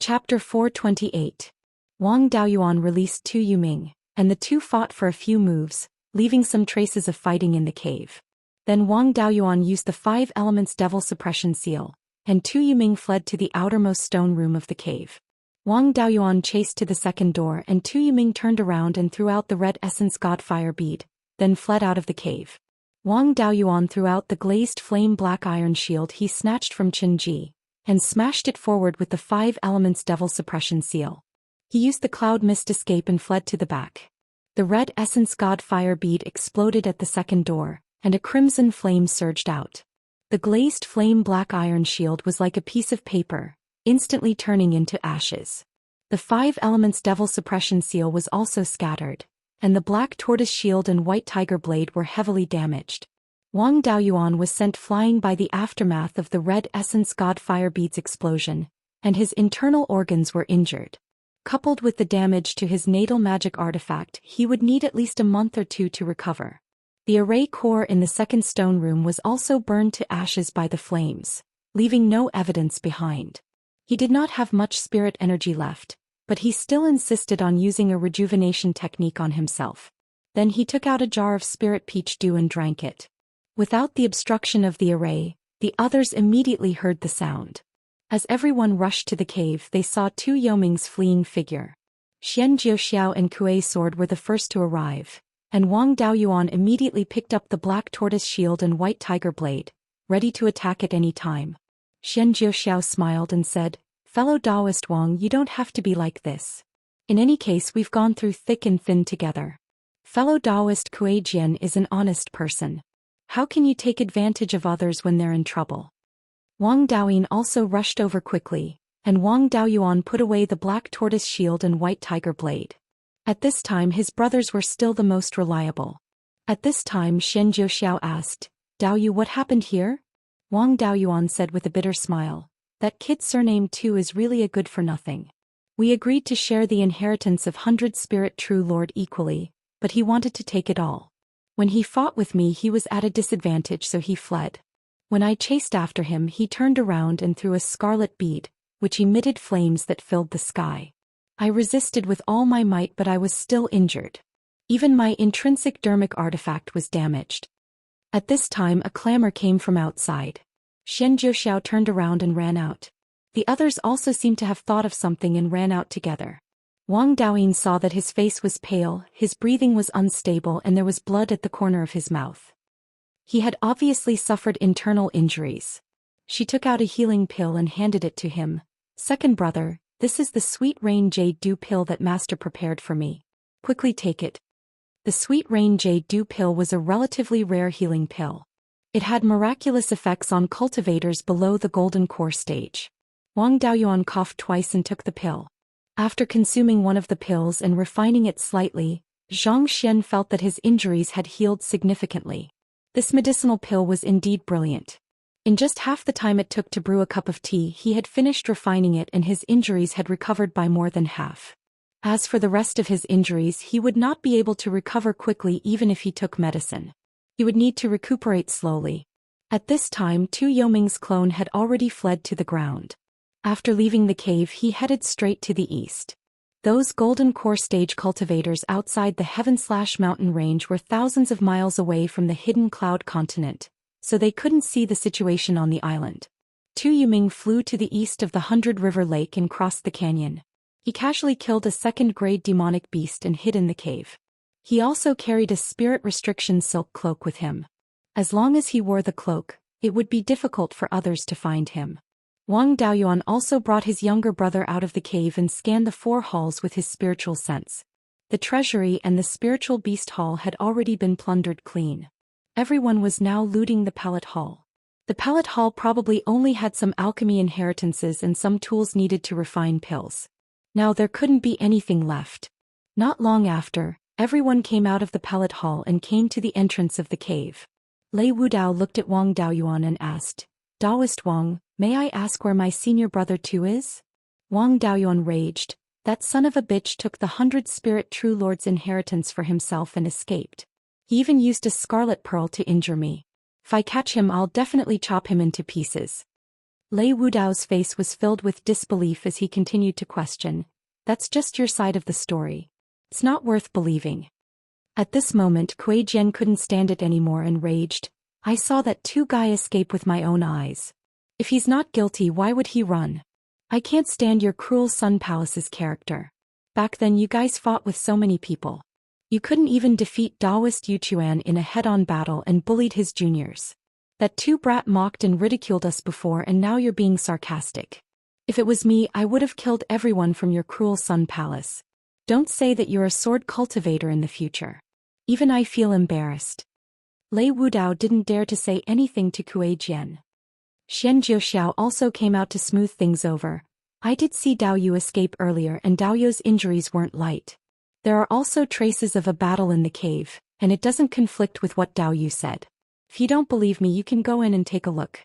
Chapter 428. Wang Daoyuan released Tu Yuming, and the two fought for a few moves, leaving some traces of fighting in the cave. Then Wang Daoyuan used the 5 elements devil suppression seal, and Tu Yuming fled to the outermost stone room of the cave. Wang Daoyuan chased to the second door and Tu Yuming turned around and threw out the red essence god fire bead, then fled out of the cave. Wang Daoyuan threw out the glazed flame black iron shield he snatched from Qin Ji, and smashed it forward with the 5 elements devil suppression seal. He used the cloud mist escape and fled to the back. The red essence god fire bead exploded at the second door, and a crimson flame surged out. The glazed flame black iron shield was like a piece of paper, instantly turning into ashes. The 5 elements devil suppression seal was also scattered, and the black tortoise shield and white tiger blade were heavily damaged. Wang Daoyuan was sent flying by the aftermath of the red essence god fire bead's explosion, and his internal organs were injured. Coupled with the damage to his natal magic artifact, he would need at least a month or 2 to recover. The array core in the second stone room was also burned to ashes by the flames, leaving no evidence behind. He did not have much spirit energy left, but he still insisted on using a rejuvenation technique on himself. Then he took out a jar of spirit peach dew and drank it. Without the obstruction of the array, the others immediately heard the sound. As everyone rushed to the cave, they saw Tu Yuming's fleeing figure. Zhou Xian and Kuei's sword were the first to arrive, and Wang Daoyuan immediately picked up the black tortoise shield and white tiger blade, ready to attack at any time. Zhou Xian smiled and said, "Fellow Taoist Wang, you don't have to be like this. In any case, we've gone through thick and thin together. Fellow Taoist Kuei is an honest person. How can you take advantage of others when they're in trouble?" Wang Daoyin also rushed over quickly, and Wang Daoyuan put away the black tortoise shield and white tiger blade. At this time his brothers were still the most reliable. At this time Zhou Xian asked, "Daoyu, what happened here?" Wang Daoyuan said with a bitter smile, "That kid surnamed Tu is really a good for nothing. We agreed to share the inheritance of 100 Spirit True Lord equally, but he wanted to take it all. When he fought with me he was at a disadvantage, so he fled. When I chased after him he turned around and threw a scarlet bead, which emitted flames that filled the sky. I resisted with all my might, but I was still injured. Even my intrinsic dermic artifact was damaged." At this time a clamor came from outside. Zhou Xian turned around and ran out. The others also seemed to have thought of something and ran out together. Wang Daoyin saw that his face was pale, his breathing was unstable, and there was blood at the corner of his mouth. He had obviously suffered internal injuries. She took out a healing pill and handed it to him. "Second brother, this is the Sweet Rain Jade Dew pill that Master prepared for me. Quickly take it." The Sweet Rain Jade Dew pill was a relatively rare healing pill. It had miraculous effects on cultivators below the golden core stage. Wang Daoyuan coughed twice and took the pill. After consuming one of the pills and refining it slightly, Zhou Xian felt that his injuries had healed significantly. This medicinal pill was indeed brilliant. In just half the time it took to brew a cup of tea, he had finished refining it and his injuries had recovered by more than half. As for the rest of his injuries, he would not be able to recover quickly even if he took medicine. He would need to recuperate slowly. At this time Tu Yuming's clone had already fled to the ground. After leaving the cave he headed straight to the east. Those golden core stage cultivators outside the Heaven/Mountain range were thousands of miles away from the hidden cloud continent, so they couldn't see the situation on the island. Tu Yuming flew to the east of the 100 River Lake and crossed the canyon. He casually killed a second-grade demonic beast and hid in the cave. He also carried a spirit restriction silk cloak with him. As long as he wore the cloak, it would be difficult for others to find him. Wang Daoyuan also brought his younger brother out of the cave and scanned the 4 halls with his spiritual sense. The treasury and the spiritual beast hall had already been plundered clean. Everyone was now looting the pallet hall. The pallet hall probably only had some alchemy inheritances and some tools needed to refine pills. Now there couldn't be anything left. Not long after, everyone came out of the pallet hall and came to the entrance of the cave. Lei Wudao looked at Wang Daoyuan and asked, "Taoist Wang, may I ask where my senior brother Tu is?" Wang Daoyuan raged, "That son of a bitch took the 100 Spirit True Lord's inheritance for himself and escaped. He even used a scarlet pearl to injure me. If I catch him I'll definitely chop him into pieces." Lei Wudao's face was filled with disbelief as he continued to question. That's just your side of the story. It's not worth believing. At this moment Kuei Jian couldn't stand it anymore and raged. I saw that two guy escape with my own eyes. If he's not guilty, why would he run? I can't stand your cruel Sun Palace's character. Back then you guys fought with so many people. You couldn't even defeat Daoist Yuchuan in a head-on battle and bullied his juniors. That two brat mocked and ridiculed us before and now you're being sarcastic. If it was me, I would have killed everyone from your cruel Sun Palace. Don't say that you're a sword cultivator in the future. Even I feel embarrassed. Lei Wudao didn't dare to say anything to Kuei Jian. Xiao also came out to smooth things over. I did see Dao Yu escape earlier and Dao Yu's injuries weren't light. There are also traces of a battle in the cave, and it doesn't conflict with what Dao Yu said. If you don't believe me, you can go in and take a look.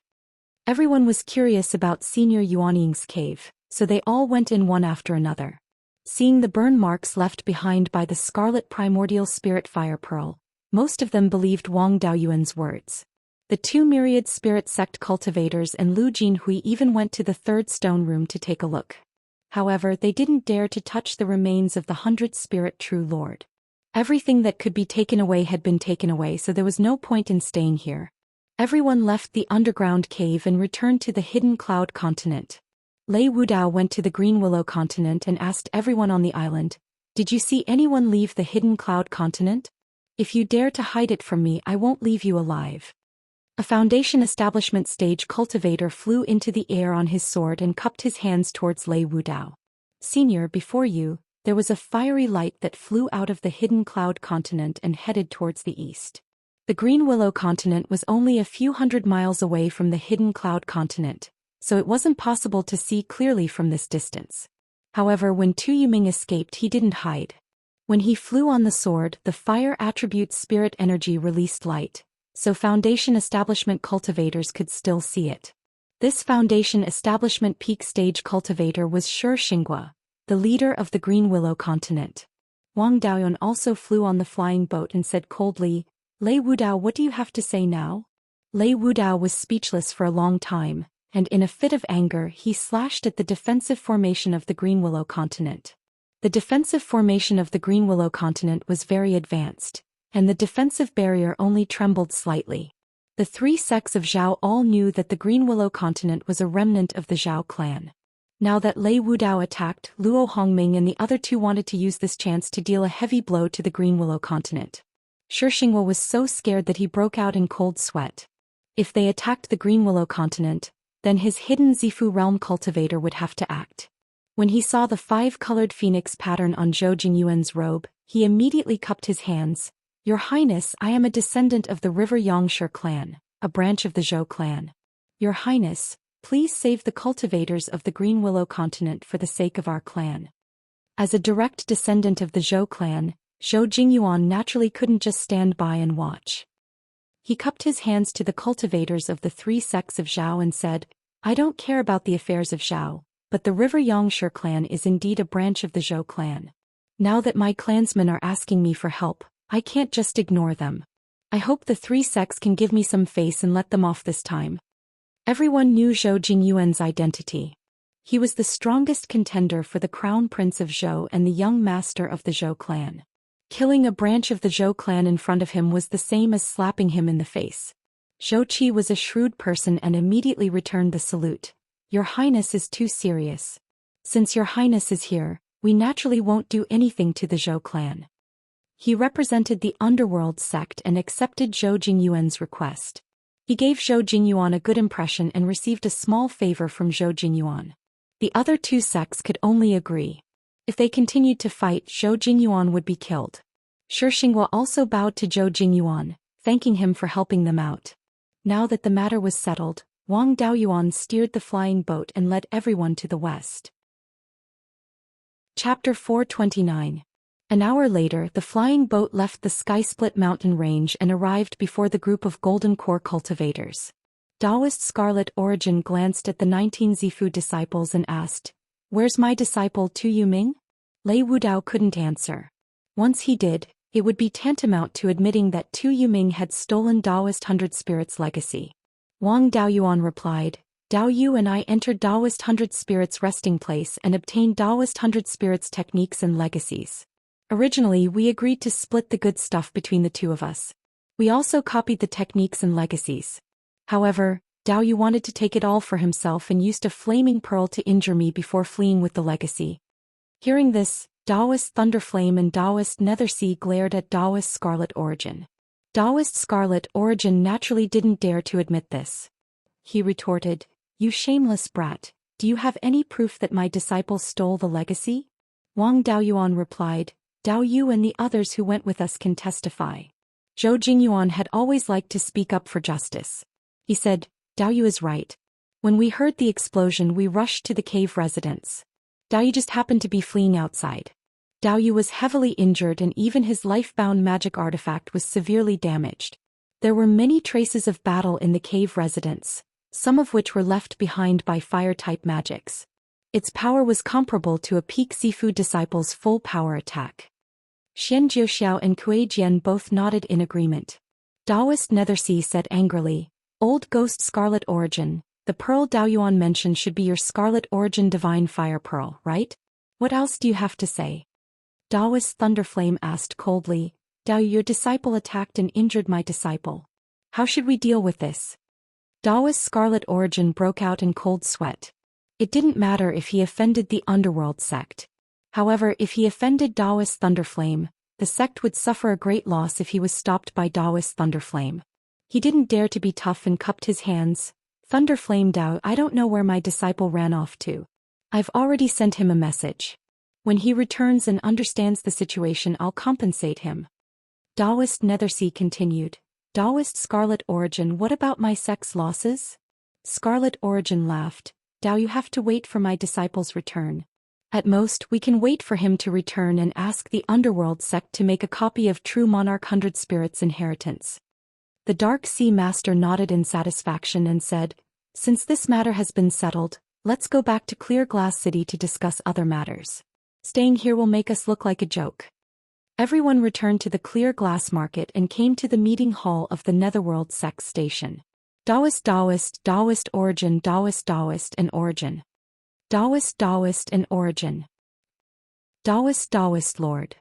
Everyone was curious about Senior Yuanying's cave, so they all went in one after another. Seeing the burn marks left behind by the scarlet primordial spirit fire pearl, most of them believed Wang Daoyuan's words. The two myriad spirit sect cultivators and Lu Jinhui even went to the third stone room to take a look. However, they didn't dare to touch the remains of the 100th spirit true lord. Everything that could be taken away had been taken away, so there was no point in staying here. Everyone left the underground cave and returned to the hidden cloud continent. Lei Wudao went to the Green Willow continent and asked everyone on the island, "Did you see anyone leave the hidden cloud continent? If you dare to hide it from me, I won't leave you alive." A Foundation establishment stage cultivator flew into the air on his sword and cupped his hands towards Lei Wudao. "Senior, before you, there was a fiery light that flew out of the hidden cloud continent and headed towards the east. The Green Willow continent was only a few hundred miles away from the hidden cloud continent, so it wasn't possible to see clearly from this distance. However, when Tu Yuming escaped, he didn't hide. When he flew on the sword, the fire attribute spirit energy released light, so Foundation establishment cultivators could still see it. This Foundation establishment peak stage cultivator was Shi Xinghua, the leader of the Green Willow continent. Wang Daoyuan also flew on the flying boat and said coldly, "Lei Wudao, what do you have to say now?" Lei Wudao was speechless for a long time, and in a fit of anger he slashed at the defensive formation of the Green Willow continent. The defensive formation of the Green Willow continent was very advanced, and the defensive barrier only trembled slightly. The three sects of Zhao all knew that the Green Willow continent was a remnant of the Zhao clan. Now that Lei Wudao attacked, Luo Hongming and the other two wanted to use this chance to deal a heavy blow to the Green Willow continent. Shi Xinghua was so scared that he broke out in cold sweat. If they attacked the Green Willow continent, then his hidden Zifu realm cultivator would have to act. When he saw the 5-colored phoenix pattern on Zhou Jingyuan's robe, he immediately cupped his hands. "Your Highness, I am a descendant of the River Yangshi clan, a branch of the Zhou clan. Your Highness, please save the cultivators of the Green Willow continent for the sake of our clan." As a direct descendant of the Zhou clan, Zhou Jingyuan naturally couldn't just stand by and watch. He cupped his hands to the cultivators of the three sects of Zhao and said, "I don't care about the affairs of Zhao, but the River Yangshi clan is indeed a branch of the Zhou clan. Now that my clansmen are asking me for help, I can't just ignore them. I hope the three sects can give me some face and let them off this time." Everyone knew Zhou Jingyuan's identity. He was the strongest contender for the crown prince of Zhou and the young master of the Zhou clan. Killing a branch of the Zhou clan in front of him was the same as slapping him in the face. Zhou Qi was a shrewd person and immediately returned the salute. "Your Highness is too serious. Since your Highness is here, we naturally won't do anything to the Zhou clan." He represented the underworld sect and accepted Zhou Jingyuan's request. He gave Zhou Jingyuan a good impression and received a small favor from Zhou Jingyuan. The other two sects could only agree. If they continued to fight, Zhou Jingyuan would be killed. Shi Xinghua also bowed to Zhou Jingyuan, thanking him for helping them out. Now that the matter was settled, Wang Daoyuan steered the flying boat and led everyone to the west. Chapter 429. An hour later, the flying boat left the Sky-Split mountain range and arrived before the group of Golden Core cultivators. Daoist Scarlet Origin glanced at the 19 Zifu disciples and asked, "Where's my disciple Tu Yuming?" Lei Wudao couldn't answer. Once he did, it would be tantamount to admitting that Tu Yuming had stolen Daoist 100 Spirits' legacy. Wang Daoyuan replied, Dao Yu and I entered Taoist Hundred Spirits resting place and obtained Taoist Hundred Spirits techniques and legacies. Originally, we agreed to split the good stuff between the two of us. We also copied the techniques and legacies. However, Dao Yu wanted to take it all for himself and used a flaming pearl to injure me before fleeing with the legacy. Hearing this, Taoist Thunderflame and Taoist Nethersea glared at Taoist Scarlet Origin. Taoist Scarlet Origin naturally didn't dare to admit this. He retorted, "You shameless brat, do you have any proof that my disciples stole the legacy?" Wang Daoyuan replied, "Dao Yu and the others who went with us can testify." Zhou Jingyuan had always liked to speak up for justice. He said, "Dao Yu is right. When we heard the explosion, we rushed to the cave residence. Dao Yu just happened to be fleeing outside. Dao Yu was heavily injured and even his life-bound magic artifact was severely damaged. There were many traces of battle in the cave residence, some of which were left behind by fire-type magics. Its power was comparable to a peak Zifu disciple's full power attack." Xian Jiuxiao and Kuei Jian both nodded in agreement. Taoist Nethersea said angrily, "Old Ghost Scarlet Origin, the pearl Daoyuan mentioned should be your Scarlet Origin Divine Fire Pearl, right? What else do you have to say?" Taoist Thunderflame asked coldly, "Dao Yu, your disciple attacked and injured my disciple. How should we deal with this?" Taoist Scarlet Origin broke out in cold sweat. It didn't matter if he offended the underworld sect. However, if he offended Taoist Thunderflame, the sect would suffer a great loss if he was stopped by Taoist Thunderflame. He didn't dare to be tough and cupped his hands. "Thunderflame Dao, I don't know where my disciple ran off to. I've already sent him a message. When he returns and understands the situation, I'll compensate him." Taoist Nethersea continued, "Taoist Scarlet Origin, what about my sect's losses?" Scarlet Origin laughed, "Dao, you have to wait for my disciple's return. At most, we can wait for him to return and ask the Underworld sect to make a copy of True Monarch Hundred Spirits Inheritance." The Dark Sea Master nodded in satisfaction and said, "Since this matter has been settled, let's go back to Clear Glass City to discuss other matters. Staying here will make us look like a joke." Everyone returned to the Clear Glass Market and came to the meeting hall of the Netherworld Sect Station. Taoist Origin, Taoist and Origin. Taoist and Origin. Taoist Lord.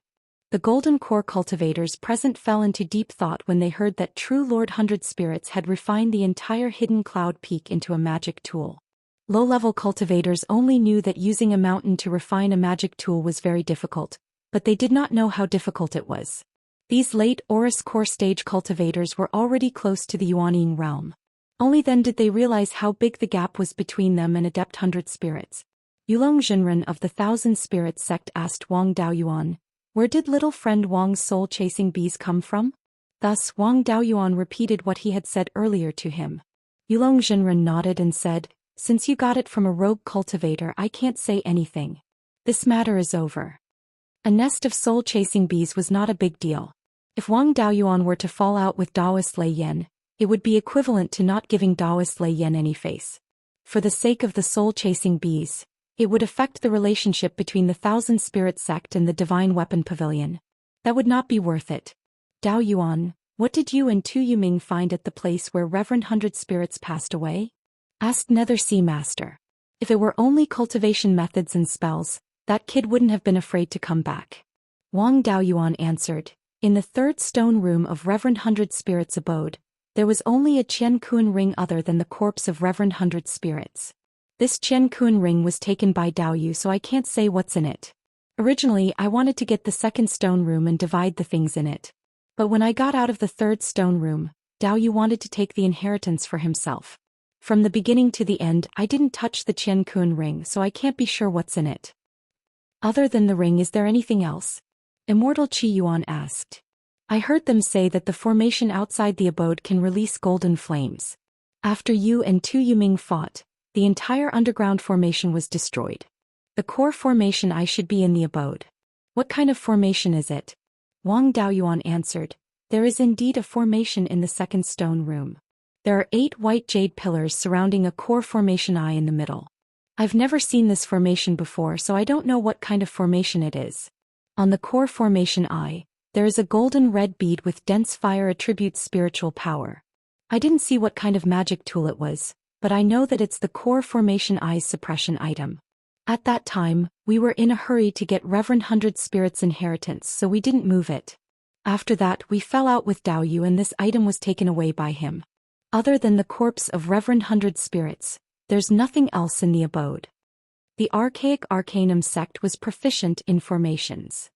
The Golden Core cultivators present fell into deep thought when they heard that True Lord Hundred Spirits had refined the entire Hidden Cloud Peak into a magic tool. Low-level cultivators only knew that using a mountain to refine a magic tool was very difficult, but they did not know how difficult it was. These late Aurus Core stage cultivators were already close to the Yuanying realm. Only then did they realize how big the gap was between them and Adept Hundred Spirits. Yulong Jinren of the Thousand Spirits sect asked Wang Daoyuan, "Where did little friend Wang's soul-chasing bees come from?" Thus Wang Daoyuan repeated what he had said earlier to him. Yulong Jinren nodded and said, "Since you got it from a rogue cultivator, I can't say anything. This matter is over." A nest of soul-chasing bees was not a big deal. If Wang Daoyuan were to fall out with Taoist Lei Yan, it would be equivalent to not giving Taoist Lei Yan any face. For the sake of the soul-chasing bees, it would affect the relationship between the Thousand Spirit sect and the Divine Weapon Pavilion. That would not be worth it. "Daoyuan, what did you and Tu Yuming find at the place where Reverend Hundred Spirits passed away?" asked Nether Sea Master. If it were only cultivation methods and spells, that kid wouldn't have been afraid to come back. Wang Daoyuan answered, "In the third stone room of Reverend Hundred Spirits' abode, there was only a Qian Kun ring other than the corpse of Reverend Hundred Spirits. This Qian Kun ring was taken by Dao Yu, so I can't say what's in it. Originally, I wanted to get the second stone room and divide the things in it. But when I got out of the third stone room, Dao Yu wanted to take the inheritance for himself. From the beginning to the end, I didn't touch the Qian Kun ring, so I can't be sure what's in it." "Other than the ring, is there anything else?" Immortal Qi Yuan asked. "I heard them say that the formation outside the abode can release golden flames. After you and Tu Yuming fought, the entire underground formation was destroyed. The core formation I should be in the abode. What kind of formation is it?" Wang Daoyuan answered, "There is indeed a formation in the second stone room. There are 8 white jade pillars surrounding a core formation eye in the middle. I've never seen this formation before, so I don't know what kind of formation it is. On the core formation eye, there is a golden red bead with dense fire attributes spiritual power. I didn't see what kind of magic tool it was, but I know that it's the core formation eyes suppression item. At that time, we were in a hurry to get Reverend 100 Spirit's inheritance, so we didn't move it. After that, we fell out with Dao Yu and this item was taken away by him. Other than the corpse of Reverend 100 Spirits, there's nothing else in the abode. The archaic Arcanum sect was proficient in formations.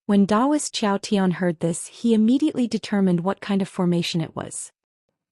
When Taoist Xiao Tian heard this, he immediately determined what kind of formation it was.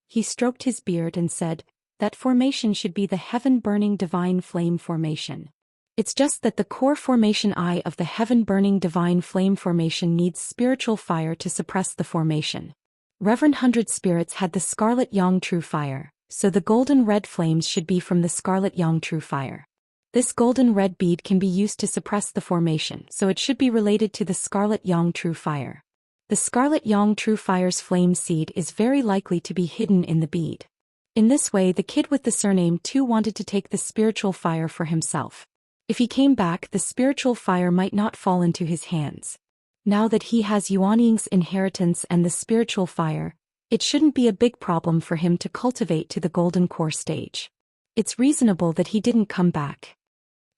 He stroked his beard and said, that formation should be the heaven-burning divine flame formation. It's just that the core formation eye of the heaven-burning divine flame formation needs spiritual fire to suppress the formation. Reverend 100 Spirits had the scarlet yang true fire, so the golden red flames should be from the scarlet yang true fire. This golden red bead can be used to suppress the formation, so it should be related to the scarlet yang true fire. The scarlet yang true fire's flame seed is very likely to be hidden in the bead. In this way, the kid with the surname Tu wanted to take the spiritual fire for himself. If he came back, the spiritual fire might not fall into his hands. Now that he has Yuanying's inheritance and the spiritual fire, it shouldn't be a big problem for him to cultivate to the golden core stage. It's reasonable that he didn't come back.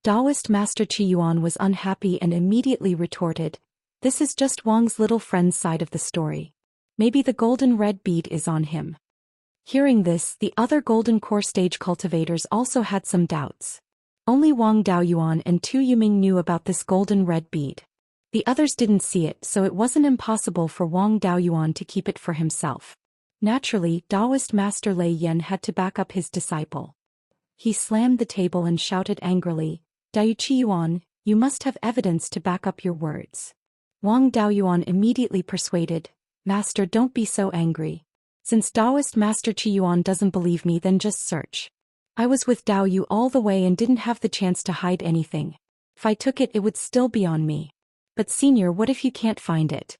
Taoist Master Qi Yuan was unhappy and immediately retorted, "This is just Wang's little friend's side of the story. Maybe the golden red bead is on him." Hearing this, the other golden core stage cultivators also had some doubts. Only Wang Daoyuan and Tu Yuming knew about this golden red bead. The others didn't see it, so it wasn't impossible for Wang Daoyuan to keep it for himself. Naturally, Taoist Master Lei Yan had to back up his disciple. He slammed the table and shouted angrily, "Dao Qiyuan, you must have evidence to back up your words." Wang Daoyuan immediately persuaded, "Master, don't be so angry. Since Taoist Master Qiyuan doesn't believe me, then just search. I was with Dao Yu all the way and didn't have the chance to hide anything. If I took it, it would still be on me. But senior, what if you can't find it?"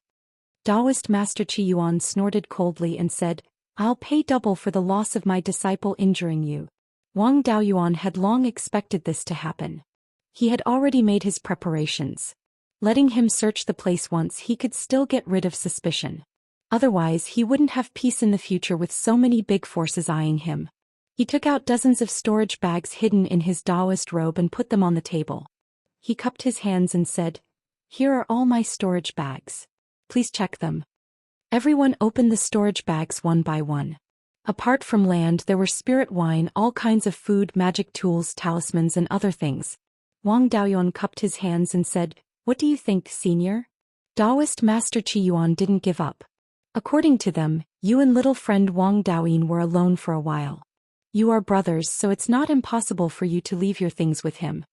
Taoist Master Qiyuan snorted coldly and said, "I'll pay double for the loss of my disciple injuring you." Wang Daoyuan had long expected this to happen. He had already made his preparations. Letting him search the place once, he could still get rid of suspicion. Otherwise, he wouldn't have peace in the future with so many big forces eyeing him. He took out dozens of storage bags hidden in his Taoist robe and put them on the table. He cupped his hands and said, "Here are all my storage bags. Please check them." Everyone opened the storage bags one by one. Apart from land, there were spirit wine, all kinds of food, magic tools, talismans, and other things. Wang Daoyuan cupped his hands and said, "What do you think, senior?" Taoist Master Qiyuan didn't give up. According to them, you and little friend Wang Daoyin were alone for a while. You are brothers, so it's not impossible for you to leave your things with him.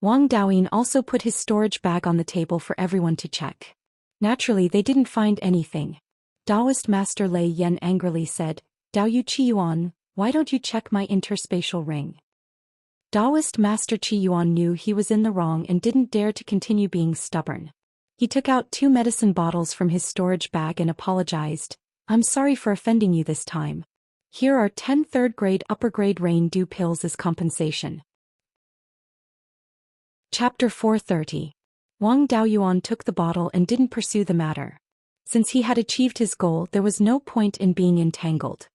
Wang Daoyin also put his storage bag on the table for everyone to check. Naturally, they didn't find anything. Taoist Master Lei Yan angrily said, "Dao Yu Qiyuan, why don't you check my interspatial ring?" Taoist Master Qiyuan knew he was in the wrong and didn't dare to continue being stubborn. He took out 2 medicine bottles from his storage bag and apologized, "I'm sorry for offending you this time. Here are 10 third-grade upper-grade rain dew pills as compensation." Chapter 430. Wang Daoyuan took the bottle and didn't pursue the matter. Since he had achieved his goal, there was no point in being entangled.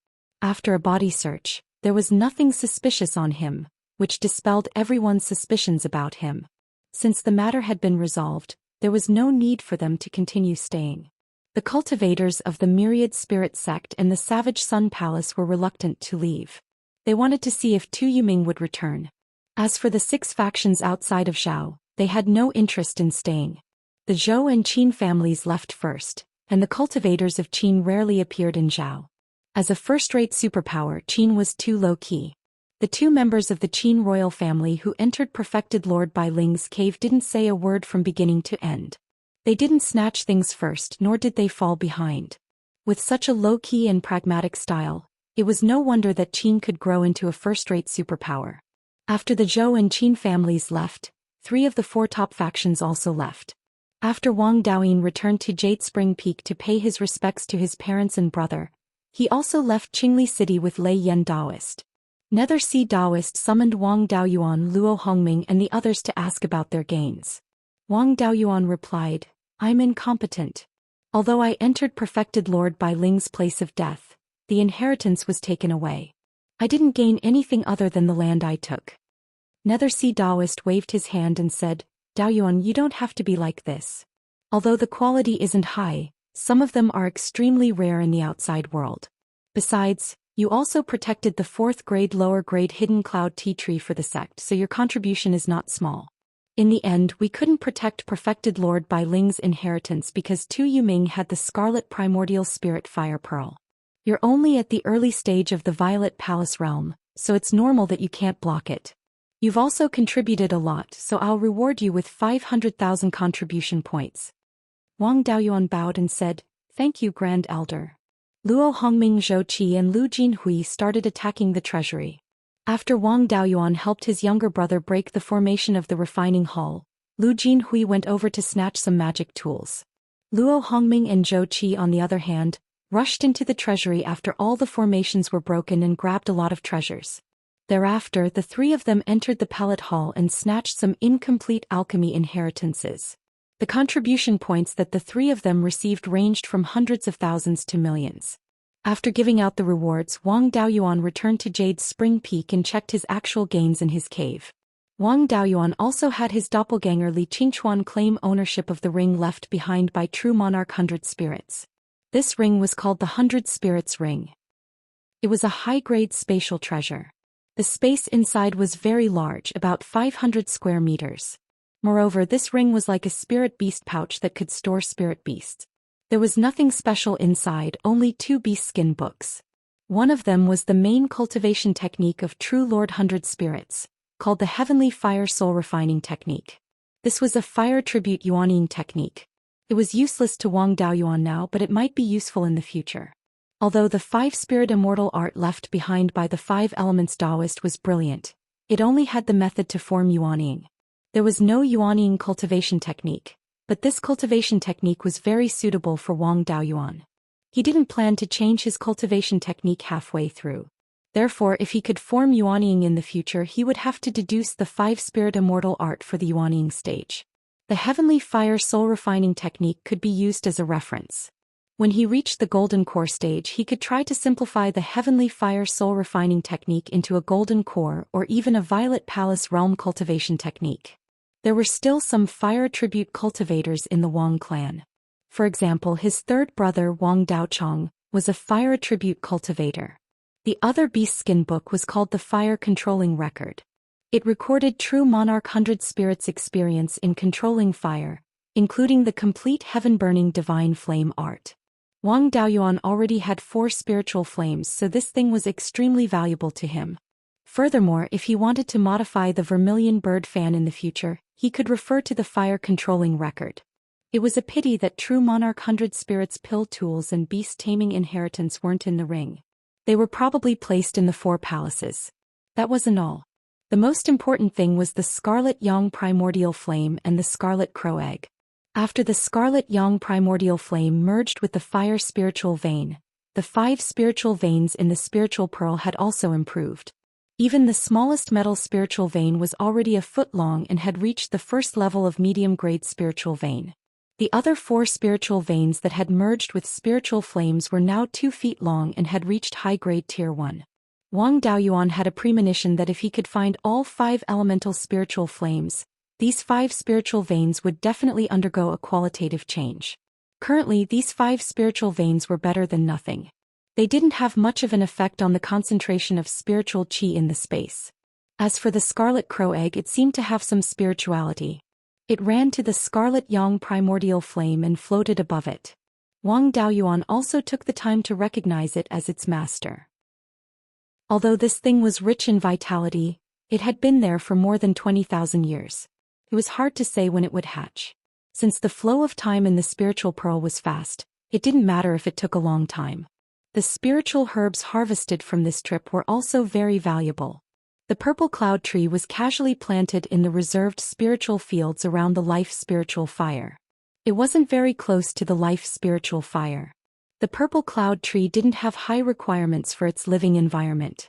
After a body search, there was nothing suspicious on him, which dispelled everyone's suspicions about him. Since the matter had been resolved, there was no need for them to continue staying. The cultivators of the Myriad Spirit Sect and the Savage Sun Palace were reluctant to leave. They wanted to see if Tu Yuming would return. As for the 6 factions outside of Zhao, they had no interest in staying. The Zhou and Qin families left first, and the cultivators of Qin rarely appeared in Zhao. As a first-rate superpower, Qin was too low-key. The 2 members of the Qin royal family who entered perfected Lord Bai Ling's cave didn't say a word from beginning to end. They didn't snatch things first, nor did they fall behind. With such a low-key and pragmatic style, it was no wonder that Qin could grow into a first-rate superpower. After the Zhou and Qin families left, 3 of the 4 top factions also left. After Wang Daoyin returned to Jade Spring Peak to pay his respects to his parents and brother, he also left Qingli City with Lei Yan Daoist. Nether Sea Daoist summoned Wang Daoyuan, Luo Hongming and the others to ask about their gains. Wang Daoyuan replied, "I'm incompetent. Although I entered perfected Lord Bai Ling's place of death, the inheritance was taken away. I didn't gain anything other than the land I took. Netherse Taoist waved his hand and said, Daoyuan, you don't have to be like this. Although the quality isn't high, some of them are extremely rare in the outside world. Besides, you also protected the 4th grade lower grade hidden cloud tea tree for the sect, so your contribution is not small. In the end, we couldn't protect perfected Lord Bai Ling's inheritance because Tu Yuming had the scarlet primordial spirit fire pearl. You're only at the early stage of the Violet Palace realm, so it's normal that you can't block it. You've also contributed a lot, so I'll reward you with 500,000 contribution points. Wang Daoyuan bowed and said, Thank you, Grand Elder. Luo Hongming, Zhou Qi and Lu Jinhui started attacking the treasury. After Wang Daoyuan helped his younger brother break the formation of the refining hull, Lu Jinhui went over to snatch some magic tools. Luo Hongming and Zhou Qi, on the other hand, rushed into the treasury after all the formations were broken and grabbed a lot of treasures. Thereafter, the 3 of them entered the pellet hall and snatched some incomplete alchemy inheritances. The contribution points that the 3 of them received ranged from hundreds of thousands to millions. After giving out the rewards, Wang Daoyuan returned to Jade's Spring Peak and checked his actual gains in his cave. Wang Daoyuan also had his doppelganger Li Qingchuan claim ownership of the ring left behind by True Monarch 100 Spirits. This ring was called the 100 Spirits Ring. It was a high-grade spatial treasure. The space inside was very large, about 500 square meters. Moreover, this ring was like a spirit beast pouch that could store spirit beasts. There was nothing special inside, only 2 beast skin books. One of them was the main cultivation technique of True Lord 100 Spirits, called the Heavenly Fire Soul Refining Technique. This was a fire tribute yuaning technique. It was useless to Wang Daoyuan now, but it might be useful in the future. Although the 5-spirit immortal art left behind by the 5 elements Taoist was brilliant, it only had the method to form yuaning. There was no yuaning cultivation technique, but this cultivation technique was very suitable for Wang Daoyuan. He didn't plan to change his cultivation technique halfway through. Therefore, if he could form yuaning in the future, he would have to deduce the 5-spirit immortal art for the yuaning stage. The Heavenly Fire Soul Refining Technique could be used as a reference. When he reached the Golden Core stage, he could try to simplify the Heavenly Fire Soul Refining Technique into a Golden Core or even a Violet Palace Realm Cultivation Technique. There were still some fire attribute cultivators in the Wang clan. For example, his 3rd brother Wang Daochong was a fire attribute cultivator. The other beast skin book was called the Fire Controlling Record. It recorded True Monarch 100 Spirits' experience in controlling fire, including the complete heaven-burning divine flame art. Wang Daoyuan already had 4 spiritual flames, so this thing was extremely valuable to him. Furthermore, if he wanted to modify the vermilion bird fan in the future, he could refer to the fire controlling record. It was a pity that True Monarch 100 Spirits pill tools and beast taming inheritance weren't in the ring. They were probably placed in the 4 palaces. That wasn't all. The most important thing was the Scarlet Yang Primordial Flame and the Scarlet Crow Egg. After the Scarlet Yang Primordial Flame merged with the Fire Spiritual Vein, the 5 spiritual veins in the Spiritual Pearl had also improved. Even the smallest metal spiritual vein was already a foot long and had reached the 1st level of medium-grade spiritual vein. The other 4 spiritual veins that had merged with spiritual flames were now 2 feet long and had reached high-grade Tier 1. Wang Daoyuan had a premonition that if he could find all 5 elemental spiritual flames, these 5 spiritual veins would definitely undergo a qualitative change. Currently, these 5 spiritual veins were better than nothing. They didn't have much of an effect on the concentration of spiritual qi in the space. As for the Scarlet Crow Egg, it seemed to have some spirituality. It ran to the Scarlet Yang Primordial Flame and floated above it. Wang Daoyuan also took the time to recognize it as its master. Although this thing was rich in vitality, it had been there for more than 20,000 years. It was hard to say when it would hatch. Since the flow of time in the spiritual pearl was fast, it didn't matter if it took a long time. The spiritual herbs harvested from this trip were also very valuable. The purple cloud tree was casually planted in the reserved spiritual fields around the life spiritual fire. It wasn't very close to the life spiritual fire. The purple cloud tree didn't have high requirements for its living environment.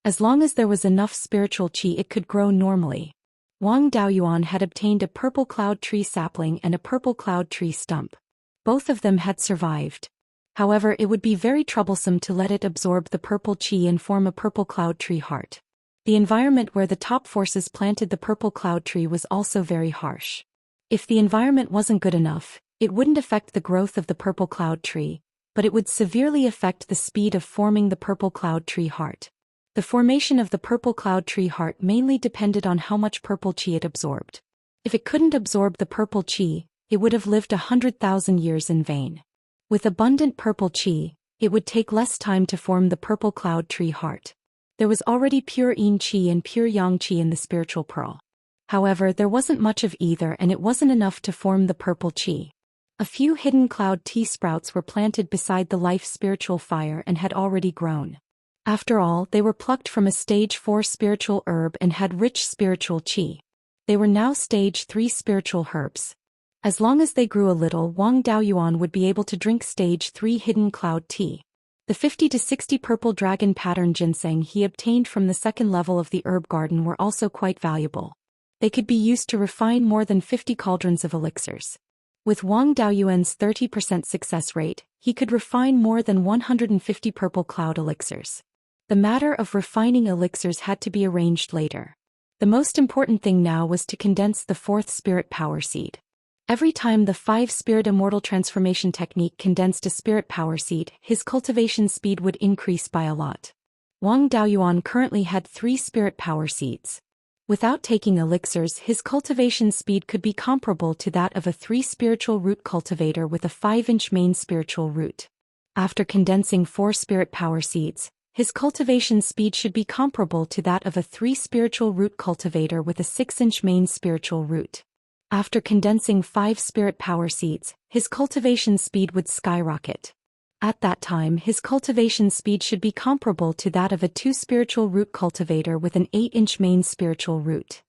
As long as there was enough spiritual qi, it could grow normally. Wang Daoyuan had obtained a purple cloud tree sapling and a purple cloud tree stump. Both of them had survived. However, it would be very troublesome to let it absorb the purple qi and form a purple cloud tree heart. The environment where the top forces planted the purple cloud tree was also very harsh. If the environment wasn't good enough, it wouldn't affect the growth of the purple cloud tree, but it would severely affect the speed of forming the purple cloud tree heart. The formation of the purple cloud tree heart mainly depended on how much purple qi it absorbed. If it couldn't absorb the purple qi, it would have lived 100,000 years in vain. With abundant purple qi, it would take less time to form the purple cloud tree heart. There was already pure yin qi and pure yang qi in the spiritual pearl. However, there wasn't much of either and it wasn't enough to form the purple qi. A few hidden cloud tea sprouts were planted beside the life spiritual fire and had already grown. After all, they were plucked from a stage 4 spiritual herb and had rich spiritual qi. They were now stage 3 spiritual herbs. As long as they grew a little, Wang Daoyuan would be able to drink stage 3 hidden cloud tea. The 50 to 60 purple dragon pattern ginseng he obtained from the second level of the herb garden were also quite valuable. They could be used to refine more than 50 cauldrons of elixirs. With Wang Daoyuan's 30% success rate, he could refine more than 150 purple cloud elixirs. The matter of refining elixirs had to be arranged later. The most important thing now was to condense the 4th spirit power seed. Every time the 5-spirit immortal transformation technique condensed a spirit power seed, his cultivation speed would increase by a lot. Wang Daoyuan currently had 3 spirit power seeds. Without taking elixirs, his cultivation speed could be comparable to that of a 3 spiritual root cultivator with a 5-inch main spiritual root. After condensing 4 spirit power seeds, his cultivation speed should be comparable to that of a 3 spiritual root cultivator with a 6-inch main spiritual root. After condensing 5 spirit power seeds, his cultivation speed would skyrocket. At that time, his cultivation speed should be comparable to that of a 2 spiritual root cultivator with an 8-inch main spiritual root.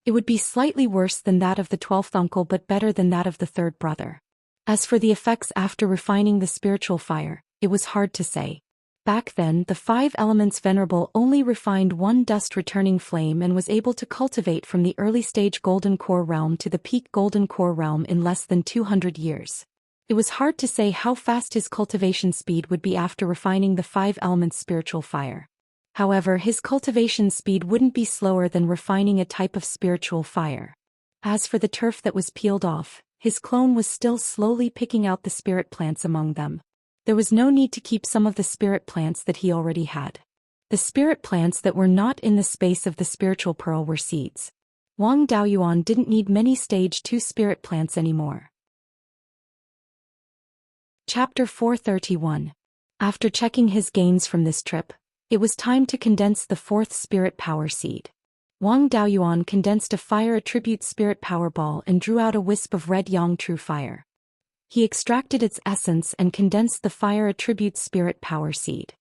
It would be slightly worse than that of the 12th uncle but better than that of the 3rd brother. As for the effects after refining the spiritual fire, it was hard to say. Back then, the 5 elements venerable only refined 1 dust-returning flame and was able to cultivate from the early-stage golden core realm to the peak golden core realm in less than 200 years. It was hard to say how fast his cultivation speed would be after refining the 5 elements spiritual fire. However, his cultivation speed wouldn't be slower than refining a type of spiritual fire. As for the turf that was peeled off, his clone was still slowly picking out the spirit plants among them. There was no need to keep some of the spirit plants that he already had. The spirit plants that were not in the space of the spiritual pearl were seeds. Wang Daoyuan didn't need many stage 2 spirit plants anymore. Chapter 431. After checking his gains from this trip, it was time to condense the 4th spirit power seed. Wang Daoyuan condensed a fire attribute spirit power ball and drew out a wisp of red yang true fire. He extracted its essence and condensed the fire attribute spirit power seed.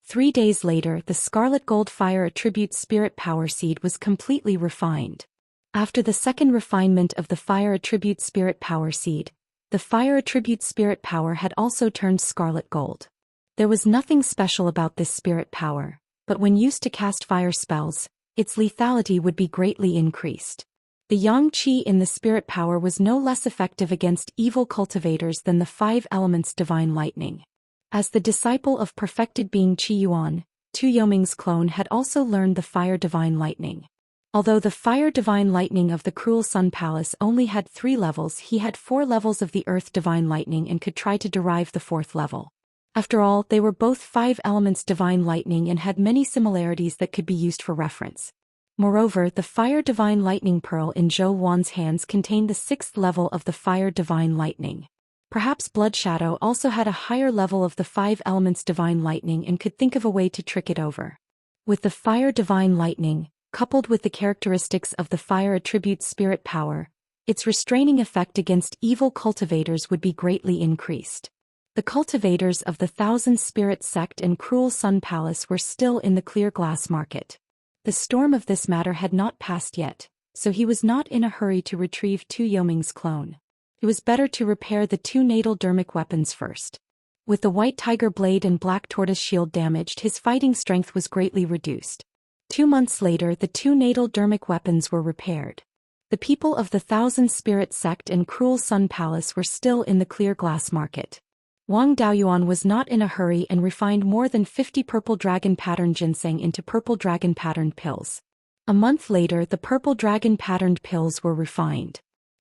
3 days later, the scarlet gold fire attribute spirit power seed was completely refined. After the second refinement of the fire attribute spirit power seed, the fire attribute spirit power had also turned scarlet gold. There was nothing special about this spirit power, but when used to cast fire spells, its lethality would be greatly increased. The yang qi in the spirit power was no less effective against evil cultivators than the 5 elements divine lightning. As the disciple of perfected being Qi Yuan, Tu Yoming's clone had also learned the fire divine lightning. Although the fire divine lightning of the cruel sun palace only had 3 levels, he had 4 levels of the earth divine lightning and could try to derive the 4th level. After all, they were both 5 elements divine lightning and had many similarities that could be used for reference. Moreover, the fire divine lightning pearl in Zhou Wan's hands contained the 6th level of the fire divine lightning. Perhaps Blood Shadow also had a higher level of the 5 elements divine lightning and could think of a way to trick it over. With the fire divine lightning, coupled with the characteristics of the fire attribute spirit power, its restraining effect against evil cultivators would be greatly increased. The cultivators of the 1,000 Spirit sect and cruel sun palace were still in the clear glass market. The storm of this matter had not passed yet, so he was not in a hurry to retrieve Tu Yoming's clone. It was better to repair the 2 natal dermic weapons first. With the white tiger blade and black tortoise shield damaged, his fighting strength was greatly reduced. 2 months later, the 2 natal dermic weapons were repaired. The people of the 1,000 Spirit sect and cruel sun palace were still in the clear glass market. Wang Daoyuan was not in a hurry and refined more than 50 purple dragon patterned ginseng into purple dragon patterned pills. A month later, the purple dragon patterned pills were refined.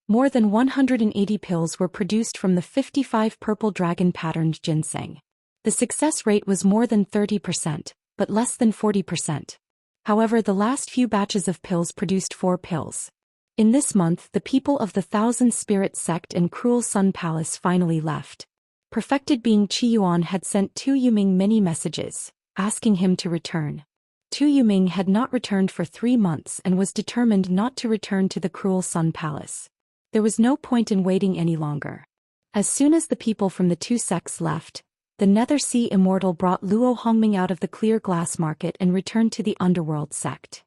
More than 180 pills were produced from the 55 purple dragon patterned ginseng. The success rate was more than 30%, but less than 40%. However, the last few batches of pills produced 4 pills. In this month, the people of the Thousand Spirit Sect and Cruel Sun Palace finally left. Perfected being Qi Yuan had sent Tu Yuming many messages, asking him to return. Tu Yuming had not returned for 3 months and was determined not to return to the Cruel Sun Palace. There was no point in waiting any longer. As soon as the people from the 2 sects left, the Nether Sea Immortal brought Luo Hongming out of the clear glass market and returned to the Underworld sect.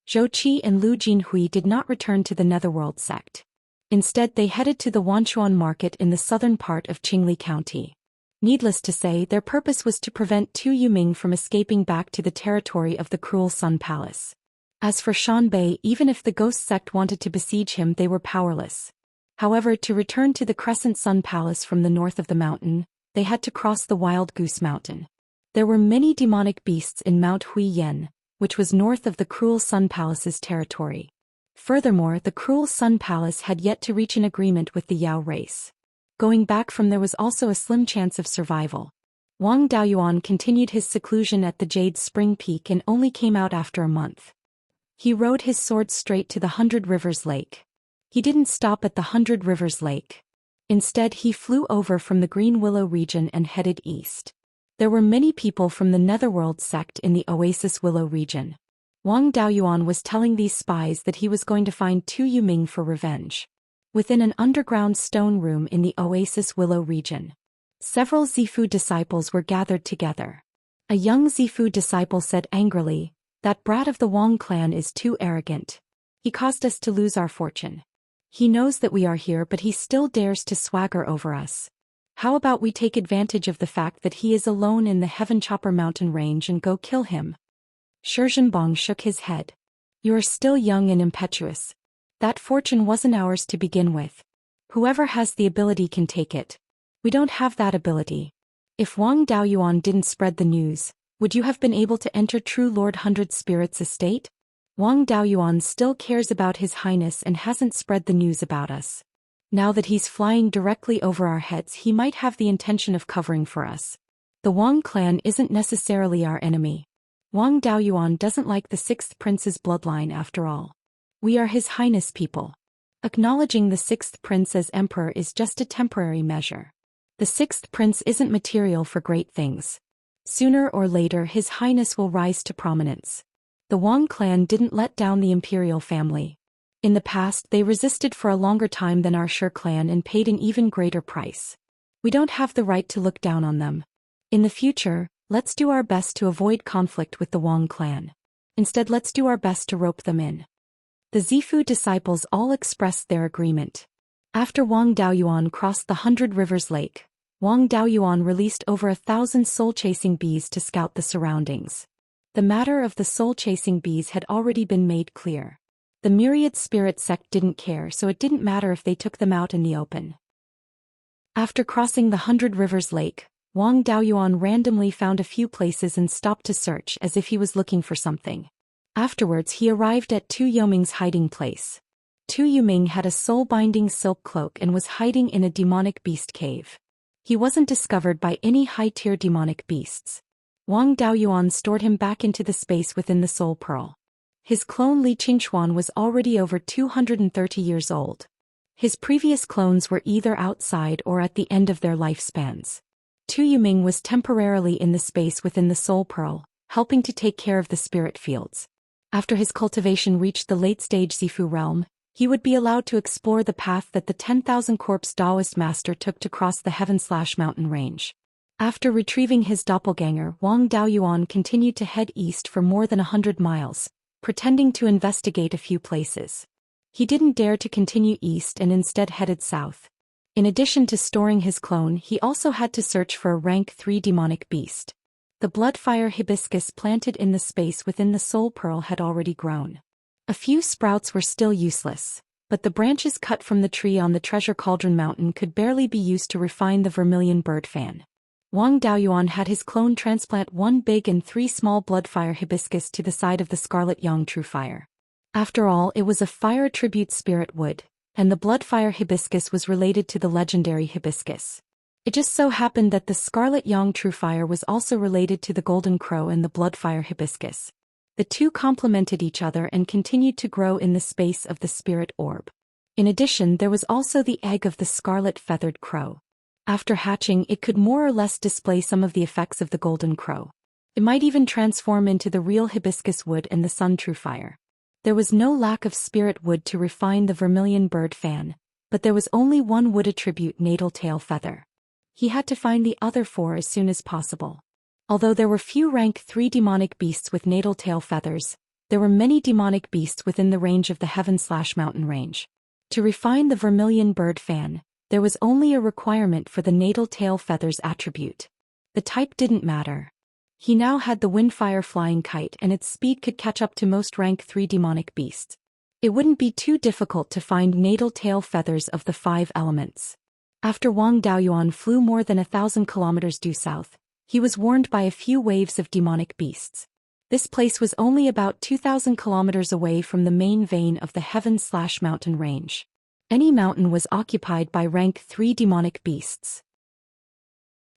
Zhou Qi and Lu Jinhui did not return to the Netherworld sect. Instead, they headed to the Wanchuan market in the southern part of Qingli County. Needless to say, their purpose was to prevent Tu Yuming from escaping back to the territory of the Cruel Sun Palace. As for Shan Bei, even if the Ghost sect wanted to besiege him, they were powerless. However, to return to the Crescent Sun Palace from the north of the mountain, they had to cross the Wild Goose Mountain. There were many demonic beasts in Mount Huiyen, which was north of the Cruel Sun Palace's territory. Furthermore, the Cruel Sun Palace had yet to reach an agreement with the Yao race. Going back from there was also a slim chance of survival. Wang Daoyuan continued his seclusion at the Jade Spring Peak and only came out after a month. He rode his sword straight to the 100 Rivers Lake. He didn't stop at the 100 Rivers Lake. Instead, he flew over from the Green Willow region and headed east. There were many people from the Netherworld sect in the Oasis Willow region. Wang Daoyuan was telling these spies that he was going to find Tu Yuming for revenge. Within an underground stone room in the Oasis Willow region, several Zifu disciples were gathered together. A young Zifu disciple said angrily, "That brat of the Wang clan is too arrogant. He caused us to lose our fortune. He knows that we are here, but he still dares to swagger over us. How about we take advantage of the fact that he is alone in the Heaven Chopper mountain range and go kill him?" Shi Zhenbong shook his head. "You are still young and impetuous. That fortune wasn't ours to begin with. Whoever has the ability can take it. We don't have that ability. If Wang Daoyuan didn't spread the news, would you have been able to enter True Lord Hundred Spirits' estate? Wang Daoyuan still cares about His Highness and hasn't spread the news about us. Now that he's flying directly over our heads, he might have the intention of covering for us. The Wang clan isn't necessarily our enemy. Wang Daoyuan doesn't like the 6th prince's bloodline after all. We are His Highness people. Acknowledging the 6th prince as emperor is just a temporary measure. The 6th prince isn't material for great things. Sooner or later His Highness will rise to prominence. The Wang clan didn't let down the imperial family. In the past, they resisted for a longer time than our Shi clan and paid an even greater price. We don't have the right to look down on them. In the future, let's do our best to avoid conflict with the Wang clan. Instead, let's do our best to rope them in. The Zifu disciples all expressed their agreement. After Wang Daoyuan crossed the 100 Rivers Lake, Wang Daoyuan released over 1,000 soul-chasing bees to scout the surroundings. The matter of the soul-chasing bees had already been made clear. The myriad spirit sect didn't care, so it didn't matter if they took them out in the open. After crossing the 100 Rivers Lake, Wang Daoyuan randomly found a few places and stopped to search as if he was looking for something. Afterwards, he arrived at Tu Yuming's hiding place. Tu Yuming had a soul-binding silk cloak and was hiding in a demonic beast cave. He wasn't discovered by any high-tier demonic beasts. Wang Daoyuan stored him back into the space within the Soul Pearl. His clone Li Qingxuan was already over 230 years old. His previous clones were either outside or at the end of their lifespans. Tu Yuming was temporarily in the space within the Soul Pearl, helping to take care of the spirit fields. After his cultivation reached the late-stage Zifu realm, he would be allowed to explore the path that the 10,000 Corpse Taoist master took to cross the Heaven/Mountain range. After retrieving his doppelganger, Wang Daoyuan continued to head east for more than 100 miles, pretending to investigate a few places. He didn't dare to continue east and instead headed south. In addition to storing his clone, he also had to search for a rank 3 demonic beast. The bloodfire hibiscus planted in the space within the Soul Pearl had already grown. A few sprouts were still useless, but the branches cut from the tree on the Treasure Cauldron Mountain could barely be used to refine the vermilion bird fan. Wang Daoyuan had his clone transplant 1 big and 3 small bloodfire hibiscus to the side of the scarlet yang true fire. After all, it was a fire attribute spirit wood, and the bloodfire hibiscus was related to the legendary hibiscus. It just so happened that the scarlet yang true fire was also related to the golden crow and the bloodfire hibiscus. The two complemented each other and continued to grow in the space of the spirit orb. In addition, there was also the egg of the scarlet feathered crow. After hatching, it could more or less display some of the effects of the golden crow. It might even transform into the real hibiscus wood and the sun true fire. There was no lack of spirit wood to refine the vermilion bird fan, but there was only one wood attribute, natal tail feather. He had to find the other 4 as soon as possible. Although there were few rank 3 demonic beasts with natal tail feathers, there were many demonic beasts within the range of the heaven/mountain range. To refine the vermilion bird fan, there was only a requirement for the natal tail feathers attribute. The type didn't matter. He now had the windfire flying kite, and its speed could catch up to most rank 3 demonic beasts. It wouldn't be too difficult to find natal tail feathers of the 5 elements. After Wang Daoyuan flew more than 1,000 kilometers due south, he was warned by a few waves of demonic beasts. This place was only about 2,000 kilometers away from the main vein of the heaven/mountain range. Any mountain was occupied by rank 3 demonic beasts.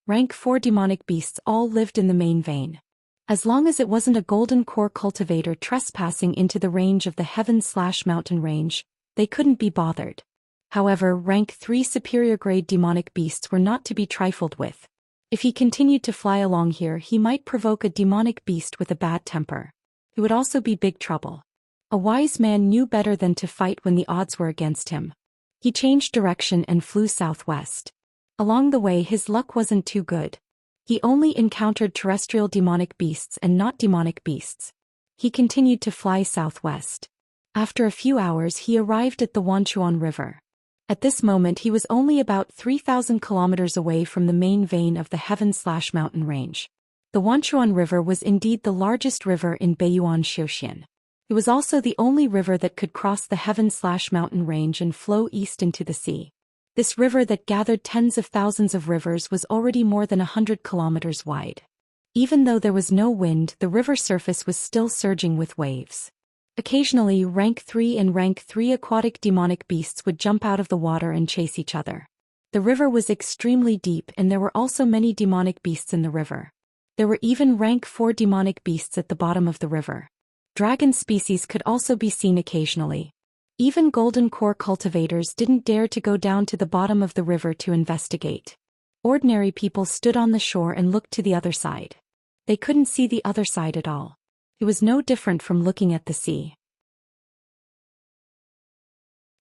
Rank 4 demonic beasts all lived in the main vein. As long as it wasn't a golden core cultivator trespassing into the range of the heaven/mountain range, they couldn't be bothered. However, rank 3 superior grade demonic beasts were not to be trifled with. If he continued to fly along here, he might provoke a demonic beast with a bad temper. It would also be big trouble. A wise man knew better than to fight when the odds were against him. He changed direction and flew southwest. Along the way, his luck wasn't too good. He only encountered terrestrial demonic beasts and not demonic beasts. He continued to fly southwest. After a few hours, he arrived at the Wanchuan River. At this moment, he was only about 3,000 kilometers away from the main vein of the heaven/mountain range. The Wanchuan River was indeed the largest river in Beiyuan Zhou Xian. It was also the only river that could cross the heaven/mountain range and flow east into the sea. This river that gathered tens of thousands of rivers was already more than 100 kilometers wide. Even though there was no wind, the river surface was still surging with waves. Occasionally, rank 3 and rank 3 aquatic demonic beasts would jump out of the water and chase each other. The river was extremely deep, and there were also many demonic beasts in the river. There were even rank 4 demonic beasts at the bottom of the river. Dragon species could also be seen occasionally. Even golden core cultivators didn't dare to go down to the bottom of the river to investigate. Ordinary people stood on the shore and looked to the other side. They couldn't see the other side at all. It was no different from looking at the sea.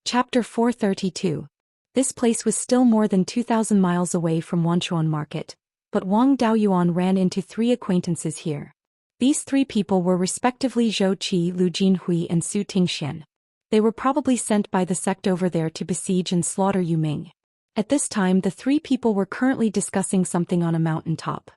Chapter 432. This place was still more than 2,000 miles away from Wanchuan Market, but Wang Daoyuan ran into 3 acquaintances here. These 3 people were respectively Zhou Qi, Lu Jinhui, and Su Tingxian. They were probably sent by the sect over there to besiege and slaughter Yuming. At this time, the 3 people were currently discussing something on a mountain top.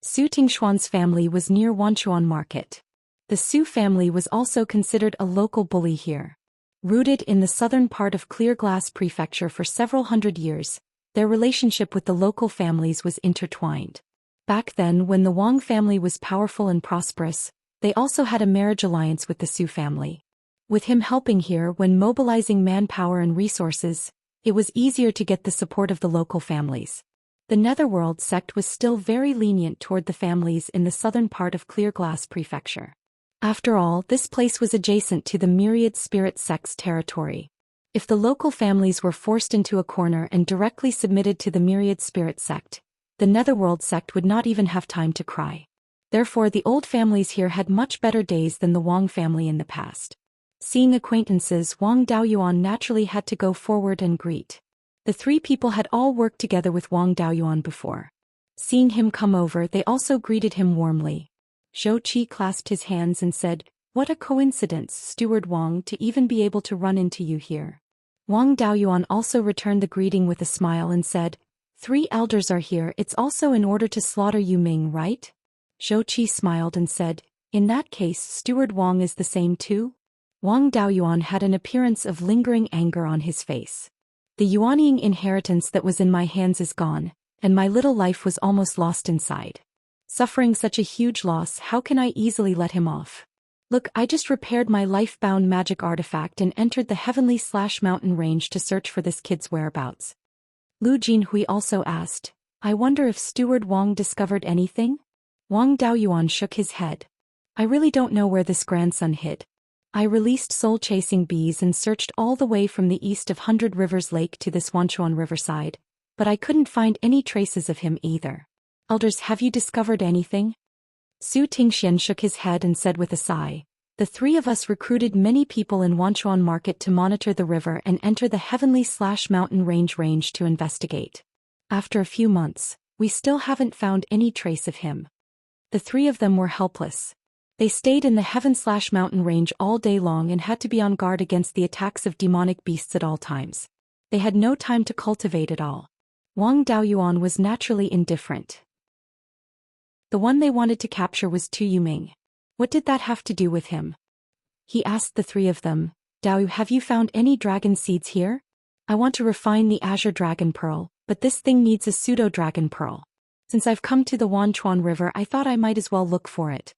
Su Tingxuan's family was near Wanchuan Market. The Su family was also considered a local bully here. Rooted in the southern part of Clear Glass Prefecture for several hundred years, their relationship with the local families was intertwined. Back then, when the Wang family was powerful and prosperous, they also had a marriage alliance with the Su family. With him helping here when mobilizing manpower and resources, it was easier to get the support of the local families. The Netherworld sect was still very lenient toward the families in the southern part of Clear Glass Prefecture. After all, this place was adjacent to the myriad spirit sect's territory. If the local families were forced into a corner and directly submitted to the myriad spirit sect, the Netherworld sect would not even have time to cry. Therefore, the old families here had much better days than the Wang family in the past. Seeing acquaintances, Wang Daoyuan naturally had to go forward and greet. The 3 people had all worked together with Wang Daoyuan before. Seeing him come over, they also greeted him warmly. Zhou Qi clasped his hands and said, "What a coincidence, Steward Wang, to even be able to run into you here." Wang Daoyuan also returned the greeting with a smile and said, 3 elders are here, it's also in order to slaughter Yuming, right? Zhou Qi smiled and said, "In that case, Steward Wang is the same too?" Wang Daoyuan had an appearance of lingering anger on his face. The Yuanying inheritance that was in my hands is gone, and my little life was almost lost inside. Suffering such a huge loss, how can I easily let him off? Look, I just repaired my life-bound magic artifact and entered the heavenly/mountain range to search for this kid's whereabouts. Lu Jinhui also asked, I wonder if Steward Wang discovered anything? Wang Daoyuan shook his head. I really don't know where this grandson hid. I released soul-chasing bees and searched all the way from the east of Hundred Rivers Lake to this Wanchuan riverside, but I couldn't find any traces of him either. Elders, have you discovered anything? Su Tingxian shook his head and said with a sigh, the three of us recruited many people in Wanchuan Market to monitor the river and enter the heavenly/mountain range to investigate. After a few months, we still haven't found any trace of him. The three of them were helpless. They stayed in the heaven/mountain range all day long and had to be on guard against the attacks of demonic beasts at all times. They had no time to cultivate at all. Wang Daoyuan was naturally indifferent. The one they wanted to capture was Tu Yuming. What did that have to do with him? He asked the three of them, Dao, have you found any dragon seeds here? I want to refine the azure dragon pearl, but this thing needs a pseudo-dragon pearl. Since I've come to the Wanchuan River, I thought I might as well look for it.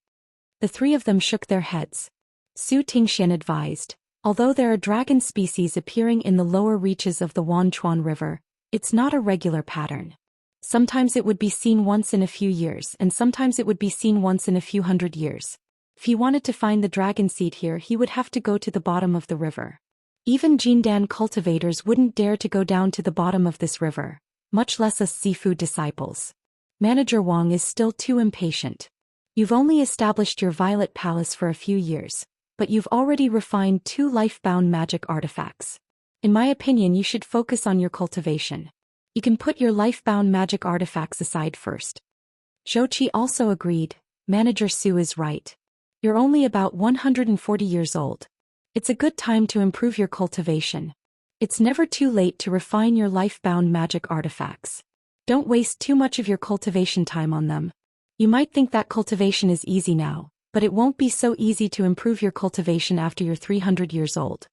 The three of them shook their heads. Su Tingxian advised, although there are dragon species appearing in the lower reaches of the Wanchuan River, it's not a regular pattern. Sometimes it would be seen once in a few years and sometimes it would be seen once in a few hundred years. If he wanted to find the dragon seed here, he would have to go to the bottom of the river. Even Jindan cultivators wouldn't dare to go down to the bottom of this river, much less us Sifu disciples. Manager Wang is still too impatient. You've only established your Violet Palace for a few years, but you've already refined 2 life-bound magic artifacts. In my opinion, you should focus on your cultivation. You can put your life-bound magic artifacts aside first. Zhou also agreed, Manager Su is right. You're only about 140 years old. It's a good time to improve your cultivation. It's never too late to refine your life-bound magic artifacts. Don't waste too much of your cultivation time on them. You might think that cultivation is easy now, but it won't be so easy to improve your cultivation after you're 300 years old.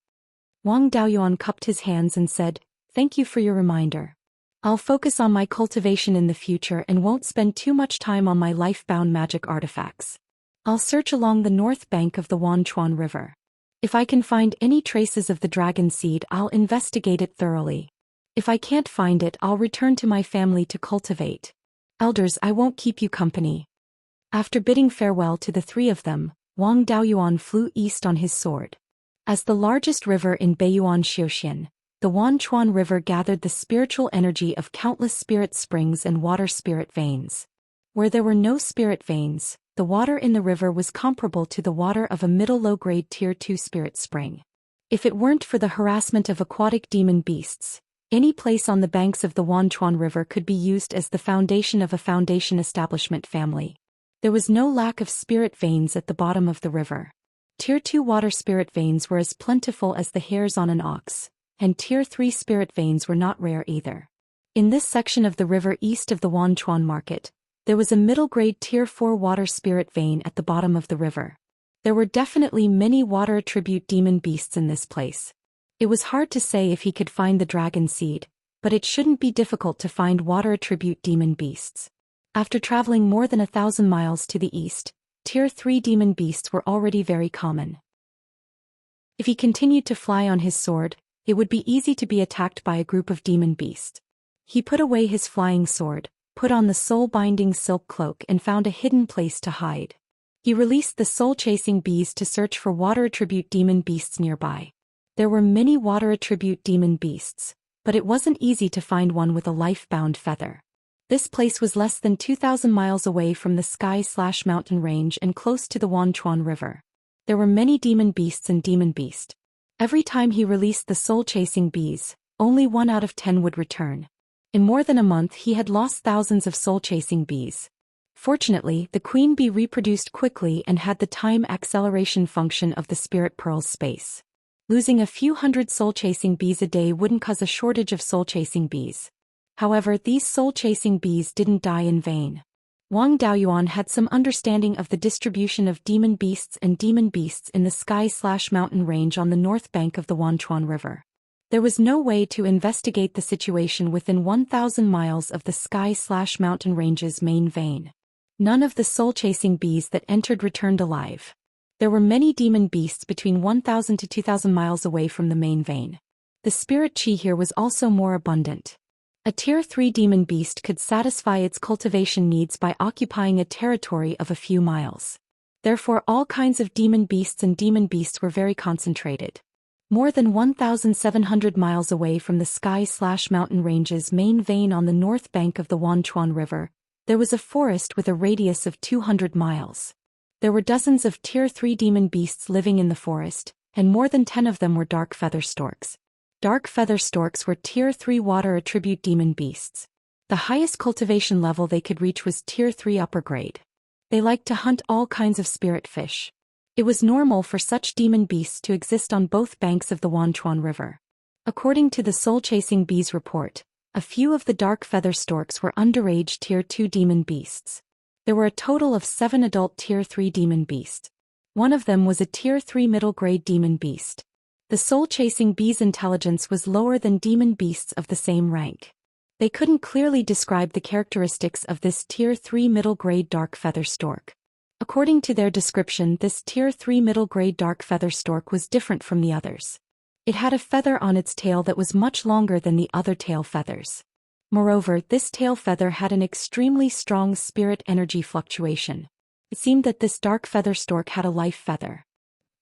Wang Daoyuan cupped his hands and said, thank you for your reminder. I'll focus on my cultivation in the future and won't spend too much time on my life-bound magic artifacts. I'll search along the north bank of the Wanchuan River. If I can find any traces of the dragon seed, I'll investigate it thoroughly. If I can't find it, I'll return to my family to cultivate. Elders, I won't keep you company. After bidding farewell to the three of them, Wang Daoyuan flew east on his sword. As the largest river in Beiyuan Zhou Xian, the Wanchuan River gathered the spiritual energy of countless spirit springs and water spirit veins. Where there were no spirit veins, the water in the river was comparable to the water of a middle low-grade Tier 2 spirit spring. If it weren't for the harassment of aquatic demon beasts, any place on the banks of the Wanchuan River could be used as the foundation of a foundation establishment family. There was no lack of spirit veins at the bottom of the river. Tier 2 water spirit veins were as plentiful as the hairs on an ox, and Tier 3 spirit veins were not rare either. In this section of the river east of the Wanchuan Market, there was a middle-grade Tier 4 water spirit vein at the bottom of the river. There were definitely many water attribute demon beasts in this place. It was hard to say if he could find the dragon seed, but it shouldn't be difficult to find water attribute demon beasts. After traveling more than 1,000 miles to the east, Tier 3 demon beasts were already very common. If he continued to fly on his sword, it would be easy to be attacked by a group of demon beasts. He put away his flying sword, put on the soul-binding silk cloak and found a hidden place to hide. He released the soul-chasing bees to search for water attribute demon beasts nearby. There were many water attribute demon beasts, but it wasn't easy to find one with a life-bound feather. This place was less than 2,000 miles away from the sky/mountain range and close to the Wanchuan River. There were many demon beasts and demon beast. Every time he released the soul-chasing bees, only 1 out of 10 would return. In more than a month he had lost thousands of soul-chasing bees. Fortunately, the queen bee reproduced quickly and had the time acceleration function of the spirit pearl's space. Losing a few hundred soul-chasing bees a day wouldn't cause a shortage of soul-chasing bees. However, these soul-chasing bees didn't die in vain. Wang Daoyuan had some understanding of the distribution of demon beasts in the sky/mountain range on the north bank of the Wanchuan River. There was no way to investigate the situation within 1,000 miles of the sky/mountain range's main vein. None of the soul-chasing bees that entered returned alive. There were many demon beasts between 1,000 to 2,000 miles away from the main vein. The spirit qi here was also more abundant. A Tier 3 demon beast could satisfy its cultivation needs by occupying a territory of a few miles. Therefore all kinds of demon beasts were very concentrated. More than 1,700 miles away from the sky/mountain range's main vein on the north bank of the Wanchuan River, there was a forest with a radius of 200 miles. There were dozens of Tier 3 demon beasts living in the forest, and more than 10 of them were dark feather storks. Dark feather storks were Tier 3 water attribute demon beasts. The highest cultivation level they could reach was Tier 3 upper grade. They liked to hunt all kinds of spirit fish. It was normal for such demon beasts to exist on both banks of the Wanchuan River. According to the soul-chasing bees report, a few of the dark feather storks were underage Tier 2 demon beasts. There were a total of 7 adult Tier 3 demon beasts. One of them was a Tier 3 middle-grade demon beast. The soul-chasing bees' intelligence was lower than demon beasts of the same rank. They couldn't clearly describe the characteristics of this Tier 3 middle-grade dark feather stork. According to their description, this Tier 3 middle-grade dark feather stork was different from the others. It had a feather on its tail that was much longer than the other tail feathers. Moreover, this tail feather had an extremely strong spirit energy fluctuation. It seemed that this dark feather stork had a life feather.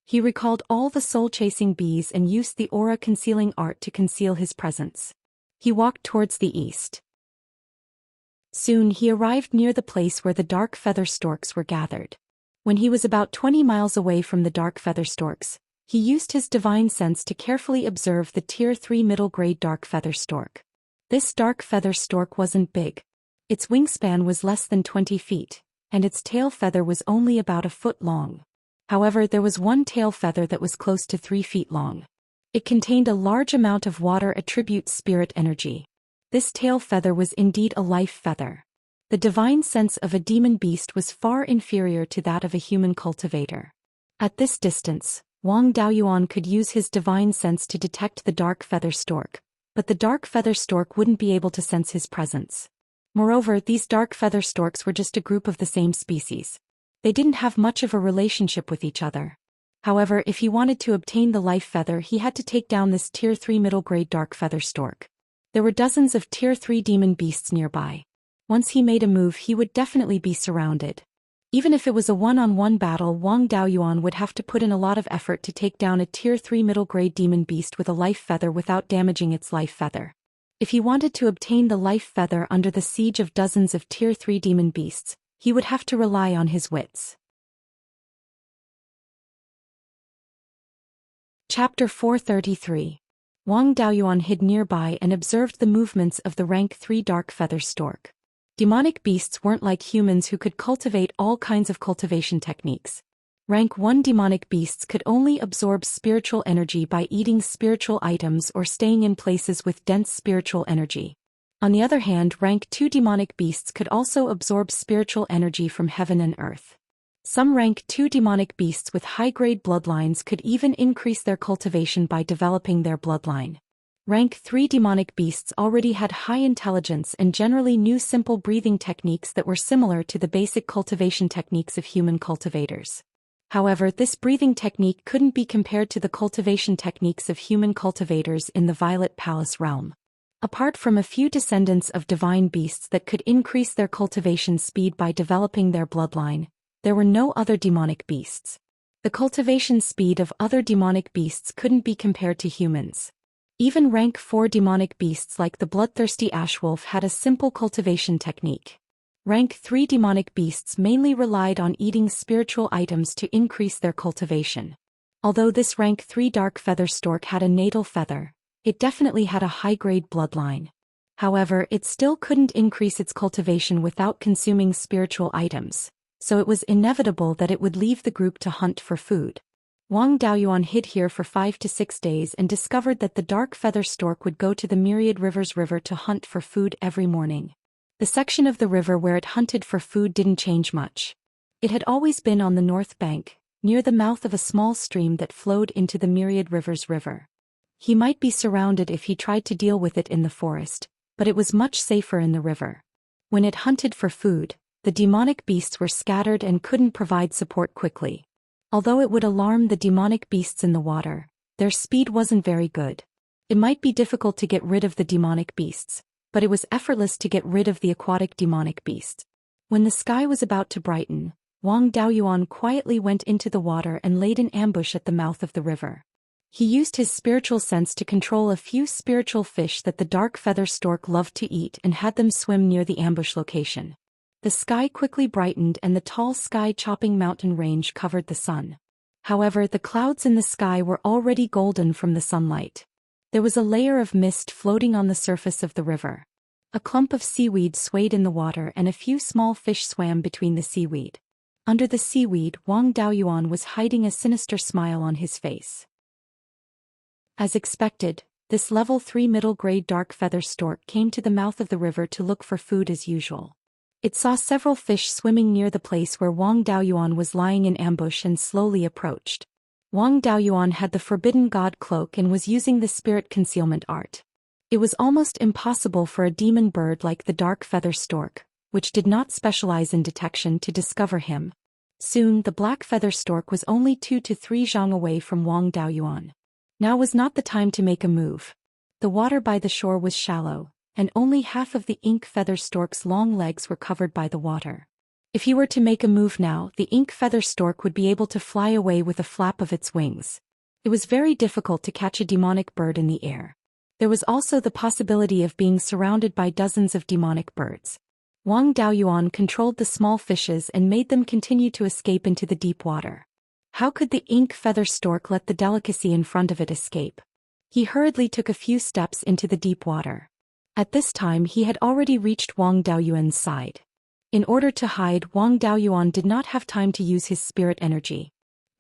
He recalled all the soul-chasing bees and used the aura-concealing art to conceal his presence. He walked towards the east. Soon he arrived near the place where the dark feather storks were gathered. When he was about 20 miles away from the dark feather storks, he used his divine sense to carefully observe the Tier 3 middle-grade dark feather stork. This dark feather stork wasn't big. Its wingspan was less than 20 feet, and its tail feather was only about a foot long. However, there was one tail feather that was close to 3 feet long. It contained a large amount of water attribute spirit energy. This tail feather was indeed a life feather. The divine sense of a demon beast was far inferior to that of a human cultivator. At this distance, Wang Daoyuan could use his divine sense to detect the dark feather stork, but the dark feather stork wouldn't be able to sense his presence. Moreover, these dark feather storks were just a group of the same species. They didn't have much of a relationship with each other. However, if he wanted to obtain the life feather, he had to take down this Tier 3 middle-grade dark feather stork. There were dozens of Tier 3 demon beasts nearby. Once he made a move, he would definitely be surrounded. Even if it was a one-on-one battle, Wang Daoyuan would have to put in a lot of effort to take down a Tier 3 middle-grade demon beast with a life feather without damaging its life feather. If he wanted to obtain the life feather under the siege of dozens of Tier 3 demon beasts, he would have to rely on his wits. Chapter 433. Wang Daoyuan hid nearby and observed the movements of the rank 3 dark feather stork. Demonic beasts weren't like humans who could cultivate all kinds of cultivation techniques. Rank 1 demonic beasts could only absorb spiritual energy by eating spiritual items or staying in places with dense spiritual energy. On the other hand, rank 2 demonic beasts could also absorb spiritual energy from heaven and earth. Some rank 2 demonic beasts with high-grade bloodlines could even increase their cultivation by developing their bloodline. Rank 3 demonic beasts already had high intelligence and generally knew simple breathing techniques that were similar to the basic cultivation techniques of human cultivators. However, this breathing technique couldn't be compared to the cultivation techniques of human cultivators in the Violet Palace realm. Apart from a few descendants of divine beasts that could increase their cultivation speed by developing their bloodline, there were no other demonic beasts. The cultivation speed of other demonic beasts couldn't be compared to humans. Even rank 4 demonic beasts like the bloodthirsty ashwolf had a simple cultivation technique. Rank 3 demonic beasts mainly relied on eating spiritual items to increase their cultivation. Although this rank 3 dark feather stork had a natal feather, it definitely had a high-grade bloodline. However, it still couldn't increase its cultivation without consuming spiritual items, so it was inevitable that it would leave the group to hunt for food. Wang Daoyuan hid here for 5 to 6 days and discovered that the dark feather stork would go to the Myriad Rivers River to hunt for food every morning. The section of the river where it hunted for food didn't change much. It had always been on the north bank, near the mouth of a small stream that flowed into the Myriad Rivers River. He might be surrounded if he tried to deal with it in the forest, but it was much safer in the river. When it hunted for food, the demonic beasts were scattered and couldn't provide support quickly. Although it would alarm the demonic beasts in the water, their speed wasn't very good. It might be difficult to get rid of the demonic beasts, but it was effortless to get rid of the aquatic demonic beasts. When the sky was about to brighten, Wang Daoyuan quietly went into the water and laid an ambush at the mouth of the river. He used his spiritual sense to control a few spiritual fish that the dark feather stork loved to eat and had them swim near the ambush location. The sky quickly brightened and the tall sky-chopping mountain range covered the sun. However, the clouds in the sky were already golden from the sunlight. There was a layer of mist floating on the surface of the river. A clump of seaweed swayed in the water and a few small fish swam between the seaweed. Under the seaweed, Wang Daoyuan was hiding a sinister smile on his face. As expected, this level 3 middle-grade dark feather stork came to the mouth of the river to look for food as usual. It saw several fish swimming near the place where Wang Daoyuan was lying in ambush and slowly approached. Wang Daoyuan had the Forbidden God cloak and was using the spirit concealment art. It was almost impossible for a demon bird like the dark feather stork, which did not specialize in detection, to discover him. Soon the black feather stork was only 2 to 3 zhang away from Wang Daoyuan. Now was not the time to make a move. The water by the shore was shallow, and only half of the ink feather stork's long legs were covered by the water. If he were to make a move now, the ink feather stork would be able to fly away with a flap of its wings. It was very difficult to catch a demonic bird in the air. There was also the possibility of being surrounded by dozens of demonic birds. Wang Daoyuan controlled the small fishes and made them continue to escape into the deep water. How could the ink feather stork let the delicacy in front of it escape? He hurriedly took a few steps into the deep water. At this time he had already reached Wang Daoyuan's side. In order to hide, Wang Daoyuan did not have time to use his spirit energy.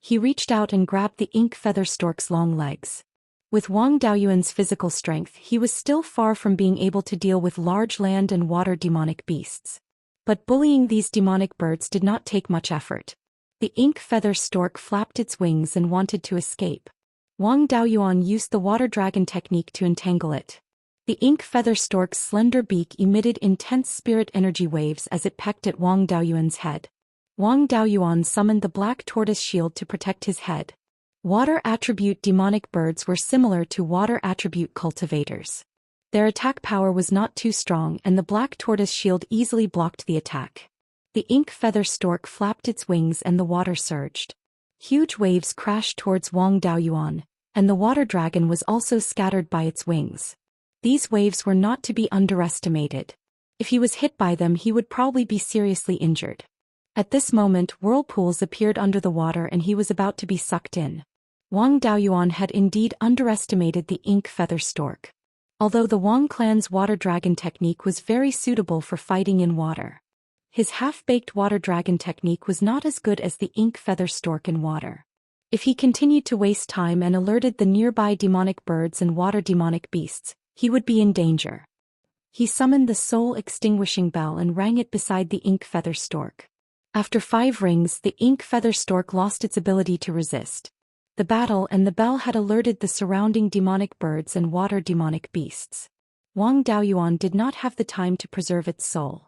He reached out and grabbed the ink feather stork's long legs. With Wang Daoyuan's physical strength, he was still far from being able to deal with large land and water demonic beasts. But bullying these demonic birds did not take much effort. The ink feather stork flapped its wings and wanted to escape. Wang Daoyuan used the water dragon technique to entangle it. The ink feather stork's slender beak emitted intense spirit energy waves as it pecked at Wang Daoyuan's head. Wang Daoyuan summoned the black tortoise shield to protect his head. Water attribute demonic birds were similar to water attribute cultivators. Their attack power was not too strong and the black tortoise shield easily blocked the attack. The ink feather stork flapped its wings and the water surged. Huge waves crashed towards Wang Daoyuan, and the water dragon was also scattered by its wings. These waves were not to be underestimated. If he was hit by them, he would probably be seriously injured. At this moment, whirlpools appeared under the water and he was about to be sucked in. Wang Daoyuan had indeed underestimated the ink feather stork. Although the Wang clan's water dragon technique was very suitable for fighting in water, his half-baked water dragon technique was not as good as the ink feather stork in water. If he continued to waste time and alerted the nearby demonic birds and water demonic beasts, he would be in danger. He summoned the soul-extinguishing bell and rang it beside the ink feather stork. After 5 rings, the ink feather stork lost its ability to resist. The battle and the bell had alerted the surrounding demonic birds and water demonic beasts. Wang Daoyuan did not have the time to preserve its soul.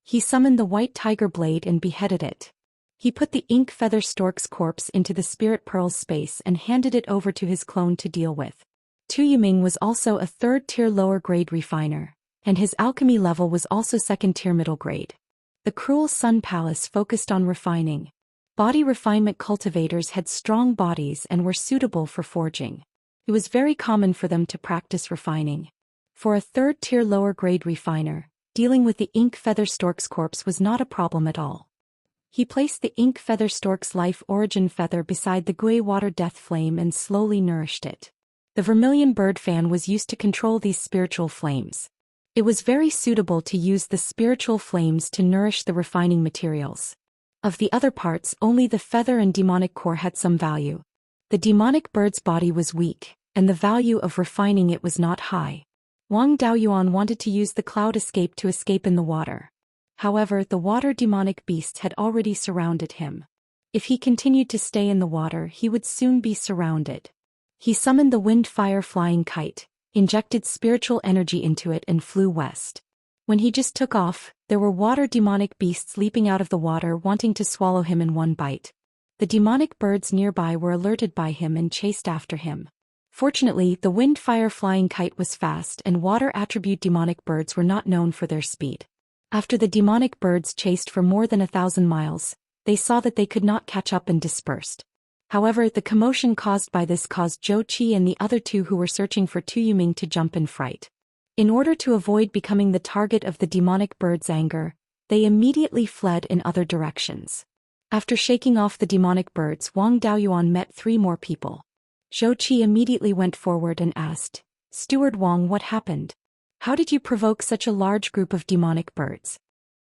He summoned the white tiger blade and beheaded it. He put the ink feather stork's corpse into the spirit pearls space and handed it over to his clone to deal with. Tu Yiming was also a 3rd-tier lower-grade refiner, and his alchemy level was also 2nd-tier middle-grade. The Cruel Sun Palace focused on refining. Body refinement cultivators had strong bodies and were suitable for forging. It was very common for them to practice refining. For a 3rd-tier lower-grade refiner, dealing with the ink feather stork's corpse was not a problem at all. He placed the ink feather stork's life origin feather beside the Gui water death flame and slowly nourished it. The vermilion bird fan was used to control these spiritual flames. It was very suitable to use the spiritual flames to nourish the refining materials. Of the other parts, only the feather and demonic core had some value. The demonic bird's body was weak, and the value of refining it was not high. Wang Daoyuan wanted to use the cloud escape to escape in the water. However, the water demonic beasts had already surrounded him. If he continued to stay in the water, he would soon be surrounded. He summoned the wind-fire flying kite, injected spiritual energy into it and flew west. When he just took off, there were water demonic beasts leaping out of the water wanting to swallow him in one bite. The demonic birds nearby were alerted by him and chased after him. Fortunately, the wind-fire flying kite was fast and water attribute demonic birds were not known for their speed. After the demonic birds chased for more than 1,000 miles, they saw that they could not catch up and dispersed. However, the commotion caused by this caused Zhou Xian and the other two who were searching for Tu Yuming to jump in fright. In order to avoid becoming the target of the demonic bird's anger, they immediately fled in other directions. After shaking off the demonic birds, Wang Daoyuan met 3 more people. Zhou Qi immediately went forward and asked, "Steward Wang, what happened? How did you provoke such a large group of demonic birds?"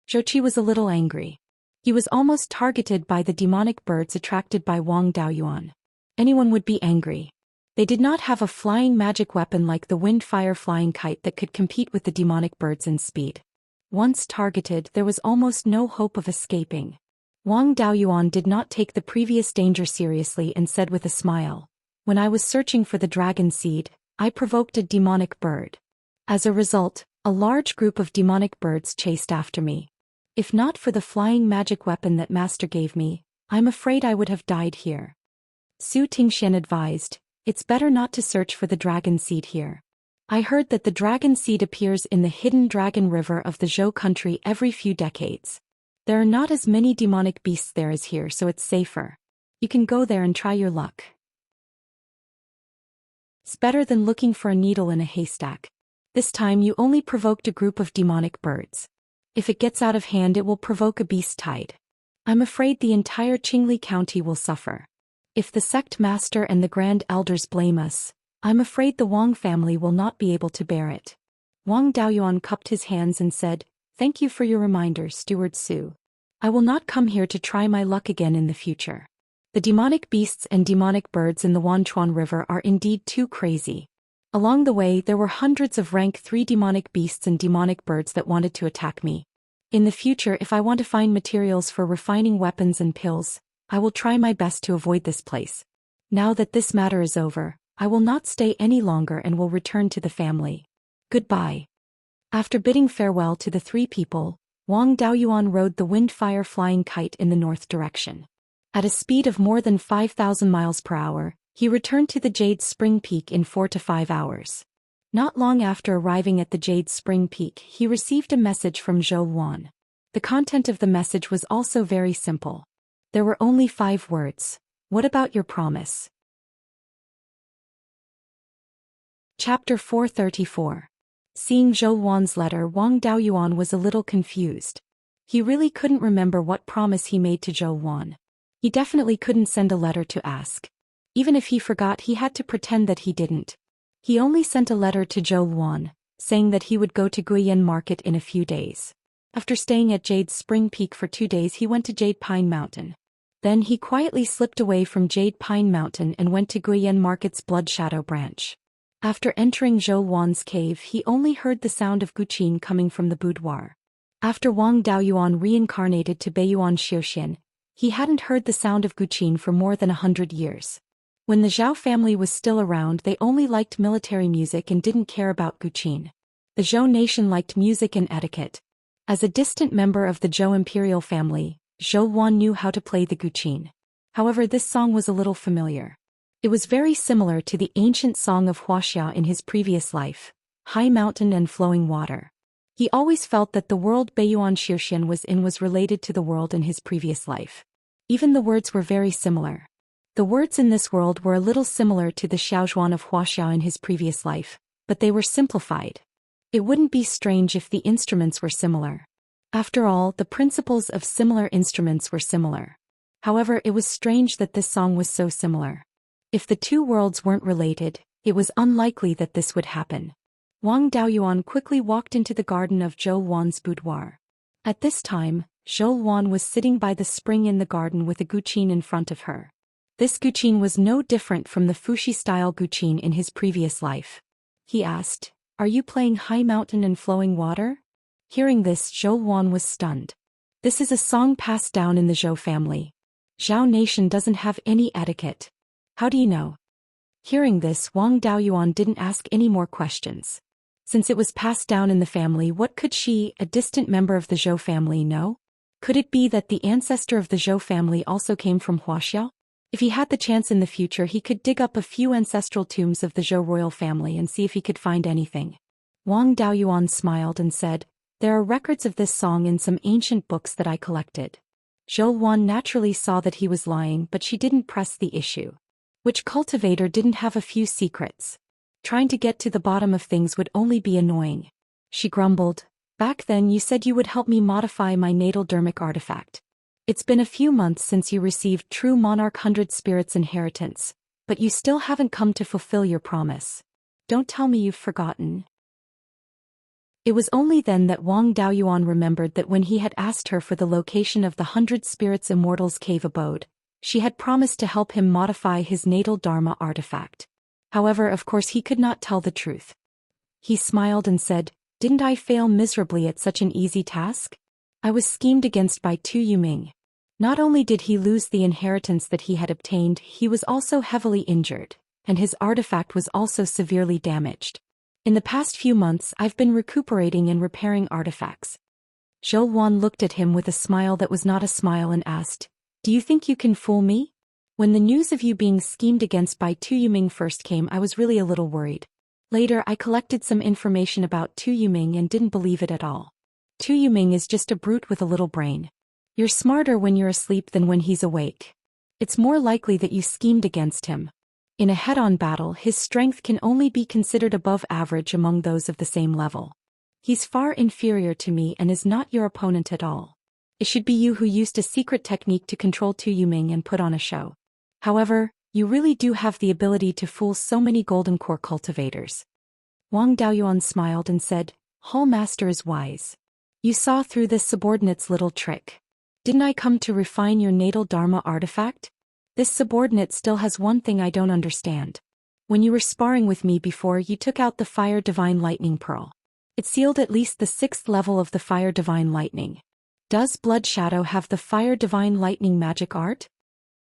Zhou Qi was a little angry. He was almost targeted by the demonic birds attracted by Wang Daoyuan. Anyone would be angry. They did not have a flying magic weapon like the wind-fire flying kite that could compete with the demonic birds in speed. Once targeted, there was almost no hope of escaping. Wang Daoyuan did not take the previous danger seriously and said with a smile, "When I was searching for the dragon seed, I provoked a demonic bird. As a result, a large group of demonic birds chased after me. If not for the flying magic weapon that Master gave me, I'm afraid I would have died here." Su Tingxian advised, "It's better not to search for the dragon seed here. I heard that the dragon seed appears in the hidden dragon river of the Zhou country every few decades. There are not as many demonic beasts there as here, so it's safer. You can go there and try your luck. It's better than looking for a needle in a haystack. This time you only provoked a group of demonic birds. If it gets out of hand, it will provoke a beast tide. I'm afraid the entire Qingli County will suffer. If the sect master and the grand elders blame us, I'm afraid the Wang family will not be able to bear it." Wang Daoyuan cupped his hands and said, "Thank you for your reminder, Steward Su. I will not come here to try my luck again in the future. The demonic beasts and demonic birds in the Wanchuan River are indeed too crazy. Along the way there were hundreds of rank 3 demonic beasts and demonic birds that wanted to attack me. In the future, if I want to find materials for refining weapons and pills, I will try my best to avoid this place. Now that this matter is over, I will not stay any longer and will return to the family. Goodbye." After bidding farewell to the 3 people, Wang Daoyuan rode the wind-fire flying kite in the north direction. At a speed of more than 5,000 miles per hour, he returned to the Jade Spring Peak in 4 to 5 hours. Not long after arriving at the Jade Spring Peak, he received a message from Zhou Wan. The content of the message was also very simple. There were only 5 words. "What about your promise?" Chapter 434. Seeing Zhou Wan's letter, Wang Daoyuan was a little confused. He really couldn't remember what promise he made to Zhou Wan. He definitely couldn't send a letter to ask. Even if he forgot, he had to pretend that he didn't. He only sent a letter to Zhou Wan, saying that he would go to Guiyuan Market in a few days. After staying at Jade Spring Peak for 2 days, he went to Jade Pine Mountain. Then he quietly slipped away from Jade Pine Mountain and went to Guiyuan Market's Blood Shadow branch. After entering Zhou Wan's cave, he only heard the sound of Guqin coming from the boudoir. After Wang Daoyuan reincarnated to Beiyuan Zhou Xian, he hadn't heard the sound of Guqin for more than 100 years. When the Zhao family was still around, they only liked military music and didn't care about Guqin. The Zhou nation liked music and etiquette. As a distant member of the Zhou imperial family, Zhou Wan knew how to play the Guqin. However, this song was a little familiar. It was very similar to the ancient song of Wuxia in his previous life, High Mountain and Flowing Water. He always felt that the world Beiyuan Zhou Xian was in was related to the world in his previous life. Even the words were very similar. The words in this world were a little similar to the Xiaozhuan of Wuxia in his previous life, but they were simplified. It wouldn't be strange if the instruments were similar. After all, the principles of similar instruments were similar. However, it was strange that this song was so similar. If the 2 worlds weren't related, it was unlikely that this would happen. Wang Daoyuan quickly walked into the garden of Zhou Wan's boudoir. At this time, Zhou Wan was sitting by the spring in the garden with a Guqin in front of her. This Guqin was no different from the Fuxi-style Guqin in his previous life. He asked, Are you playing High Mountain and Flowing Water? Hearing this, Zhou Xian was stunned. This is a song passed down in the Zhou family. Zhao nation doesn't have any etiquette. How do you know? Hearing this, Wang Daoyuan didn't ask any more questions. Since it was passed down in the family, what could she, a distant member of the Zhou family, know? Could it be that the ancestor of the Zhou family also came from Wuxia? If he had the chance in the future, he could dig up a few ancestral tombs of the Zhou royal family and see if he could find anything. Wang Daoyuan smiled and said, "There are records of this song in some ancient books that I collected." Zhou Xian naturally saw that he was lying, but she didn't press the issue. Which cultivator didn't have a few secrets? Trying to get to the bottom of things would only be annoying. She grumbled, "Back then you said you would help me modify my natal dermic artifact. It's been a few months since you received True Monarch 100 Spirits inheritance, but you still haven't come to fulfill your promise. Don't tell me you've forgotten." It was only then that Wang Daoyuan remembered that when he had asked her for the location of the 100 Spirits Immortal's cave abode, she had promised to help him modify his natal Dharma artifact. However, of course he could not tell the truth. He smiled and said, "Didn't I fail miserably at such an easy task? I was schemed against by Tu Yuming. Not only did he lose the inheritance that he had obtained, he was also heavily injured, and his artifact was also severely damaged. In the past few months I've been recuperating and repairing artifacts." Zhou Xian looked at him with a smile that was not a smile and asked, "Do you think you can fool me? When the news of you being schemed against by Tu Yuming first came, I was really a little worried. Later I collected some information about Tu Yuming and didn't believe it at all. Tu Yuming is just a brute with a little brain. You're smarter when you're asleep than when he's awake. It's more likely that you schemed against him. In a head-on battle, his strength can only be considered above average among those of the same level. He's far inferior to me and is not your opponent at all. It should be you who used a secret technique to control Tu Yuming and put on a show. However, you really do have the ability to fool so many golden core cultivators." Wang Daoyuan smiled and said, "Hall Master is wise. You saw through this subordinate's little trick. Didn't I come to refine your natal Dharma artifact? This subordinate still has one thing I don't understand. When you were sparring with me before, you took out the Fire Divine Lightning Pearl. It sealed at least the 6th level of the Fire Divine Lightning. Does Blood Shadow have the Fire Divine Lightning magic art?"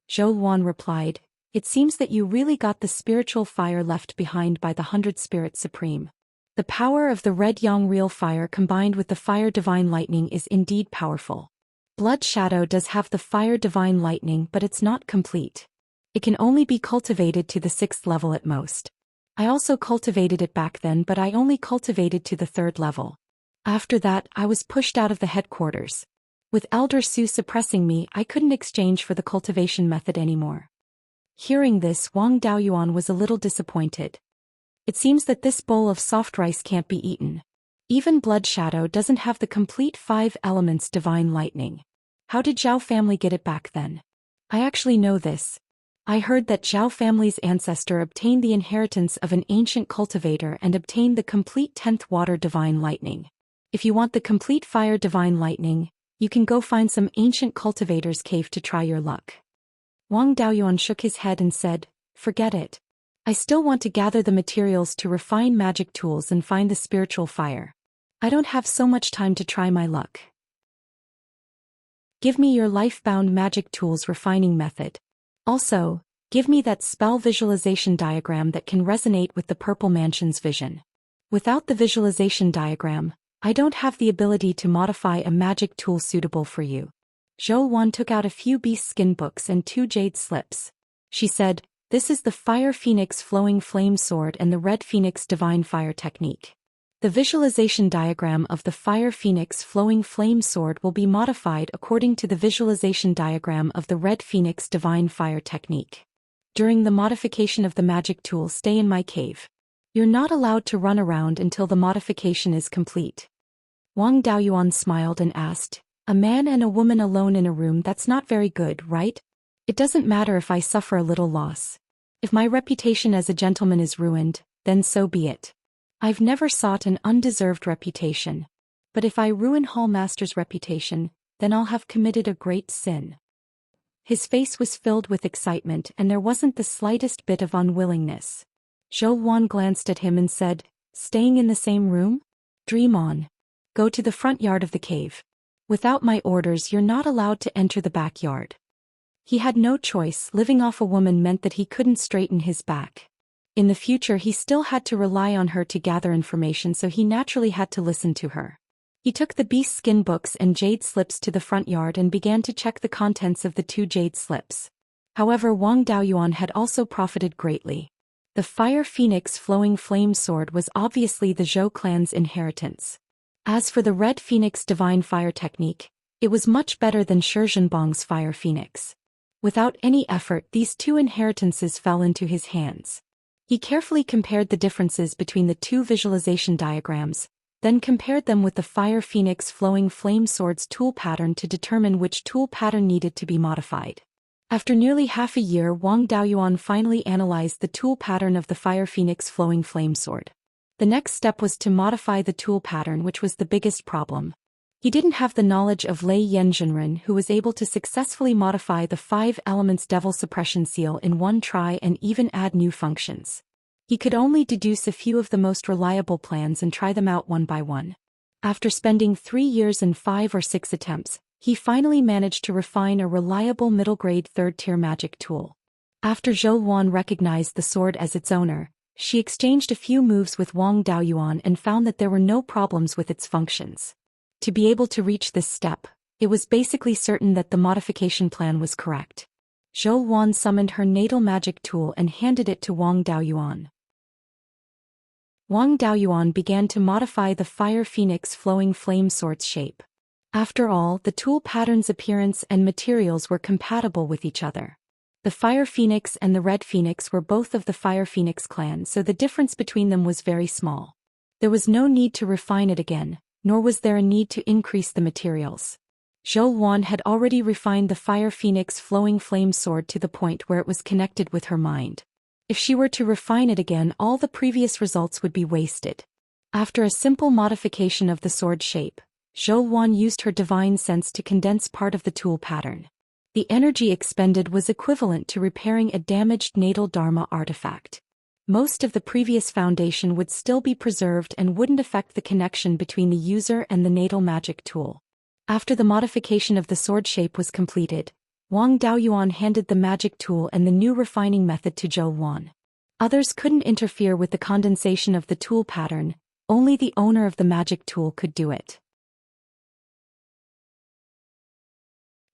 Zhou Xian replied, "It seems that you really got the spiritual fire left behind by the 100 Spirits Supreme. The power of the Red Yang Real Fire combined with the Fire Divine Lightning is indeed powerful. Blood Shadow does have the Fire Divine Lightning, but it's not complete. It can only be cultivated to the 6th level at most. I also cultivated it back then, but I only cultivated to the 3rd level. After that, I was pushed out of the headquarters. With Elder Su suppressing me, I couldn't exchange for the cultivation method anymore." Hearing this, Wang Daoyuan was a little disappointed. It seems that this bowl of soft rice can't be eaten. Even Blood Shadow doesn't have the complete 5 elements divine lightning. How did Zhao family get it back then? I actually know this. I heard that Zhao family's ancestor obtained the inheritance of an ancient cultivator and obtained the complete 10th water divine lightning. If you want the complete fire divine lightning, you can go find some ancient cultivator's cave to try your luck. Wang Daoyuan shook his head and said, "Forget it. I still want to gather the materials to refine magic tools and find the spiritual fire. I don't have so much time to try my luck. Give me your life-bound magic tools refining method. Also, give me that spell visualization diagram that can resonate with the Purple Mansion's vision. Without the visualization diagram, I don't have the ability to modify a magic tool suitable for you." Zhou Xian took out a few beast skin books and 2 jade slips. She said, "This is the Fire Phoenix Flowing Flame Sword and the Red Phoenix Divine Fire Technique. The visualization diagram of the Fire Phoenix Flowing Flame Sword will be modified according to the visualization diagram of the Red Phoenix Divine Fire Technique. During the modification of the magic tool, stay in my cave. You're not allowed to run around until the modification is complete." Wang Daoyuan smiled and asked, "A man and a woman alone in a room, that's not very good, right? It doesn't matter if I suffer a little loss. If my reputation as a gentleman is ruined, then so be it. I've never sought an undeserved reputation. But if I ruin Hall Master's reputation, then I'll have committed a great sin." His face was filled with excitement and there wasn't the slightest bit of unwillingness. Zhou Xian glanced at him and said, Staying in the same room? Dream on. Go to the front yard of the cave. Without my orders, you're not allowed to enter the backyard. He had no choice. Living off a woman meant that he couldn't straighten his back. In the future, he still had to rely on her to gather information, so he naturally had to listen to her. He took the beast skin books and jade slips to the front yard and began to check the contents of the 2 jade slips. However, Wang Daoyuan had also profited greatly. The Fire Phoenix Flowing Flame Sword was obviously the Zhou clan's inheritance. As for the Red Phoenix Divine Fire Technique, it was much better than Shizhenbang's Fire Phoenix. Without any effort, these 2 inheritances fell into his hands. He carefully compared the differences between the 2 visualization diagrams, then compared them with the Fire Phoenix Flowing Flame Sword's tool pattern to determine which tool pattern needed to be modified. After nearly half a year, Wang Daoyuan finally analyzed the tool pattern of the Fire Phoenix Flowing Flame Sword. The next step was to modify the tool pattern, which was the biggest problem. He didn't have the knowledge of Lei Yanzhenren, who was able to successfully modify the 5 elements Devil Suppression Seal in one try and even add new functions. He could only deduce a few of the most reliable plans and try them out one by one. After spending 3 years and 5 or 6 attempts, he finally managed to refine a reliable middle-grade 3rd-tier magic tool. After Zhou Wan recognized the sword as its owner, she exchanged a few moves with Wang Daoyuan and found that there were no problems with its functions. To be able to reach this step, it was basically certain that the modification plan was correct. Zhou Wan summoned her natal magic tool and handed it to Wang Daoyuan. Wang Daoyuan began to modify the Fire Phoenix Flowing Flame Sword's shape. After all, the tool pattern's appearance and materials were compatible with each other. The Fire Phoenix and the Red Phoenix were both of the Fire Phoenix clan, so the difference between them was very small. There was no need to refine it again, nor was there a need to increase the materials. Zhou Wan had already refined the Fire Phoenix Flowing Flame Sword to the point where it was connected with her mind. If she were to refine it again, all the previous results would be wasted. After a simple modification of the sword shape, Zhou Wan used her divine sense to condense part of the tool pattern. The energy expended was equivalent to repairing a damaged natal Dharma artifact. Most of the previous foundation would still be preserved and wouldn't affect the connection between the user and the natal magic tool. After the modification of the sword shape was completed, Wang Daoyuan handed the magic tool and the new refining method to Zhou Wan. Others couldn't interfere with the condensation of the tool pattern, only the owner of the magic tool could do it.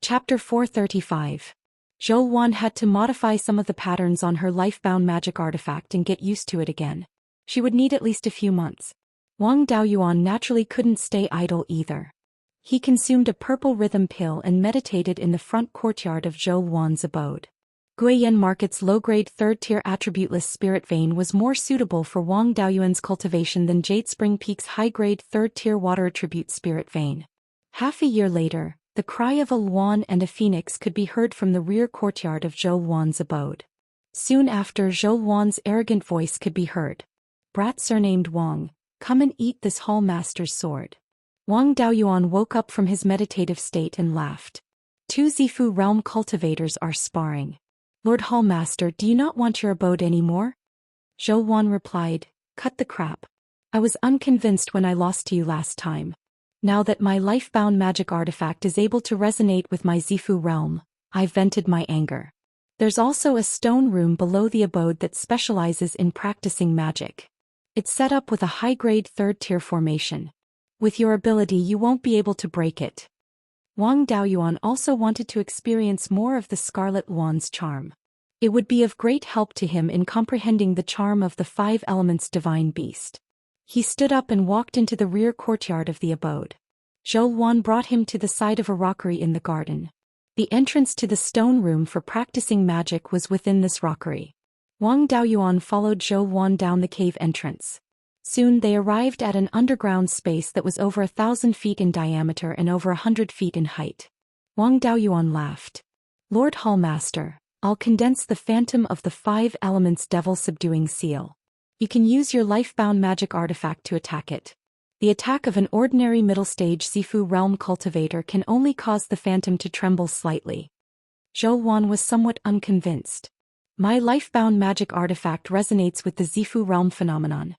Chapter 435. Zhou Wan had to modify some of the patterns on her life-bound magic artifact and get used to it again. She would need at least a few months. Wang Daoyuan naturally couldn't stay idle either. He consumed a purple rhythm pill and meditated in the front courtyard of Zhou Wan's abode. Guiyan Market's low-grade 3rd-tier attributeless spirit vein was more suitable for Wang Daoyuan's cultivation than Jade Spring Peak's high-grade 3rd-tier water attribute spirit vein. Half a year later, the cry of a Luan and a phoenix could be heard from the rear courtyard of Zhou Wan's abode. Soon after, Zhou Wan's arrogant voice could be heard. "Brat surnamed Wang, come and eat this hall master's sword." Wang Daoyuan woke up from his meditative state and laughed. 2 Zifu realm cultivators are sparring. "Lord Hall Master, do you not want your abode anymore?" Zhou Wan replied, "Cut the crap. I was unconvinced when I lost to you last time. Now that my life-bound magic artifact is able to resonate with my Zifu realm, I've vented my anger. There's also a stone room below the abode that specializes in practicing magic. It's set up with a high-grade 3rd-tier formation. With your ability, you won't be able to break it." Wang Daoyuan also wanted to experience more of the Scarlet Luan's charm. It would be of great help to him in comprehending the charm of the 5 elements divine beast. He stood up and walked into the rear courtyard of the abode. Zhou Wan brought him to the side of a rockery in the garden. The entrance to the stone room for practicing magic was within this rockery. Wang Daoyuan followed Zhou Wan down the cave entrance. Soon they arrived at an underground space that was over 1,000 feet in diameter and over 100 feet in height. Wang Daoyuan laughed. "Lord Hallmaster, I'll condense the phantom of the 5 elements devil subduing seal. You can use your life-bound magic artifact to attack it. The attack of an ordinary middle-stage Zifu realm cultivator can only cause the phantom to tremble slightly." Zhou Wan was somewhat unconvinced. "My life-bound magic artifact resonates with the Zifu realm phenomenon.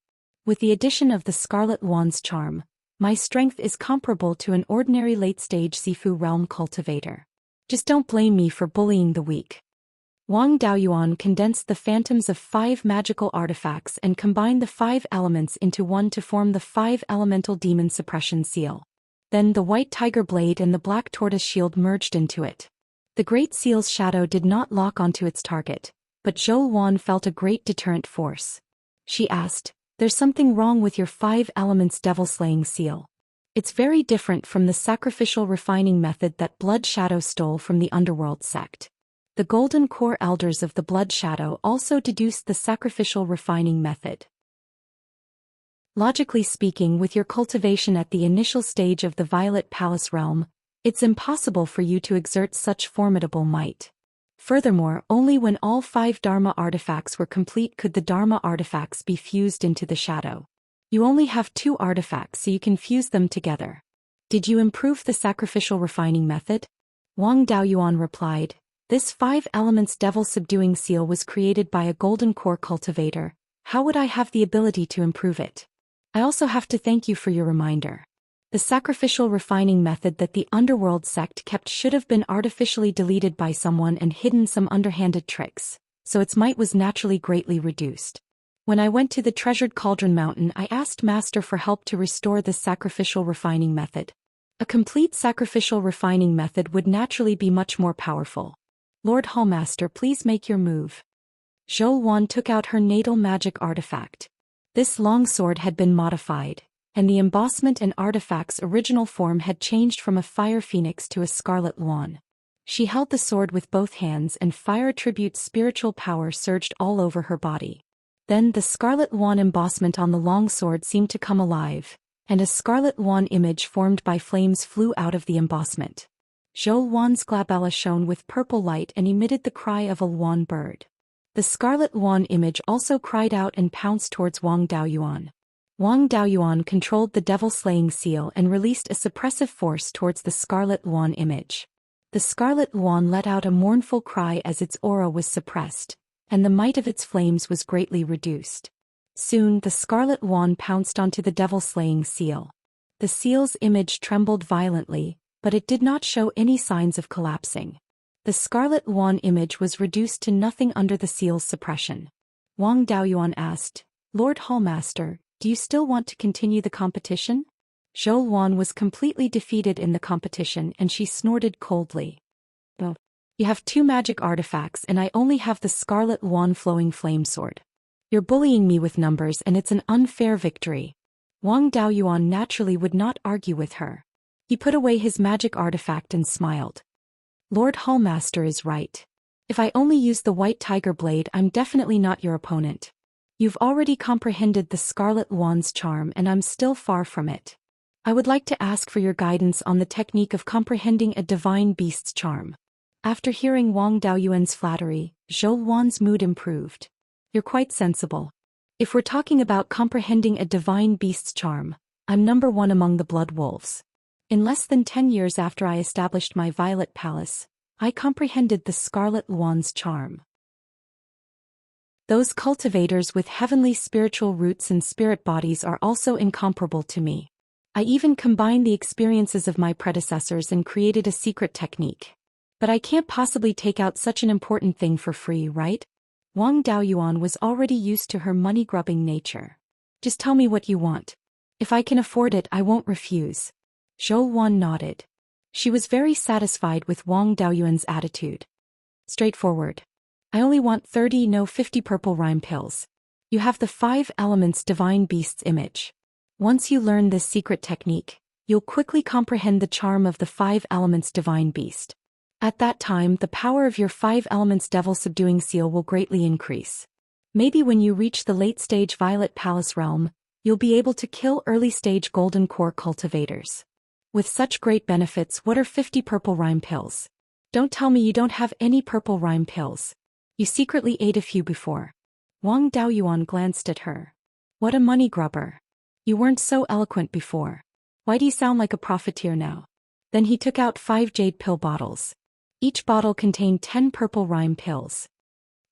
With the addition of the Scarlet Wand's charm, my strength is comparable to an ordinary late-stage Zifu realm cultivator. Just don't blame me for bullying the weak. Wang Daoyuan condensed the phantoms of 5 magical artifacts and combined the 5 elements into one to form the 5 elemental demon suppression seal. Then the white tiger blade and the black tortoise shield merged into it. The great seal's shadow did not lock onto its target, but Zhou Wan felt a great deterrent force. She asked, "There's something wrong with your 5 elements devil-slaying seal. It's very different from the sacrificial refining method that Blood Shadow stole from the Underworld sect." The Golden Core elders of the Blood Shadow also deduced the sacrificial refining method. Logically speaking, with your cultivation at the initial stage of the Violet Palace realm, it's impossible for you to exert such formidable might. Furthermore, only when all 5 Dharma artifacts were complete could the Dharma artifacts be fused into the shadow. You only have 2 artifacts, so you can fuse them together. Did you improve the sacrificial refining method? Wang Daoyuan replied, "This 5 elements devil subduing seal was created by a golden core cultivator. How would I have the ability to improve it? I also have to thank you for your reminder. The sacrificial refining method that the Underworld sect kept should have been artificially deleted by someone and hidden some underhanded tricks, so its might was naturally greatly reduced. When I went to the Treasured Cauldron Mountain, I asked Master for help to restore this sacrificial refining method. A complete sacrificial refining method would naturally be much more powerful. Lord Hallmaster, please make your move." Zhou Wan took out her natal magic artifact. This long sword had been modified, and the embossment and artifact's original form had changed from a fire phoenix to a scarlet swan. She held the sword with both hands and fire attribute's spiritual power surged all over her body. Then the scarlet swan embossment on the long sword seemed to come alive, and a scarlet swan image formed by flames flew out of the embossment. Zhou Wan's glabella shone with purple light and emitted the cry of a swan bird. The scarlet swan image also cried out and pounced towards Wang Daoyuan. Wang Daoyuan controlled the devil-slaying seal and released a suppressive force towards the scarlet swan image. The scarlet swan let out a mournful cry as its aura was suppressed, and the might of its flames was greatly reduced. Soon the scarlet swan pounced onto the devil-slaying seal. The seal's image trembled violently, but it did not show any signs of collapsing. The scarlet swan image was reduced to nothing under the seal's suppression. Wang Daoyuan asked, "Lord Hallmaster, do you still want to continue the competition?" Zhou Wan was completely defeated in the competition and she snorted coldly. "Oh, you have 2 magic artifacts and I only have the scarlet swan flowing flame sword. You're bullying me with numbers and it's an unfair victory." Wang Daoyuan naturally would not argue with her. He put away his magic artifact and smiled. "Lord Hallmaster is right. If I only use the white tiger blade, I'm definitely not your opponent. You've already comprehended the Scarlet Wand's charm and I'm still far from it. I would like to ask for your guidance on the technique of comprehending a divine beast's charm." After hearing Wang Daoyuan's flattery, Zhou Wan's mood improved. "You're quite sensible. If we're talking about comprehending a divine beast's charm, I'm number 1 among the blood wolves. In less than 10 years after I established my Violet Palace, I comprehended the Scarlet Wand's charm. Those cultivators with heavenly spiritual roots and spirit bodies are also incomparable to me. I even combined the experiences of my predecessors and created a secret technique. But I can't possibly take out such an important thing for free, right?" Wang Daoyuan was already used to her money-grubbing nature. "Just tell me what you want. If I can afford it, I won't refuse." Zhou Wan nodded. She was very satisfied with Wang Daoyuan's attitude. "Straightforward. I only want 30, no 50 purple rhyme pills. You have the 5 elements divine beast's image. Once you learn this secret technique, you'll quickly comprehend the charm of the 5 elements divine beast. At that time, the power of your 5 elements devil subduing seal will greatly increase. Maybe when you reach the late-stage Violet Palace realm, you'll be able to kill early-stage golden core cultivators. With such great benefits, what are 50 purple rhyme pills? Don't tell me you don't have any purple rhyme pills. You secretly ate a few before." Wang Daoyuan glanced at her. "What a money grubber. You weren't so eloquent before. Why do you sound like a profiteer now?" Then he took out 5 jade pill bottles. Each bottle contained 10 purple rhyme pills.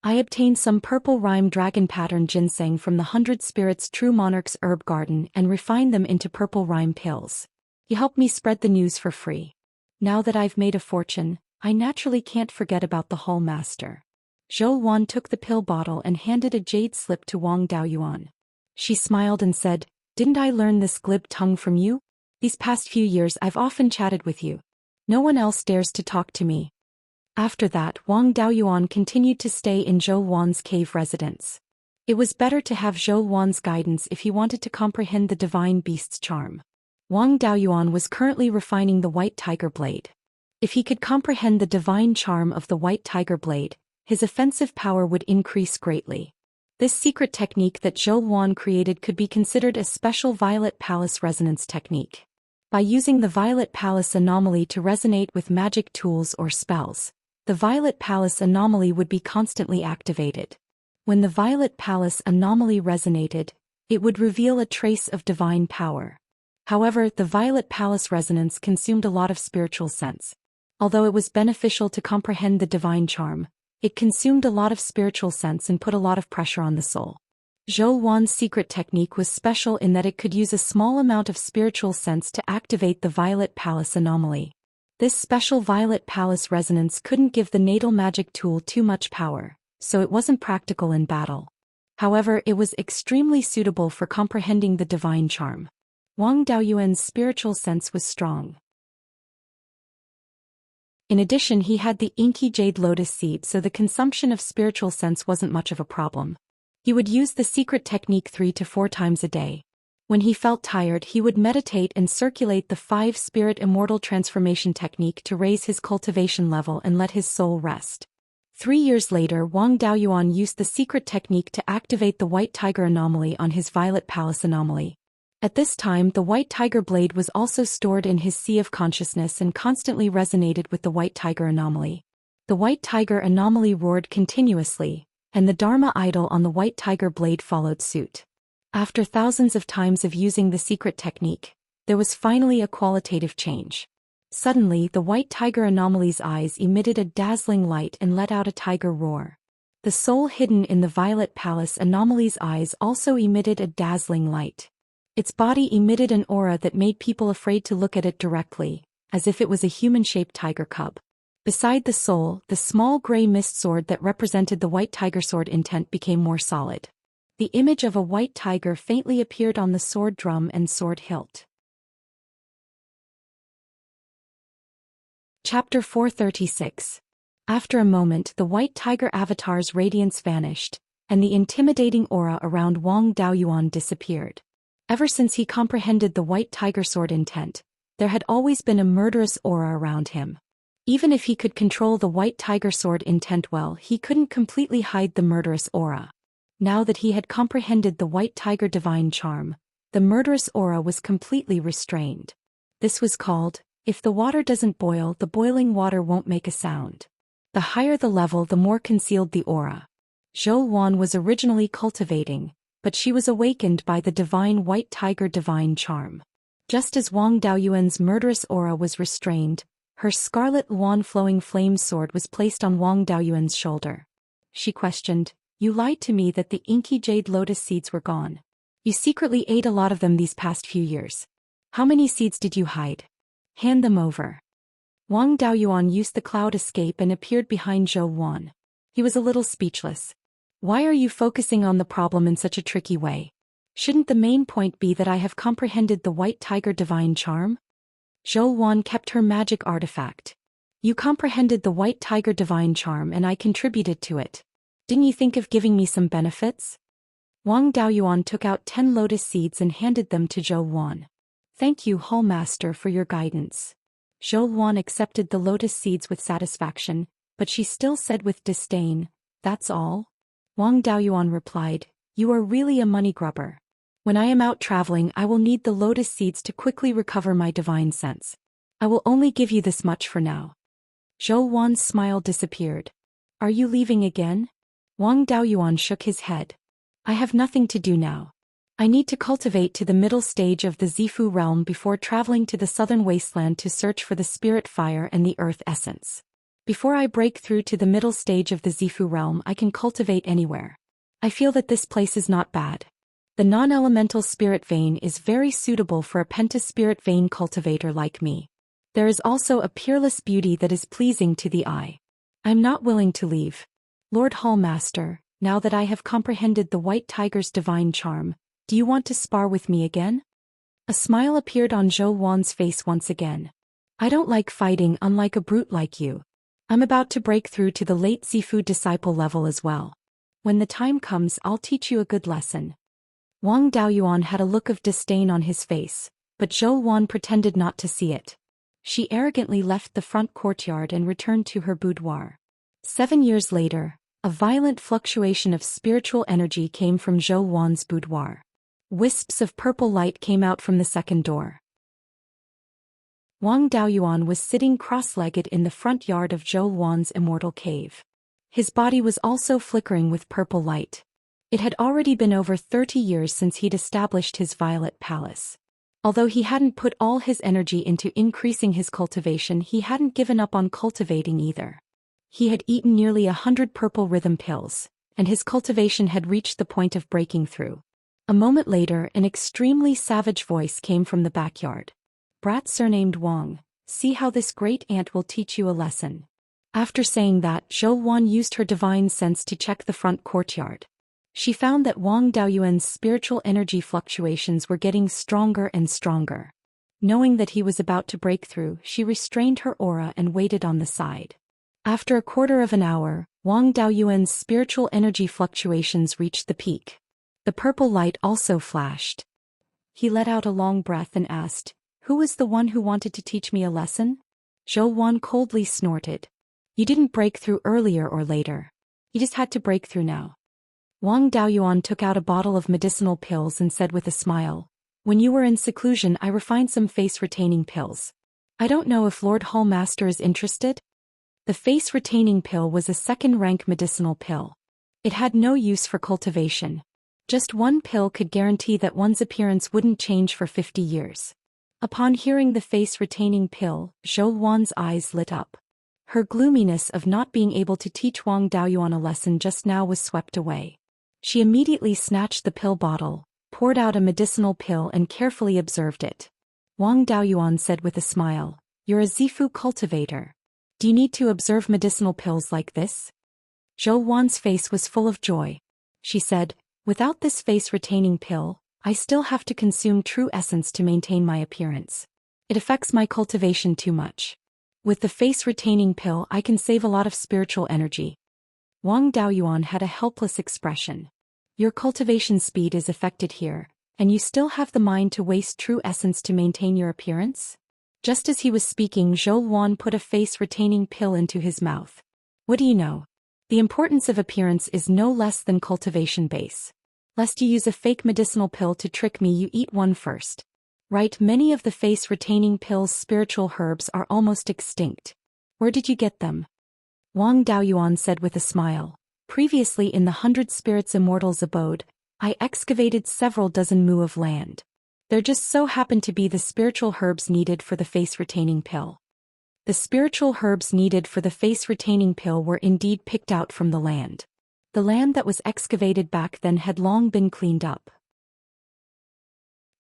I obtained some purple rime dragon pattern ginseng from the 100 Spirits True Monarch's herb garden and refined them into purple rime pills. He helped me spread the news for free. Now that I've made a fortune, I naturally can't forget about the Hall Master. Zhou Wan took the pill bottle and handed a jade slip to Wang Daoyuan. She smiled and said, "Didn't I learn this glib tongue from you? These past few years I've often chatted with you. No one else dares to talk to me." After that, Wang Daoyuan continued to stay in Zhou Wan's cave residence. It was better to have Zhou Wan's guidance if he wanted to comprehend the divine beast's charm. Wang Daoyuan was currently refining the white tiger blade. If he could comprehend the divine charm of the white tiger blade, his offensive power would increase greatly. This secret technique that Zhou Wan created could be considered a special Violet Palace resonance technique. By using the Violet Palace anomaly to resonate with magic tools or spells, the Violet Palace anomaly would be constantly activated. When the Violet Palace anomaly resonated, it would reveal a trace of divine power. However, the Violet Palace resonance consumed a lot of spiritual sense. Although it was beneficial to comprehend the divine charm, it consumed a lot of spiritual sense and put a lot of pressure on the soul. Zhou Wan's secret technique was special in that it could use a small amount of spiritual sense to activate the Violet Palace anomaly. This special Violet Palace resonance couldn't give the natal magic tool too much power, so it wasn't practical in battle. However, it was extremely suitable for comprehending the divine charm. Wang Daoyuan's spiritual sense was strong. In addition, he had the inky jade lotus seed, so the consumption of spiritual sense wasn't much of a problem. He would use the secret technique 3 to 4 times a day. When he felt tired, he would meditate and circulate the 5-spirit immortal transformation technique to raise his cultivation level and let his soul rest. 3 years later, Wang Daoyuan used the secret technique to activate the white tiger anomaly on his Violet Palace anomaly. At this time, the white tiger blade was also stored in his sea of consciousness and constantly resonated with the white tiger anomaly. The white tiger anomaly roared continuously, and the Dharma idol on the white tiger blade followed suit. After thousands of times of using the secret technique, there was finally a qualitative change. Suddenly, the white tiger anomaly's eyes emitted a dazzling light and let out a tiger roar. The soul hidden in the Violet Palace anomaly's eyes also emitted a dazzling light. Its body emitted an aura that made people afraid to look at it directly, as if it was a human-shaped tiger cub. Beside the soul, the small gray mist sword that represented the white tiger sword intent became more solid. The image of a white tiger faintly appeared on the sword drum and sword hilt. Chapter 436. After a moment, the white tiger avatar's radiance vanished, and the intimidating aura around Wang Daoyuan disappeared. Ever since he comprehended the white tiger sword intent, there had always been a murderous aura around him. Even if he could control the white tiger sword intent well, he couldn't completely hide the murderous aura. Now that he had comprehended the white tiger divine charm, the murderous aura was completely restrained. This was called, "If the water doesn't boil, the boiling water won't make a sound." The higher the level, the more concealed the aura. Zhou Wan was originally cultivating, but she was awakened by the divine white tiger divine charm. Just as Wang Daoyuan's murderous aura was restrained, her scarlet Wan flowing flame sword was placed on Wang Daoyuan's shoulder. She questioned, "You lied to me that the inky jade lotus seeds were gone. You secretly ate a lot of them these past few years. How many seeds did you hide? Hand them over." Wang Daoyuan used the cloud escape and appeared behind Zhou Wan. He was a little speechless. "Why are you focusing on the problem in such a tricky way? Shouldn't the main point be that I have comprehended the white tiger divine charm?" Zhou Wan kept her magic artifact. "You comprehended the white tiger divine charm and I contributed to it. Didn't you think of giving me some benefits?" Wang Daoyuan took out 10 lotus seeds and handed them to Zhou Wan. "Thank you, Hall Master, for your guidance." Zhou Wan accepted the lotus seeds with satisfaction, but she still said with disdain, "That's all?" Wang Daoyuan replied, "You are really a money grubber. When I am out traveling, I will need the lotus seeds to quickly recover my divine sense. I will only give you this much for now." Zhou Wan's smile disappeared. "Are you leaving again?" Wang Daoyuan shook his head. "I have nothing to do now. I need to cultivate to the middle stage of the Zifu realm before traveling to the southern wasteland to search for the spirit fire and the earth essence. Before I break through to the middle stage of the Zifu realm, I can cultivate anywhere. I feel that this place is not bad. The non-elemental spirit vein is very suitable for a pentaspirit vein cultivator like me. There is also a peerless beauty that is pleasing to the eye. I'm not willing to leave. Lord Hallmaster, now that I have comprehended the white tiger's divine charm, do you want to spar with me again? A smile appeared on Zhou Wan's face once again. I don't like fighting, unlike a brute like you. I'm about to break through to the late Zifu disciple level as well. When the time comes, I'll teach you a good lesson. Wang Daoyuan had a look of disdain on his face, but Zhou Wan pretended not to see it. She arrogantly left the front courtyard and returned to her boudoir. 7 years later, a violent fluctuation of spiritual energy came from Zhou Wan's boudoir. Wisps of purple light came out from the second door. Wang Daoyuan was sitting cross-legged in the front yard of Zhou Wan's immortal cave. His body was also flickering with purple light. It had already been over 30 years since he'd established his violet palace. Although he hadn't put all his energy into increasing his cultivation, he hadn't given up on cultivating either. He had eaten nearly 100 purple rhythm pills, and his cultivation had reached the point of breaking through. A moment later, an extremely savage voice came from the backyard. Brat surnamed Wang, see how this great ant will teach you a lesson. After saying that, Zhou Wan used her divine sense to check the front courtyard. She found that Wang Daoyuan's spiritual energy fluctuations were getting stronger and stronger. Knowing that he was about to break through, she restrained her aura and waited on the side. After a quarter of an hour, Wang Daoyuan's spiritual energy fluctuations reached the peak. The purple light also flashed. He let out a long breath and asked, "Who was the one who wanted to teach me a lesson?" Zhou Wan coldly snorted. "You didn't break through earlier or later. You just had to break through now." Wang Daoyuan took out a bottle of medicinal pills and said with a smile, "When you were in seclusion, I refined some face-retaining pills. I don't know if Lord Hallmaster is interested?" The face-retaining pill was a second-rank medicinal pill. It had no use for cultivation. Just one pill could guarantee that one's appearance wouldn't change for 50 years. Upon hearing the face-retaining pill, Zhou Wan's eyes lit up. Her gloominess of not being able to teach Wang Daoyuan a lesson just now was swept away. She immediately snatched the pill bottle, poured out a medicinal pill and carefully observed it. Wang Daoyuan said with a smile, "You're a Zifu cultivator. Do you need to observe medicinal pills like this?" Zhou Wan's face was full of joy. She said, "Without this face-retaining pill, I still have to consume true essence to maintain my appearance. It affects my cultivation too much. With the face-retaining pill, I can save a lot of spiritual energy." Wang Daoyuan had a helpless expression. "Your cultivation speed is affected here, and you still have the mind to waste true essence to maintain your appearance?" Just as he was speaking, Zhou Wan put a face-retaining pill into his mouth. "What do you know? The importance of appearance is no less than cultivation base. Lest you use a fake medicinal pill to trick me, you eat one first. Right, many of the face-retaining pill's spiritual herbs are almost extinct. Where did you get them?" Wang Daoyuan said with a smile, "Previously in the 100 Spirits Immortal's abode, I excavated several dozen mu of land. There just so happened to be the spiritual herbs needed for the face-retaining pill." The spiritual herbs needed for the face-retaining pill were indeed picked out from the land. The land that was excavated back then had long been cleaned up.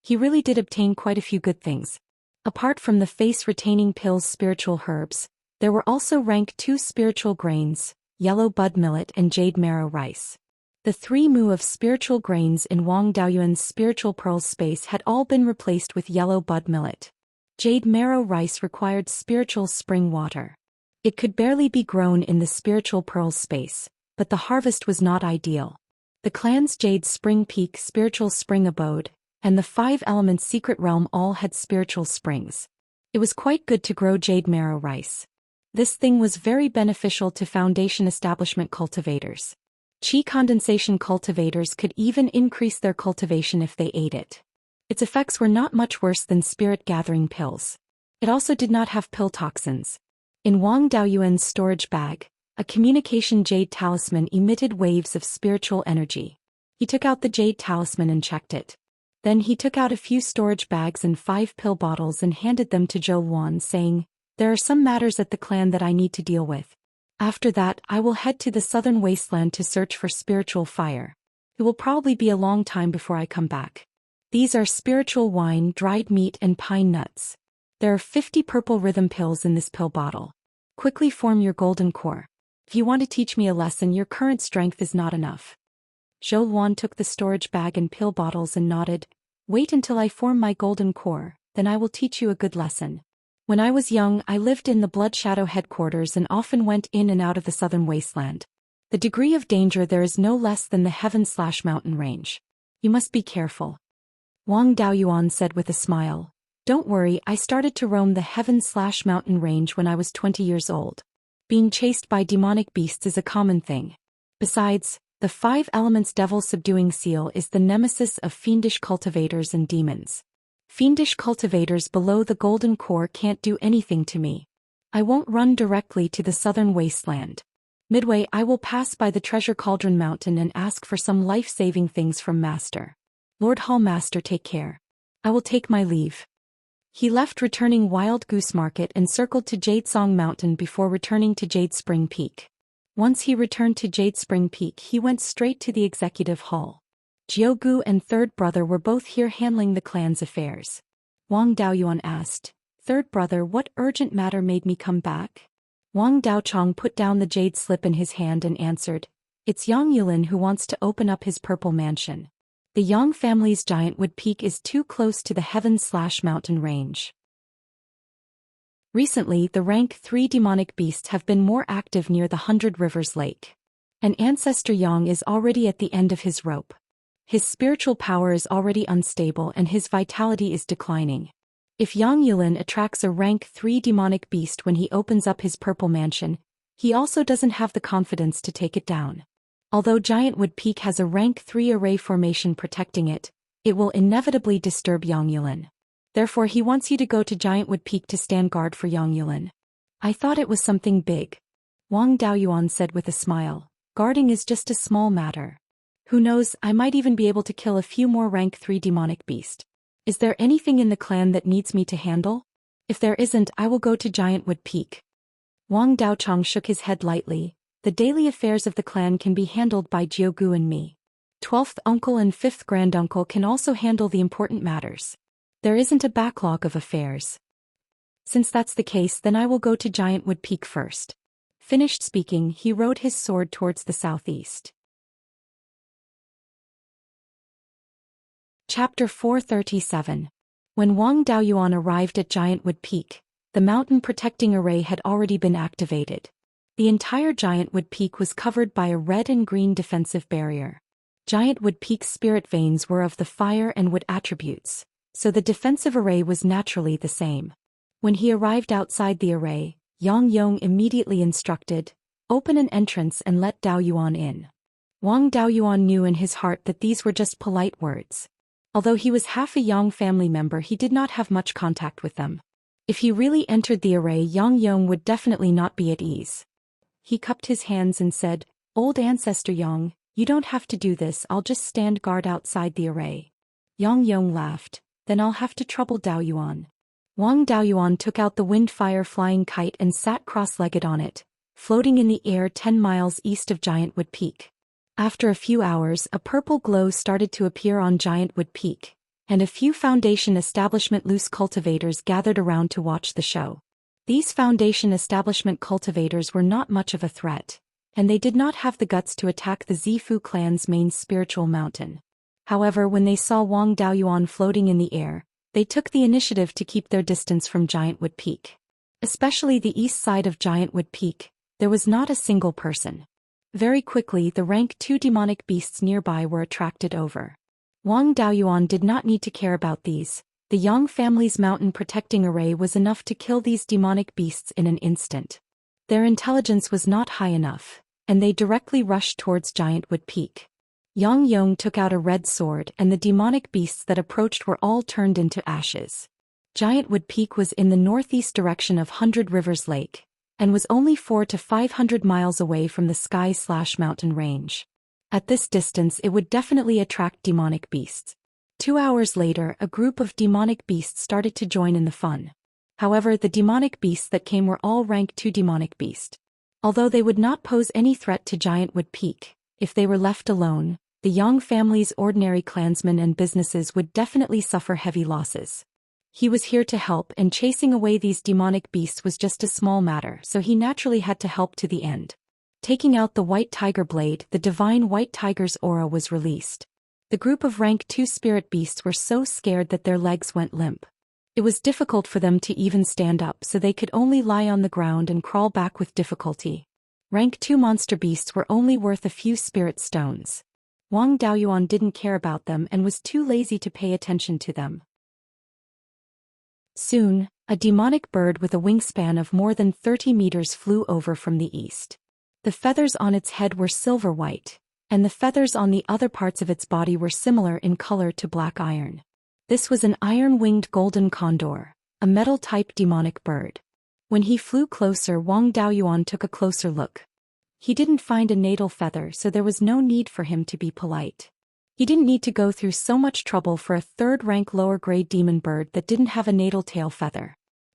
He really did obtain quite a few good things. Apart from the face-retaining pill's spiritual herbs, there were also rank 2 spiritual grains, yellow bud millet and jade marrow rice. The 3 mu of spiritual grains in Wang Daoyuan's spiritual pearls space had all been replaced with yellow bud millet. Jade marrow rice required spiritual spring water. It could barely be grown in the spiritual pearls space, but the harvest was not ideal. The clan's Jade Spring Peak spiritual spring abode, and the 5 elements secret realm all had spiritual springs. It was quite good to grow jade marrow rice. This thing was very beneficial to foundation establishment cultivators. Qi condensation cultivators could even increase their cultivation if they ate it. Its effects were not much worse than spirit-gathering pills. It also did not have pill toxins. In Wang Daoyuan's storage bag, a communication jade talisman emitted waves of spiritual energy. He took out the jade talisman and checked it. Then he took out a few storage bags and 5 pill bottles and handed them to Zhou Wan, saying, "There are some matters at the clan that I need to deal with. After that, I will head to the southern wasteland to search for spiritual fire. It will probably be a long time before I come back. These are spiritual wine, dried meat, and pine nuts. There are 50 purple rhythm pills in this pill bottle. Quickly form your golden core. If you want to teach me a lesson, your current strength is not enough. Zhou Xian took the storage bag and pill bottles and nodded. Wait until I form my golden core, then I will teach you a good lesson. When I was young, I lived in the Blood Shadow headquarters and often went in and out of the southern wasteland. The degree of danger there is no less than the heaven/mountain range. You must be careful. Wang Daoyuan said with a smile. Don't worry, I started to roam the heaven/mountain range when I was 20 years old. Being chased by demonic beasts is a common thing. Besides, the 5 elements devil subduing seal is the nemesis of fiendish cultivators and demons. Fiendish cultivators below the golden core can't do anything to me. I won't run directly to the southern wasteland. Midway, I will pass by the Treasure Cauldron Mountain and ask for some life-saving things from Master. Lord Hall Master, take care. I will take my leave. He left, returning Wild Goose Market, and circled to Jade Song Mountain before returning to Jade Spring Peak. Once he returned to Jade Spring Peak, he went straight to the executive hall. Jiugu and third brother were both here handling the clan's affairs. Wang Daoyuan asked, Third brother, what urgent matter made me come back? Wang Daochong put down the jade slip in his hand and answered, It's Yang Yulin who wants to open up his purple mansion. The Yang family's Giantwood Peak is too close to the heaven/mountain range. Recently, the rank 3 demonic beasts have been more active near the 100 Rivers Lake. An ancestor Yang is already at the end of his rope. His spiritual power is already unstable and his vitality is declining. If Yang Yulin attracts a rank 3 demonic beast when he opens up his purple mansion, he also doesn't have the confidence to take it down. Although Giantwood Peak has a rank 3 array formation protecting it, it will inevitably disturb Yang Yulin. Therefore he wants you to go to Giantwood Peak to stand guard for Yang Yulin. I thought it was something big. Wang Daoyuan said with a smile. Guarding is just a small matter. Who knows, I might even be able to kill a few more rank 3 demonic beasts. Is there anything in the clan that needs me to handle? If there isn't, I will go to Giantwood Peak. Wang Daochong shook his head lightly. The daily affairs of the clan can be handled by Jiugu and me. 12th uncle and 5th granduncle can also handle the important matters. There isn't a backlog of affairs. Since that's the case, then I will go to Giantwood Peak first. Finished speaking, he rode his sword towards the southeast. Chapter 437. When Wang Daoyuan arrived at Giantwood Peak, the mountain protecting array had already been activated. The entire Giantwood Peak was covered by a red and green defensive barrier. Giantwood Peak's spirit veins were of the fire and wood attributes, so the defensive array was naturally the same. When he arrived outside the array, Yang Yong immediately instructed, Open an entrance and let Daoyuan in. Wang Daoyuan knew in his heart that these were just polite words. Although he was half a Yang family member, he did not have much contact with them. If he really entered the array, Yang Yong would definitely not be at ease. He cupped his hands and said, Old ancestor Yang, you don't have to do this, I'll just stand guard outside the array. Yang Yong laughed, Then I'll have to trouble Daoyuan. Wang Daoyuan took out the wind-fire flying kite and sat cross-legged on it, floating in the air 10 miles east of Giantwood Peak. After a few hours, a purple glow started to appear on Giantwood Peak, and a few Foundation Establishment loose cultivators gathered around to watch the show. These Foundation Establishment cultivators were not much of a threat, and they did not have the guts to attack the Zifu clan's main spiritual mountain. However, when they saw Wang Daoyuan floating in the air, they took the initiative to keep their distance from Giantwood Peak. Especially the east side of Giantwood Peak, there was not a single person. Very quickly, the rank 2 demonic beasts nearby were attracted over. Wang Daoyuan did not need to care about these. The Yang family's mountain protecting array was enough to kill these demonic beasts in an instant. Their intelligence was not high enough, and they directly rushed towards Giantwood Peak. Yang Yong took out a red sword, and the demonic beasts that approached were all turned into ashes. Giantwood Peak was in the northeast direction of 100 Rivers Lake, and was only 400 to 500 miles away from the sky/mountain range. At this distance, it would definitely attract demonic beasts. 2 hours later, a group of demonic beasts started to join in the fun. However, the demonic beasts that came were all rank 2 demonic beasts. Although they would not pose any threat to Giantwood Peak, if they were left alone, the Yang family's ordinary clansmen and businesses would definitely suffer heavy losses. He was here to help, and chasing away these demonic beasts was just a small matter, so he naturally had to help to the end. Taking out the White Tiger Blade, the divine White Tiger's aura was released. The group of rank 2 spirit beasts were so scared that their legs went limp. It was difficult for them to even stand up, so they could only lie on the ground and crawl back with difficulty. Rank 2 monster beasts were only worth a few spirit stones. Wang Daoyuan didn't care about them and was too lazy to pay attention to them. Soon, a demonic bird with a wingspan of more than 30 meters flew over from the east. The feathers on its head were silver-white, and the feathers on the other parts of its body were similar in color to black iron. This was an iron-winged golden condor, a metal-type demonic bird. When he flew closer, Wang Daoyuan took a closer look. He didn't find a natal feather, so there was no need for him to be polite. He didn't need to go through so much trouble for a third-rank lower-grade demon bird that didn't have a natal tail feather.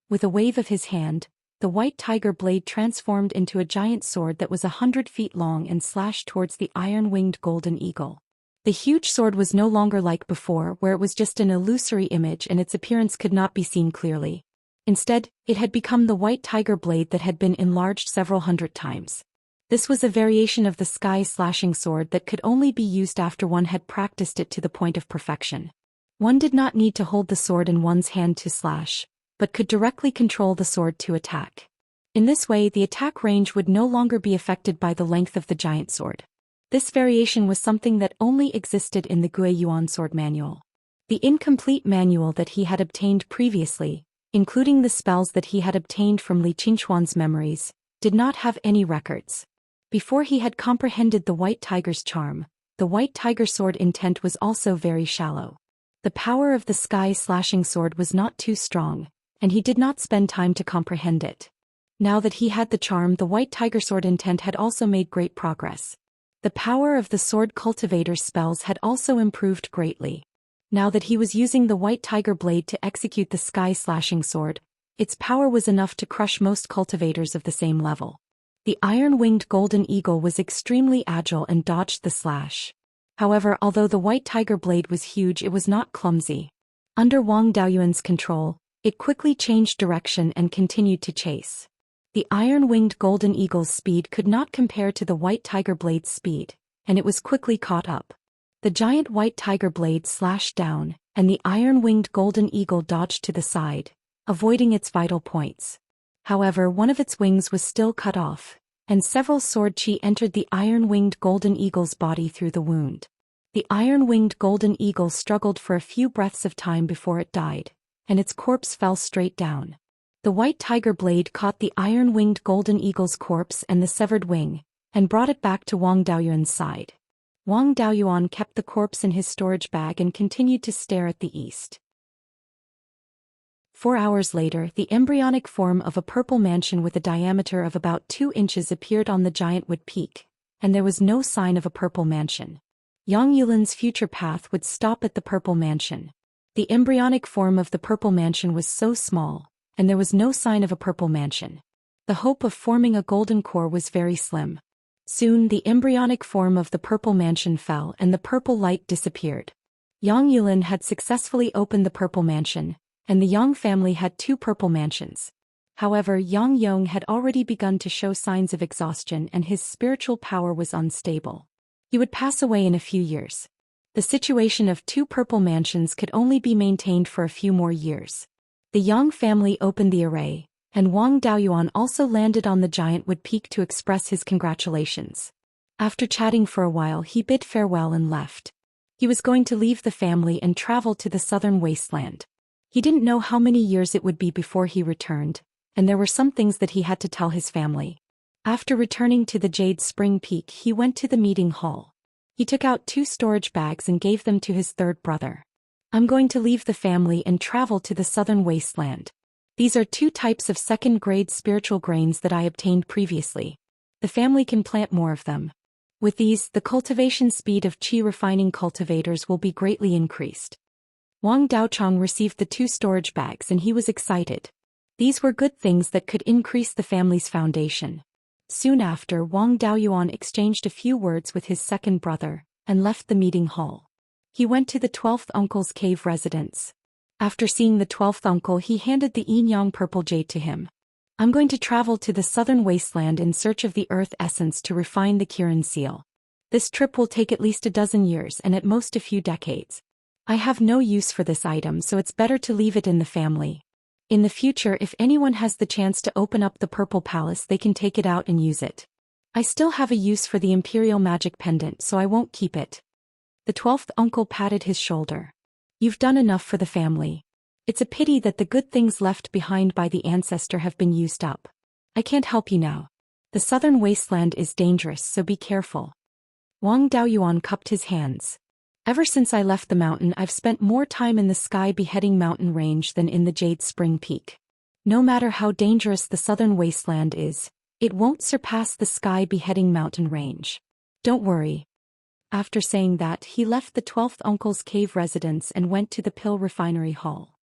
With a wave of his hand, the White Tiger Blade transformed into a giant sword that was 100 feet long and slashed towards the iron-winged golden eagle. The huge sword was no longer like before, where it was just an illusory image and its appearance could not be seen clearly. Instead, it had become the White Tiger Blade that had been enlarged several hundred times. This was a variation of the sky-slashing sword that could only be used after one had practiced it to the point of perfection. One did not need to hold the sword in one's hand to slash, but could directly control the sword to attack. In this way, the attack range would no longer be affected by the length of the giant sword. This variation was something that only existed in the Guiyuan sword manual. The incomplete manual that he had obtained previously, including the spells that he had obtained from Li Qingchuan's memories, did not have any records. Before he had comprehended the White Tiger's charm, the White Tiger sword intent was also very shallow. The power of the sky-slashing sword was not too strong, and he did not spend time to comprehend it. Now that he had the charm, the White Tiger sword intent had also made great progress. The power of the sword cultivator's spells had also improved greatly. Now that he was using the White Tiger Blade to execute the sky-slashing sword, its power was enough to crush most cultivators of the same level. The iron-winged golden eagle was extremely agile and dodged the slash. However, although the White Tiger Blade was huge, it was not clumsy. Under Wang Daoyuan's control, it quickly changed direction and continued to chase. The iron-winged golden eagle's speed could not compare to the White Tiger Blade's speed, and it was quickly caught up. The giant White Tiger Blade slashed down, and the iron-winged golden eagle dodged to the side, avoiding its vital points. However, one of its wings was still cut off, and several sword chi entered the iron-winged golden eagle's body through the wound. The iron-winged golden eagle struggled for a few breaths of time before it died, and its corpse fell straight down. The White Tiger Blade caught the iron-winged golden eagle's corpse and the severed wing, and brought it back to Wang Daoyuan's side. Wang Daoyuan kept the corpse in his storage bag and continued to stare at the east. 4 hours later, the embryonic form of a purple mansion with a diameter of about 2 inches appeared on the Giantwood Peak, and there was no sign of a purple mansion. Yang Yulin's future path would stop at the purple mansion. The embryonic form of the purple mansion was so small, and there was no sign of a purple mansion. The hope of forming a golden core was very slim. Soon the embryonic form of the purple mansion fell and the purple light disappeared. Yang Yulin had successfully opened the purple mansion, and the Yang family had 2 purple mansions. However, Yang Yong had already begun to show signs of exhaustion and his spiritual power was unstable. He would pass away in a few years. The situation of 2 purple mansions could only be maintained for a few more years. The Yang family opened the array, and Wang Daoyuan also landed on the Giantwood Peak to express his congratulations. After chatting for a while, he bid farewell and left. He was going to leave the family and travel to the southern wasteland. He didn't know how many years it would be before he returned, and there were some things that he had to tell his family. After returning to the Jade Spring Peak, he went to the meeting hall. He took out 2 storage bags and gave them to his third brother. I'm going to leave the family and travel to the southern wasteland. These are 2 types of second-grade spiritual grains that I obtained previously. The family can plant more of them. With these, the cultivation speed of qi refining cultivators will be greatly increased. Wang Daochong received the 2 storage bags and he was excited. These were good things that could increase the family's foundation. Soon after, Wang Daoyuan exchanged a few words with his second brother, and left the meeting hall. He went to the 12th uncle's cave residence. After seeing the 12th uncle, he handed the yin-yang purple jade to him. I'm going to travel to the southern wasteland in search of the earth essence to refine the Kirin seal. This trip will take at least a dozen years and at most a few decades. I have no use for this item, so it's better to leave it in the family. In the future, if anyone has the chance to open up the Purple Palace, they can take it out and use it. I still have a use for the Imperial Magic Pendant, so I won't keep it. The 12th uncle patted his shoulder. You've done enough for the family. It's a pity that the good things left behind by the ancestor have been used up. I can't help you now. The southern wasteland is dangerous, so be careful. Wang Daoyuan cupped his hands. Ever since I left the mountain, I've spent more time in the Sky Beheading Mountain range than in the Jade Spring Peak. No matter how dangerous the southern wasteland is, it won't surpass the Sky Beheading Mountain range. Don't worry. After saying that, he left the 12th uncle's cave residence and went to the Pill Refinery Hall.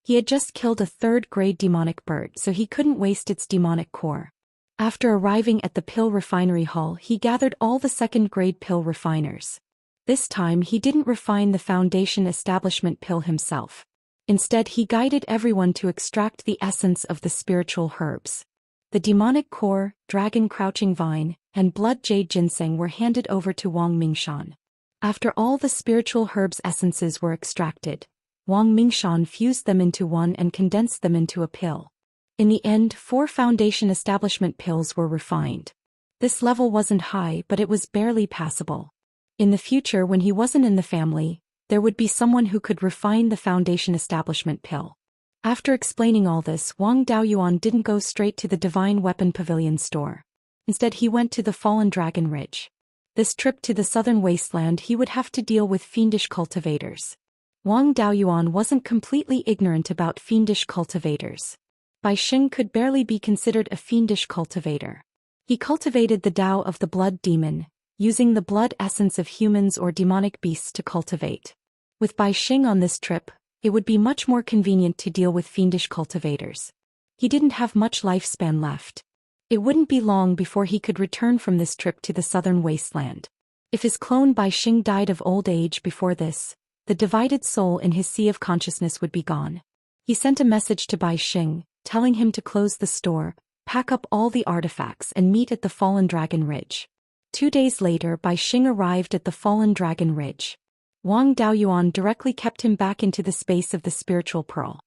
He had just killed a third-grade demonic bird, so he couldn't waste its demonic core. After arriving at the Pill Refinery Hall, he gathered all the second-grade pill refiners. This time he didn't refine the Foundation Establishment pill himself. Instead, he guided everyone to extract the essence of the spiritual herbs. The demonic core, dragon crouching vine, and blood jade ginseng were handed over to Wang Mingshan. After all the spiritual herbs' essences were extracted, Wang Mingshan fused them into one and condensed them into a pill. In the end, 4 Foundation Establishment pills were refined. This level wasn't high, but it was barely passable. In the future, when he wasn't in the family, there would be someone who could refine the Foundation Establishment pill. After explaining all this, Wang Daoyuan didn't go straight to the Divine Weapon Pavilion store. Instead, he went to the Fallen Dragon Ridge. This trip to the southern wasteland, he would have to deal with fiendish cultivators. Wang Daoyuan wasn't completely ignorant about fiendish cultivators. Beiyuan could barely be considered a fiendish cultivator. He cultivated the Tao of the blood demon, using the blood essence of humans or demonic beasts to cultivate. With Beiyuan on this trip, it would be much more convenient to deal with fiendish cultivators. He didn't have much lifespan left. It wouldn't be long before he could return from this trip to the southern wasteland. If his clone Beiyuan died of old age before this, the divided soul in his sea of consciousness would be gone. He sent a message to Beiyuan, telling him to close the store, pack up all the artifacts and meet at the Fallen Dragon Ridge. 2 days later, Beiyuan arrived at the Fallen Dragon Ridge. Wang Daoyuan directly kept him back into the space of the spiritual pearl.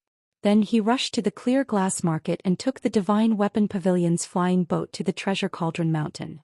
Then he rushed to the Clear Glass Market and took the Divine Weapon Pavilion's flying boat to the Treasure Cauldron Mountain.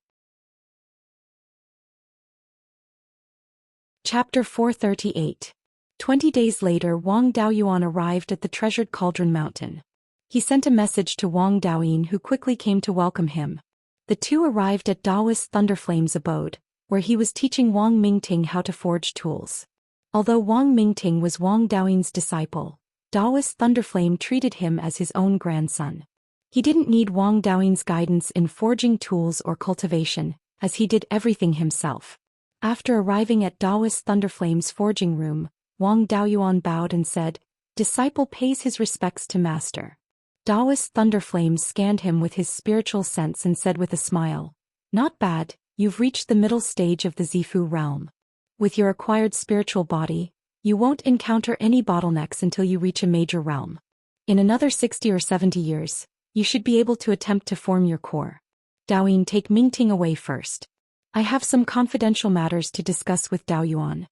Chapter 438. 20 days later, Wang Daoyuan arrived at the Treasured Cauldron Mountain. He sent a message to Wang Daoyin, who quickly came to welcome him. The two arrived at Daoist Thunderflame's abode, where he was teaching Wang Mingting how to forge tools. Although Wang Mingting was Wang Daoyin's disciple, Daoist Thunderflame treated him as his own grandson. He didn't need Wang Daoyin's guidance in forging tools or cultivation, as he did everything himself. After arriving at Daoist Thunderflame's forging room, Wang Daoyuan bowed and said, "Disciple pays his respects to master." Daoist Thunderflame scanned him with his spiritual sense and said with a smile, "Not bad, you've reached the middle stage of the Zifu realm. With your acquired spiritual body, you won't encounter any bottlenecks until you reach a major realm. In another 60 or 70 years, you should be able to attempt to form your core. Daoyin, take Mingting away first. I have some confidential matters to discuss with Daoyuan."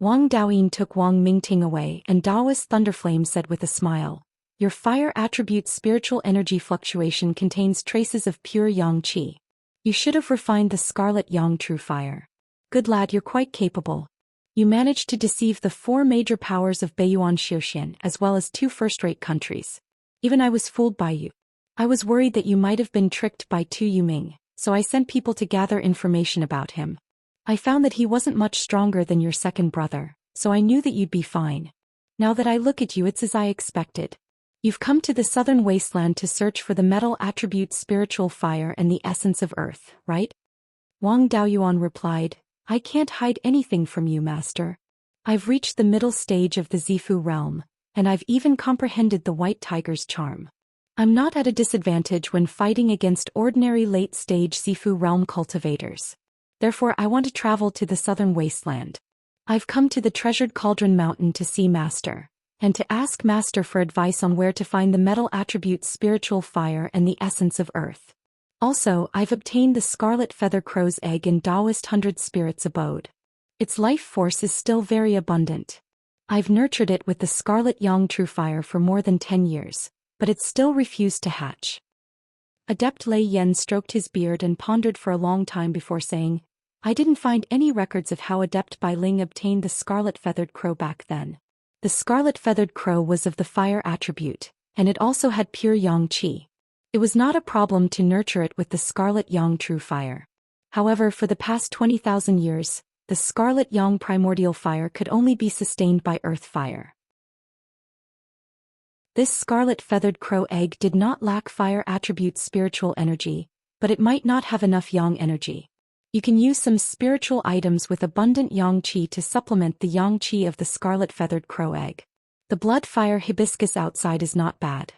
Wang Daoyin took Wang Mingting away, and Daoist Thunderflame said with a smile, "Your fire attribute's spiritual energy fluctuation contains traces of pure Yang Qi. You should have refined the Scarlet Yang True Fire. Good lad, you're quite capable. You managed to deceive the 4 major powers of Beiyuan Zhou Xian as well as 2 first-rate countries. Even I was fooled by you. I was worried that you might have been tricked by Tu Yuming, so I sent people to gather information about him. I found that he wasn't much stronger than your second brother, so I knew that you'd be fine. Now that I look at you, it's as I expected. You've come to the southern wasteland to search for the metal attribute spiritual fire and the essence of earth, right?" Wang Daoyuan replied, "I can't hide anything from you, master. I've reached the middle stage of the Zifu realm, and I've even comprehended the White Tiger's charm. I'm not at a disadvantage when fighting against ordinary late-stage Sifu realm cultivators. Therefore I want to travel to the southern wasteland. I've come to the treasured Cauldron Mountain to see Master, and to ask Master for advice on where to find the metal attributes spiritual fire and the essence of earth. Also, I've obtained the scarlet feather crow's egg in Taoist 100 Spirits abode. Its life force is still very abundant. I've nurtured it with the scarlet yang true fire for more than 10 years, but it still refused to hatch. Adept Lei Yen stroked his beard and pondered for a long time before saying, I didn't find any records of how Adept Bai Ling obtained the scarlet feathered crow back then. The scarlet feathered crow was of the fire attribute, and it also had pure yang qi. It was not a problem to nurture it with the scarlet yang true fire. However, for the past 20,000 years, the scarlet yang primordial fire could only be sustained by earth fire. This scarlet feathered crow egg did not lack fire attribute's spiritual energy, but it might not have enough yang energy. You can use some spiritual items with abundant yang qi to supplement the yang qi of the scarlet feathered crow egg. The blood fire hibiscus outside is not bad.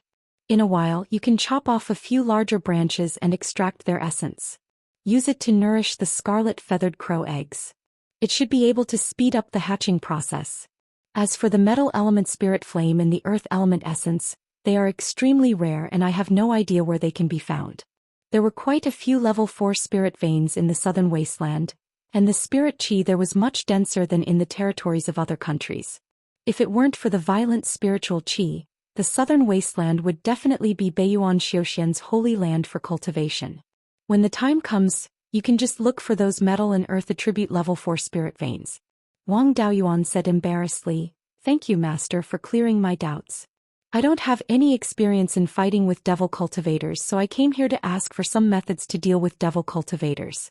In a while, you can chop off a few larger branches and extract their essence. Use it to nourish the scarlet feathered crow eggs. It should be able to speed up the hatching process. As for the metal element spirit flame and the earth element essence, they are extremely rare and I have no idea where they can be found. There were quite a few level 4 spirit veins in the southern wasteland, and the spirit qi there was much denser than in the territories of other countries. If it weren't for the violent spiritual qi, the southern wasteland would definitely be Beiyuan Zhou Xian's holy land for cultivation. When the time comes, you can just look for those metal and earth attribute level 4 spirit veins. Wang Daoyuan said embarrassedly, Thank you, Master, for clearing my doubts. I don't have any experience in fighting with devil cultivators, so I came here to ask for some methods to deal with devil cultivators.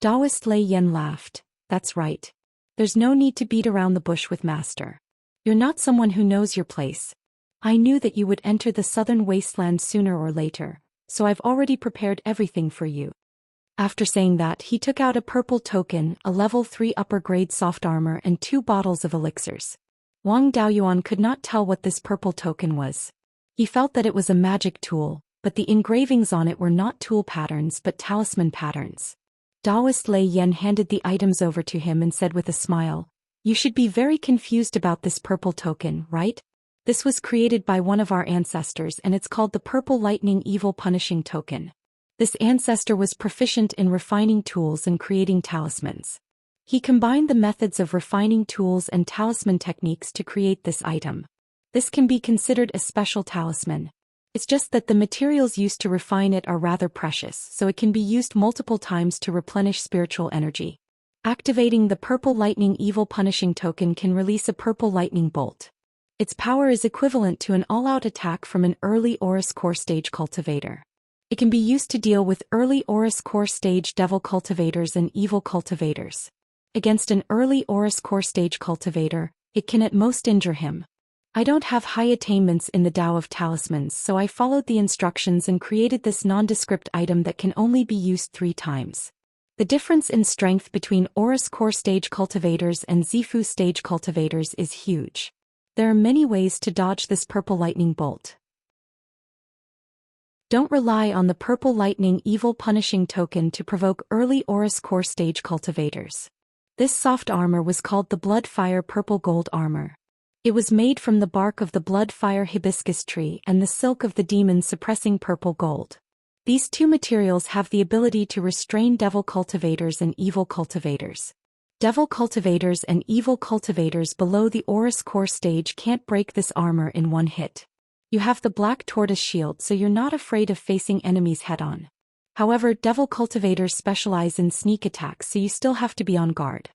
Taoist Lei Yen laughed. That's right. There's no need to beat around the bush with Master. You're not someone who knows your place. I knew that you would enter the southern wasteland sooner or later, so I've already prepared everything for you. After saying that, he took out a purple token, a level 3 upper grade soft armor and 2 bottles of elixirs. Wang Daoyuan could not tell what this purple token was. He felt that it was a magic tool, but the engravings on it were not tool patterns but talisman patterns. Taoist Lei Yen handed the items over to him and said with a smile, You should be very confused about this purple token, right? This was created by one of our ancestors and it's called the Purple Lightning Evil Punishing Token. This ancestor was proficient in refining tools and creating talismans. He combined the methods of refining tools and talisman techniques to create this item. This can be considered a special talisman. It's just that the materials used to refine it are rather precious, so it can be used multiple times to replenish spiritual energy. Activating the Purple Lightning Evil Punishing Token can release a purple lightning bolt. Its power is equivalent to an all-out attack from an early Aurus Core stage cultivator. It can be used to deal with early Aurus Core stage devil cultivators and evil cultivators. Against an early Aurus Core stage cultivator, it can at most injure him. I don't have high attainments in the Tao of Talismans, so I followed the instructions and created this nondescript item that can only be used 3 times. The difference in strength between Aurus Core stage cultivators and Zifu stage cultivators is huge. There are many ways to dodge this purple lightning bolt. Don't rely on the Purple Lightning Evil Punishing Token to provoke early Aurus Core stage cultivators. This soft armor was called the Blood Fire Purple Gold Armor. It was made from the bark of the Blood Fire hibiscus tree and the silk of the demon suppressing purple gold. These 2 materials have the ability to restrain devil cultivators and evil cultivators. Devil cultivators and evil cultivators below the Aurus Core stage can't break this armor in one hit. You have the Black Tortoise Shield, so you're not afraid of facing enemies head-on. However, devil cultivators specialize in sneak attacks, so you still have to be on guard.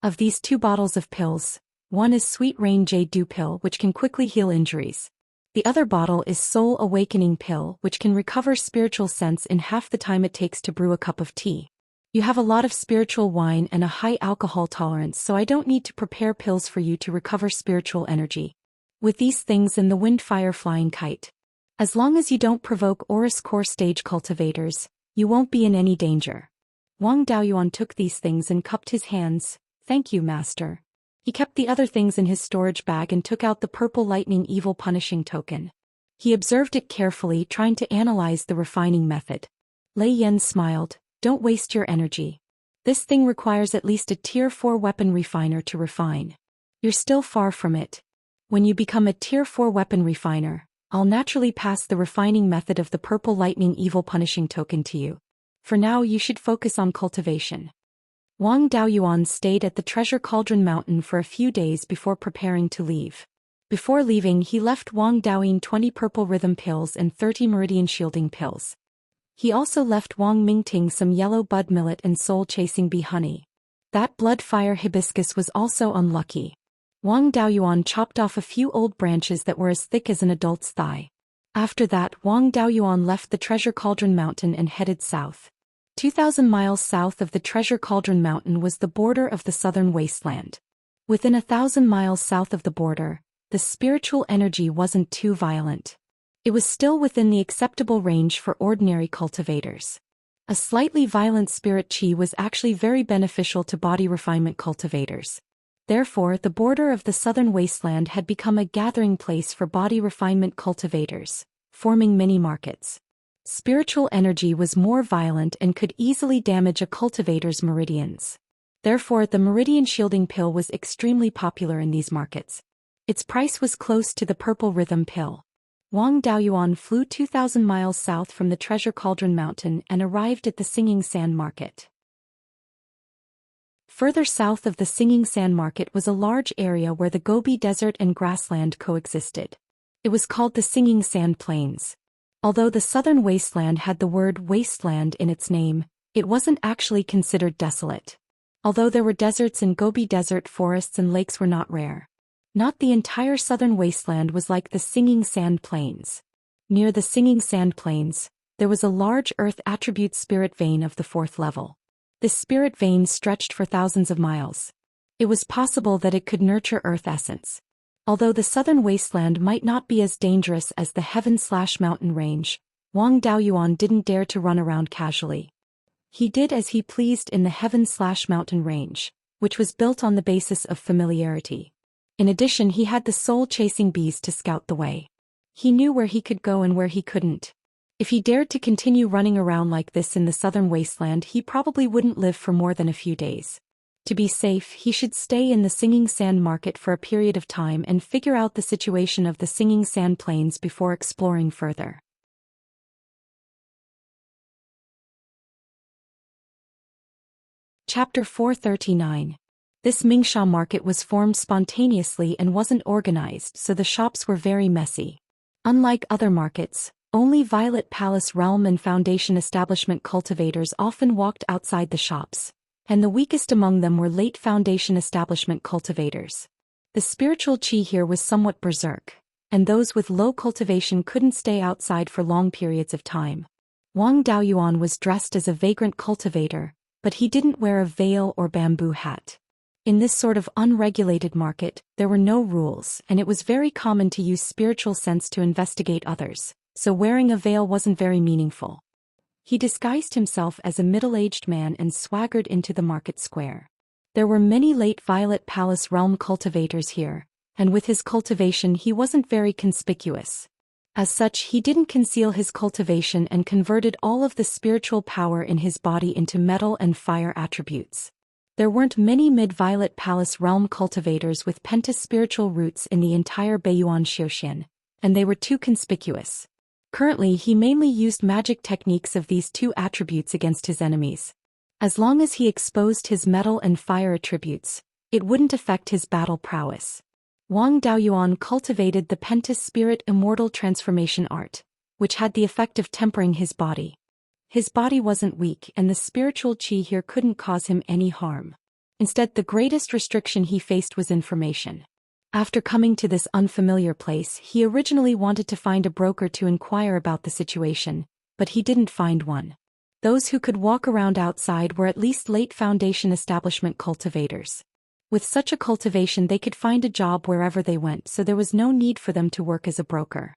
Of these 2 bottles of pills, one is Sweet Rain Jade Dew Pill, which can quickly heal injuries. The other bottle is Soul Awakening Pill, which can recover spiritual sense in half the time it takes to brew a cup of tea. You have a lot of spiritual wine and a high alcohol tolerance, so I don't need to prepare pills for you to recover spiritual energy. With these things and the Windfire Flying Kite. As long as you don't provoke Aurus Core stage cultivators, you won't be in any danger. Wang Daoyuan took these things and cupped his hands. Thank you, Master. He kept the other things in his storage bag and took out the Purple Lightning Evil Punishing Token. He observed it carefully, trying to analyze the refining method. Lei Yan smiled. Don't waste your energy. This thing requires at least a Tier 4 weapon refiner to refine. You're still far from it. When you become a Tier 4 weapon refiner, I'll naturally pass the refining method of the Purple Lightning Evil Punishing Token to you. For now you should focus on cultivation. Wang Daoyuan stayed at the Treasure Cauldron Mountain for a few days before preparing to leave. Before leaving he left Wang Daoyin 20 Purple Rhythm Pills and 30 Meridian Shielding Pills. He also left Wang Mingting some Yellow Bud Millet and Soul Chasing Bee Honey. That Blood Fire Hibiscus was also unlucky. Wang Daoyuan chopped off a few old branches that were as thick as an adult's thigh. After that Wang Daoyuan left the Treasure Cauldron Mountain and headed south. 2,000 miles south of the Treasure Cauldron Mountain was the border of the southern wasteland. Within 1,000 miles south of the border, the spiritual energy wasn't too violent. It was still within the acceptable range for ordinary cultivators. A slightly violent spirit chi was actually very beneficial to body refinement cultivators. Therefore, the border of the southern wasteland had become a gathering place for body refinement cultivators, forming many markets. Spiritual energy was more violent and could easily damage a cultivator's meridians. Therefore, the Meridian Shielding Pill was extremely popular in these markets. Its price was close to the Purple Rhythm Pill. Wang Daoyuan flew 2,000 miles south from the Treasure Cauldron Mountain and arrived at the Singing Sand Market. Further south of the Singing Sand Market was a large area where the Gobi Desert and grassland coexisted. It was called the Singing Sand Plains. Although the southern wasteland had the word wasteland in its name, it wasn't actually considered desolate. Although there were deserts in Gobi Desert, forests and lakes were not rare. Not the entire southern wasteland was like the Singing Sand Plains. Near the Singing Sand Plains, there was a large earth attribute spirit vein of the 4th level. This spirit vein stretched for thousands of miles. It was possible that it could nurture earth essence. Although the southern wasteland might not be as dangerous as the Heaven/Mountain Range, Wang Daoyuan didn't dare to run around casually. He did as he pleased in the Heaven/Mountain Range, which was built on the basis of familiarity. In addition, he had the soul-chasing bees to scout the way. He knew where he could go and where he couldn't. If he dared to continue running around like this in the southern wasteland, he probably wouldn't live for more than a few days. To be safe, he should stay in the Singing Sand Market for a period of time and figure out the situation of the Singing Sand Plains before exploring further. Chapter 439. This Mingsha market was formed spontaneously and wasn't organized, so the shops were very messy. Unlike other markets, only Violet Palace Realm and Foundation Establishment cultivators often walked outside the shops, and the weakest among them were late Foundation Establishment cultivators. The spiritual chi here was somewhat berserk, and those with low cultivation couldn't stay outside for long periods of time. Wang Daoyuan was dressed as a vagrant cultivator, but he didn't wear a veil or bamboo hat. In this sort of unregulated market, there were no rules, and it was very common to use spiritual sense to investigate others, so wearing a veil wasn't very meaningful. He disguised himself as a middle-aged man and swaggered into the market square. There were many late Violet Palace Realm cultivators here, and with his cultivation he wasn't very conspicuous. As such, he didn't conceal his cultivation and converted all of the spiritual power in his body into metal and fire attributes. There weren't many mid-Violet Palace Realm cultivators with penta-spiritual roots in the entire Beiyuan Zhou Xian, and they were too conspicuous. Currently, he mainly used magic techniques of these two attributes against his enemies. As long as he exposed his metal and fire attributes, it wouldn't affect his battle prowess. Wang Daoyuan cultivated the Penta Spirit Immortal transformation art, which had the effect of tempering his body. His body wasn't weak and the spiritual chi here couldn't cause him any harm. Instead, the greatest restriction he faced was information. After coming to this unfamiliar place, he originally wanted to find a broker to inquire about the situation, but he didn't find one. Those who could walk around outside were at least late Foundation Establishment cultivators. With such a cultivation they could find a job wherever they went, so there was no need for them to work as a broker.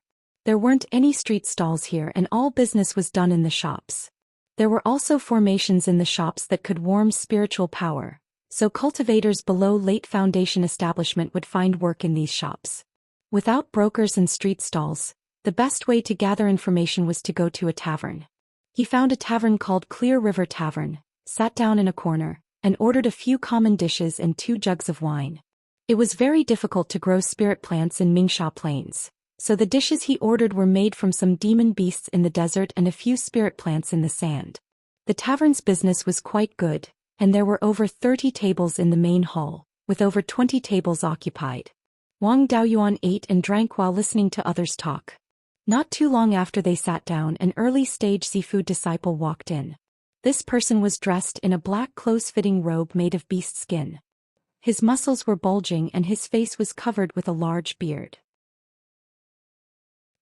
There weren't any street stalls here and all business was done in the shops. There were also formations in the shops that could warm spiritual power, so cultivators below late Foundation Establishment would find work in these shops. Without brokers and street stalls, The best way to gather information was to go to a tavern. He found a tavern called Clear River Tavern, sat down in a corner, and ordered a few common dishes and 2 jugs of wine. It was very difficult to grow spirit plants in Mingsha Plains, so the dishes he ordered were made from some demon beasts in the desert and a few spirit plants in the sand. The tavern's business was quite good, and there were over 30 tables in the main hall, with over 20 tables occupied. Wang Daoyuan ate and drank while listening to others talk. Not too long after they sat down, an early-stage Zifu disciple walked in. This person was dressed in a black close-fitting robe made of beast skin. His muscles were bulging and his face was covered with a large beard.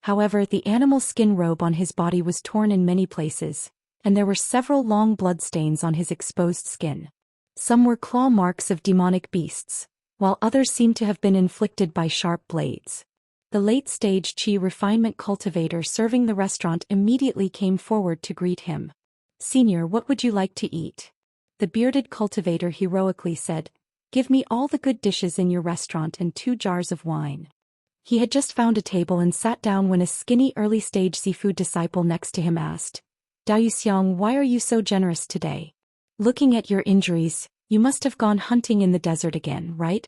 However, the animal skin robe on his body was torn in many places, and there were several long bloodstains on his exposed skin. Some were claw marks of demonic beasts, while others seemed to have been inflicted by sharp blades. The late-stage Qi refinement cultivator serving the restaurant immediately came forward to greet him. "Senior, what would you like to eat?" The bearded cultivator heroically said, "Give me all the good dishes in your restaurant and 2 jars of wine." He had just found a table and sat down when a skinny early-stage seafood disciple next to him asked, "Zhou Xian, why are you so generous today? Looking at your injuries, you must have gone hunting in the desert again, right?"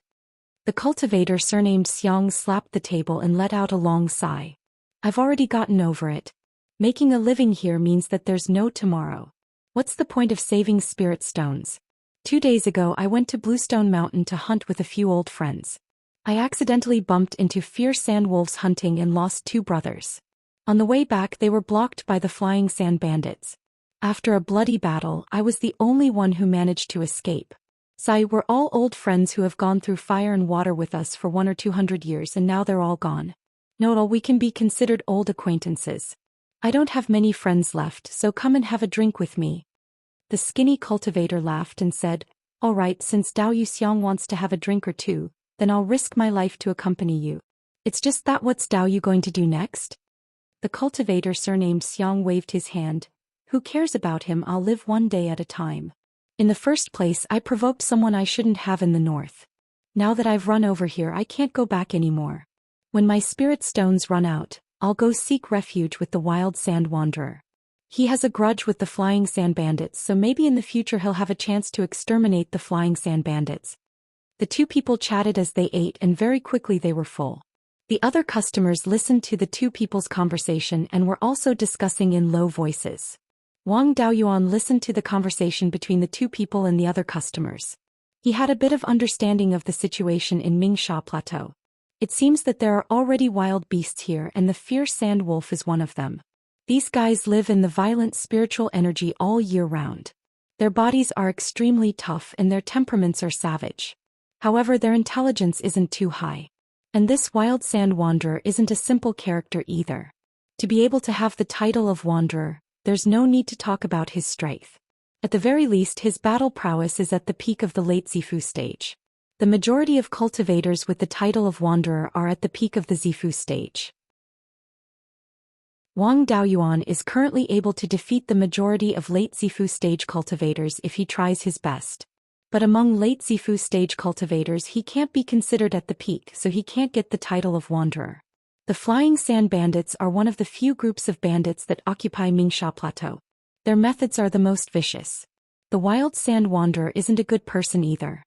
The cultivator surnamed Xiang slapped the table and let out a long sigh. "I've already gotten over it. Making a living here means that there's no tomorrow. What's the point of saving spirit stones? 2 days ago I went to Bluestone Mountain to hunt with a few old friends. I accidentally bumped into fierce sand wolves hunting and lost 2 brothers. On the way back they were blocked by the flying sand bandits. After a bloody battle, I was the only one who managed to escape. We're all old friends who have gone through fire and water with us for 100 or 200 years and now they're all gone. Not all we can be considered old acquaintances. I don't have many friends left, so come and have a drink with me." The skinny cultivator laughed and said, "All right, since Dao Yuxiang wants to have a drink or 2, then I'll risk my life to accompany you. It's just that what's Dao you going to do next?" The cultivator surnamed Xiang waved his hand. "Who cares about him? I'll live one day at a time. In the first place, I provoked someone I shouldn't have in the north. Now that I've run over here, I can't go back anymore. When my spirit stones run out, I'll go seek refuge with the wild sand wanderer. He has a grudge with the flying sand bandits, so maybe in the future he'll have a chance to exterminate the flying sand bandits." The 2 people chatted as they ate and very quickly they were full. The other customers listened to the 2 people's conversation and were also discussing in low voices. Wang Daoyuan listened to the conversation between the 2 people and the other customers. He had a bit of understanding of the situation in Mingsha Plateau. It seems that there are already wild beasts here and the fierce sand wolf is one of them. These guys live in the violent spiritual energy all year round. Their bodies are extremely tough and their temperaments are savage. However, their intelligence isn't too high. And this wild sand wanderer isn't a simple character either. To be able to have the title of wanderer, there's no need to talk about his strength. At the very least, his battle prowess is at the peak of the late Zifu stage. The majority of cultivators with the title of wanderer are at the peak of the Zifu stage. Wang Daoyuan is currently able to defeat the majority of late Zifu stage cultivators if he tries his best. But among late Zifu stage cultivators he can't be considered at the peak, so he can't get the title of wanderer. The flying sand bandits are one of the few groups of bandits that occupy Mingsha Plateau. Their methods are the most vicious. The wild sand wanderer isn't a good person either.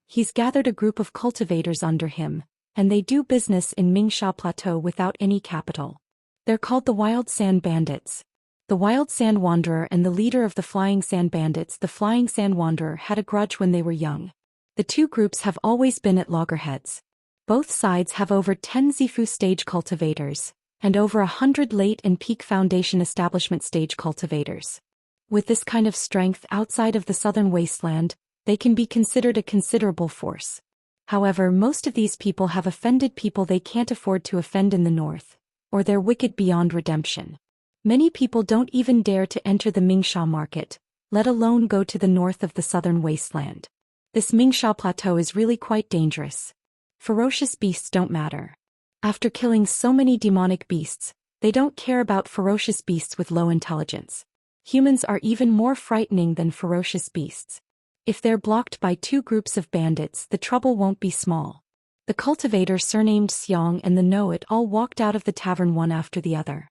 He's gathered a group of cultivators under him, and they do business in Mingsha Plateau without any capital. They're called the Wild Sand Bandits. The Wild Sand Wanderer and the leader of the Flying Sand Bandits, the Flying Sand Wanderer, had a grudge when they were young. The 2 groups have always been at loggerheads. Both sides have over 10 Zifu stage cultivators, and over 100 late and peak foundation establishment stage cultivators. With this kind of strength outside of the southern wasteland, they can be considered a considerable force. However, most of these people have offended people they can't afford to offend in the north, or they're wicked beyond redemption. Many people don't even dare to enter the Mingsha market, let alone go to the north of the southern wasteland. This Mingsha Plateau is really quite dangerous. Ferocious beasts don't matter. After killing so many demonic beasts, they don't care about ferocious beasts with low intelligence. Humans are even more frightening than ferocious beasts. If they're blocked by 2 groups of bandits, the trouble won't be small. The cultivator surnamed Xiang and the know-it-all walked out of the tavern one after the other.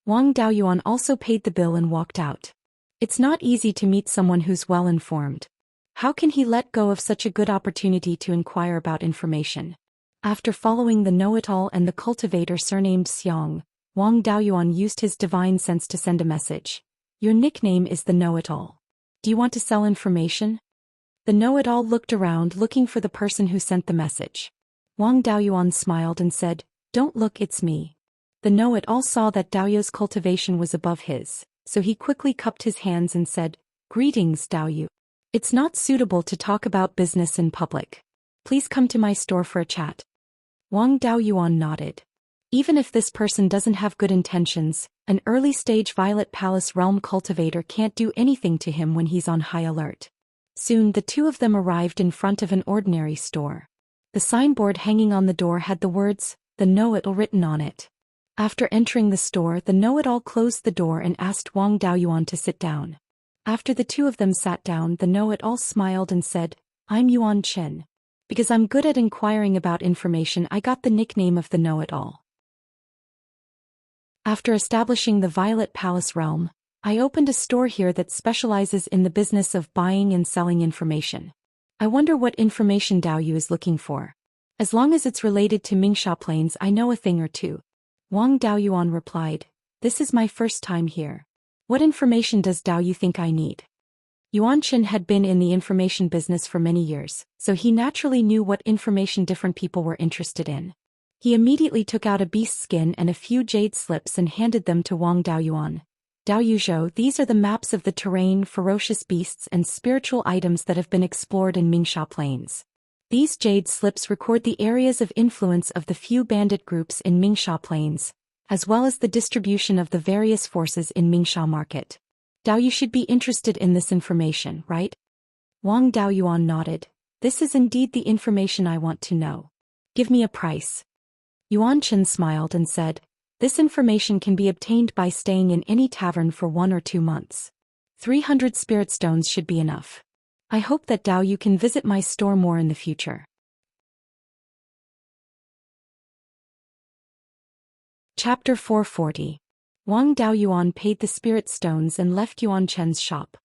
Wang Daoyuan also paid the bill and walked out. It's not easy to meet someone who's well-informed. How can he let go of such a good opportunity to inquire about information? After following the know-it-all and the cultivator surnamed Xiang, Wang Daoyuan used his divine sense to send a message. Your nickname is the know-it-all. Do you want to sell information? The know-it-all looked around looking for the person who sent the message. Wang Daoyuan smiled and said, "Don't look, it's me." The know-it-all saw that Daoyu's cultivation was above his, so he quickly cupped his hands and said, "Greetings, Daoyu. It's not suitable to talk about business in public. Please come to my store for a chat." Wang Daoyuan nodded. Even if this person doesn't have good intentions, an early-stage Violet Palace realm cultivator can't do anything to him when he's on high alert. Soon the two of them arrived in front of an ordinary store. The signboard hanging on the door had the words, "The Know-It-all" written on it. After entering the store, the know-it-all closed the door and asked Wang Daoyuan to sit down. After the two of them sat down, the know-it-all smiled and said, "I'm Yuan Chen. Because I'm good at inquiring about information, I got the nickname of the know-it-all. After establishing the Violet Palace realm, I opened a store here that specializes in the business of buying and selling information. I wonder what information Daoyu is looking for. As long as it's related to Mingsha Plains, I know a thing or two." Wang Daoyuan replied, "This is my first time here. What information does Daoyu think I need?" Yuan Chen had been in the information business for many years, so he naturally knew what information different people were interested in. He immediately took out a beast skin and a few jade slips and handed them to Wang Daoyuan. "Daoyu, these are the maps of the terrain, ferocious beasts and spiritual items that have been explored in Mingsha Plains. These jade slips record the areas of influence of the few bandit groups in Mingsha Plains, as well as the distribution of the various forces in Mingsha Market. Daoyu should be interested in this information, right?" Wang Daoyuan nodded. "This is indeed the information I want to know. Give me a price." Yuan Chen smiled and said, "This information can be obtained by staying in any tavern for 1 or 2 months. 300 spirit stones should be enough. I hope that Daoyu can visit my store more in the future." Chapter 440. Wang Daoyuan paid the spirit stones and left Yuan Chen's shop.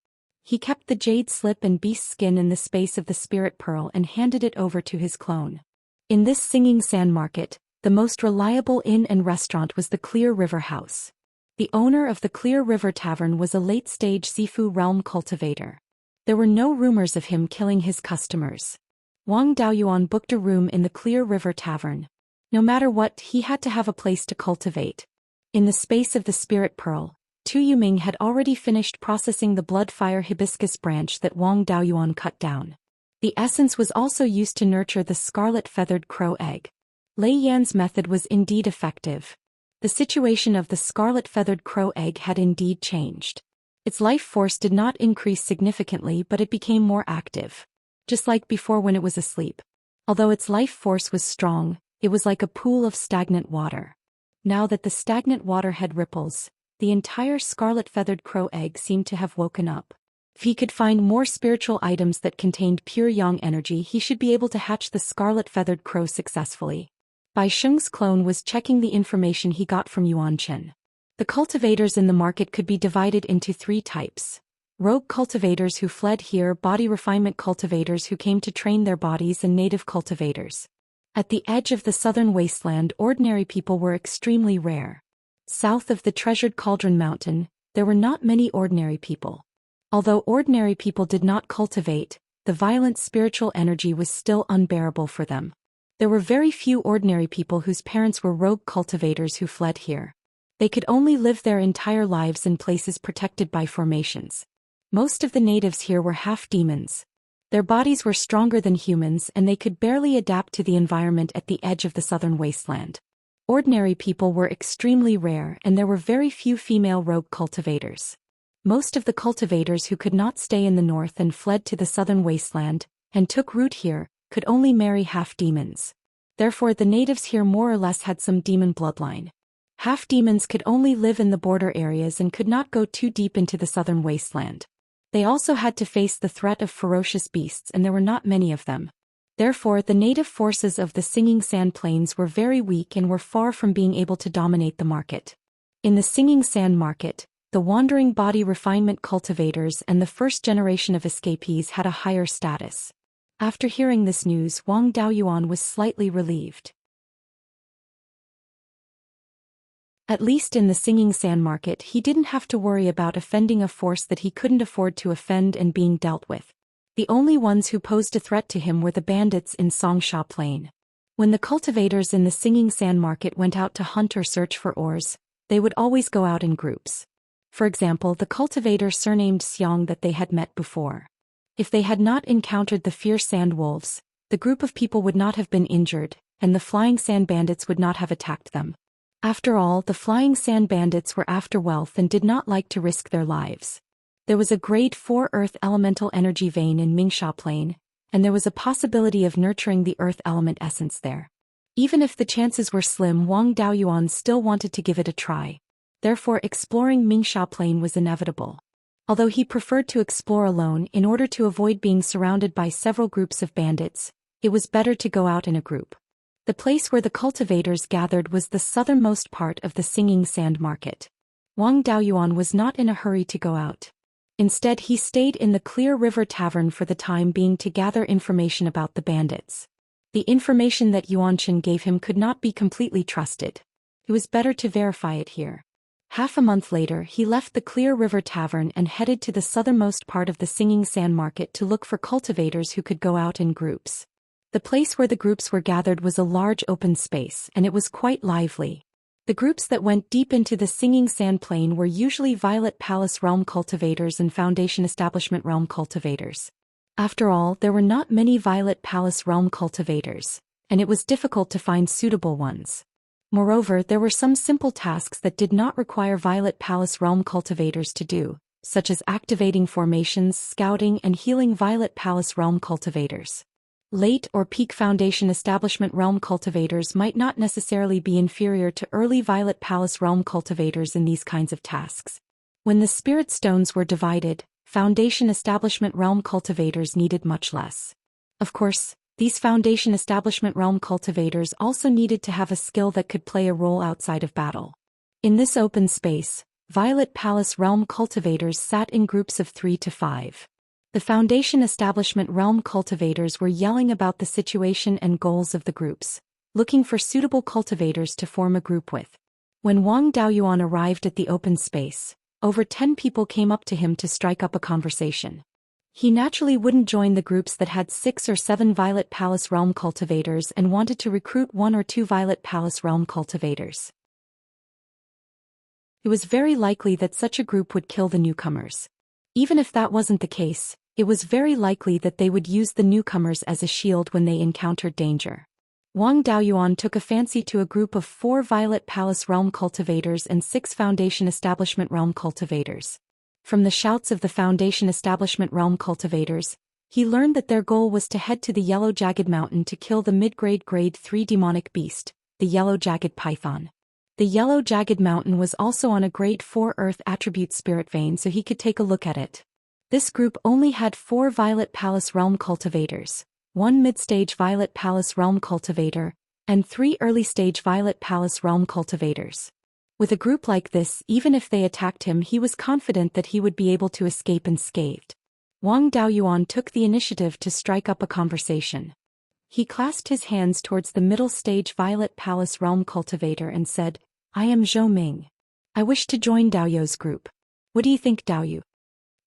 He kept the jade slip and beast skin in the space of the spirit pearl and handed it over to his clone. In this singing sand market, the most reliable inn and restaurant was the Clear River House. The owner of the Clear River Tavern was a late-stage Sifu realm cultivator. There were no rumors of him killing his customers. Wang Daoyuan booked a room in the Clear River Tavern. No matter what, he had to have a place to cultivate. In the space of the spirit pearl, Tu Yuming had already finished processing the blood-fire hibiscus branch that Wang Daoyuan cut down. The essence was also used to nurture the scarlet-feathered crow egg. Lei Yan's method was indeed effective. The situation of the scarlet-feathered crow egg had indeed changed. Its life force did not increase significantly, but it became more active. Just like before when it was asleep. Although its life force was strong, it was like a pool of stagnant water. Now that the stagnant water had ripples, the entire scarlet-feathered crow egg seemed to have woken up. If he could find more spiritual items that contained pure yang energy, he should be able to hatch the scarlet-feathered crow successfully. Bai Sheng's clone was checking the information he got from Yuan Chen. The cultivators in the market could be divided into 3 types. Rogue cultivators who fled here, body refinement cultivators who came to train their bodies, and native cultivators. At the edge of the southern wasteland, ordinary people were extremely rare. South of the treasured Cauldron Mountain, there were not many ordinary people. Although ordinary people did not cultivate, the violent spiritual energy was still unbearable for them. There were very few ordinary people whose parents were rogue cultivators who fled here. They could only live their entire lives in places protected by formations. Most of the natives here were half-demons. Their bodies were stronger than humans and they could barely adapt to the environment at the edge of the southern wasteland. Ordinary people were extremely rare and there were very few female rogue cultivators. Most of the cultivators who could not stay in the north and fled to the southern wasteland, and took root here, could only marry half-demons. Therefore the natives here more or less had some demon bloodline. Half-demons could only live in the border areas and could not go too deep into the southern wasteland. They also had to face the threat of ferocious beasts and there were not many of them. Therefore, the native forces of the Singing Sand Plains were very weak and were far from being able to dominate the market. In the Singing Sand Market, the wandering body refinement cultivators and the first generation of escapees had a higher status. After hearing this news, Wang Daoyuan was slightly relieved. At least in the Singing Sand Market, he didn't have to worry about offending a force that he couldn't afford to offend and being dealt with. The only ones who posed a threat to him were the bandits in Xianxia Plain. When the cultivators in the Singing Sand Market went out to hunt or search for ores, they would always go out in groups. For example, the cultivator surnamed Xiang that they had met before. If they had not encountered the fierce sand wolves, the group of people would not have been injured, and the flying sand bandits would not have attacked them. After all, the flying sand bandits were after wealth and did not like to risk their lives. There was a grade 4 earth elemental energy vein in Mingxia Plain, and there was a possibility of nurturing the earth element essence there. Even if the chances were slim, Wang Daoyuan still wanted to give it a try. Therefore, exploring Mingxia Plain was inevitable. Although he preferred to explore alone in order to avoid being surrounded by several groups of bandits, it was better to go out in a group. The place where the cultivators gathered was the southernmost part of the Singing Sand Market. Wang Daoyuan was not in a hurry to go out. Instead, he stayed in the Clear River Tavern for the time being to gather information about the bandits. The information that Yuanchen gave him could not be completely trusted. It was better to verify it here. Half a month later, he left the Clear River Tavern and headed to the southernmost part of the Singing Sand Market to look for cultivators who could go out in groups. The place where the groups were gathered was a large open space, and it was quite lively. The groups that went deep into the Singing Sand Plain were usually Violet Palace Realm cultivators and Foundation Establishment Realm cultivators. After all, there were not many Violet Palace Realm cultivators, and it was difficult to find suitable ones. Moreover, there were some simple tasks that did not require Violet Palace Realm cultivators to do, such as activating formations, scouting, and healing Violet Palace Realm cultivators. Late or peak Foundation Establishment Realm cultivators might not necessarily be inferior to early Violet Palace Realm cultivators in these kinds of tasks. When the Spirit Stones were divided, Foundation Establishment Realm cultivators needed much less. Of course, these Foundation Establishment Realm cultivators also needed to have a skill that could play a role outside of battle. In this open space, Violet Palace Realm cultivators sat in groups of 3 to 5. The Foundation Establishment Realm cultivators were yelling about the situation and goals of the groups, looking for suitable cultivators to form a group with. When Wang Daoyuan arrived at the open space, over 10 people came up to him to strike up a conversation. He naturally wouldn't join the groups that had 6 or 7 Violet Palace Realm cultivators and wanted to recruit 1 or 2 Violet Palace Realm cultivators. It was very likely that such a group would kill the newcomers. Even if that wasn't the case, it was very likely that they would use the newcomers as a shield when they encountered danger. Wang Daoyuan took a fancy to a group of 4 Violet Palace Realm cultivators and 6 Foundation Establishment Realm cultivators. From the shouts of the Foundation Establishment Realm cultivators, he learned that their goal was to head to the Yellow Jagged Mountain to kill the mid-grade Grade 3 demonic beast, the Yellow Jagged Python. The Yellow Jagged Mountain was also on a Grade 4 Earth attribute spirit vein, so he could take a look at it. This group only had 4 Violet Palace Realm cultivators, 1 mid-stage Violet Palace Realm cultivator, and 3 early-stage Violet Palace Realm cultivators. With a group like this, even if they attacked him, he was confident that he would be able to escape unscathed. Wang Daoyuan took the initiative to strike up a conversation. He clasped his hands towards the middle-stage Violet Palace Realm cultivator and said, "I am Zhou Ming. I wish to join Daoyu's group. What do you think, Daoyu?"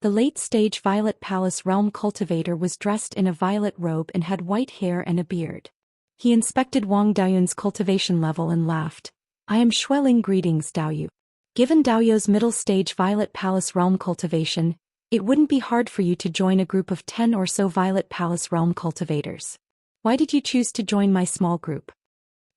The late-stage Violet Palace Realm cultivator was dressed in a violet robe and had white hair and a beard. He inspected Wang Daoyuan's cultivation level and laughed. "I am Xueling. Greetings, Daoyu. Given Daoyu's middle-stage Violet Palace Realm cultivation, it wouldn't be hard for you to join a group of 10 or so Violet Palace Realm cultivators. Why did you choose to join my small group?"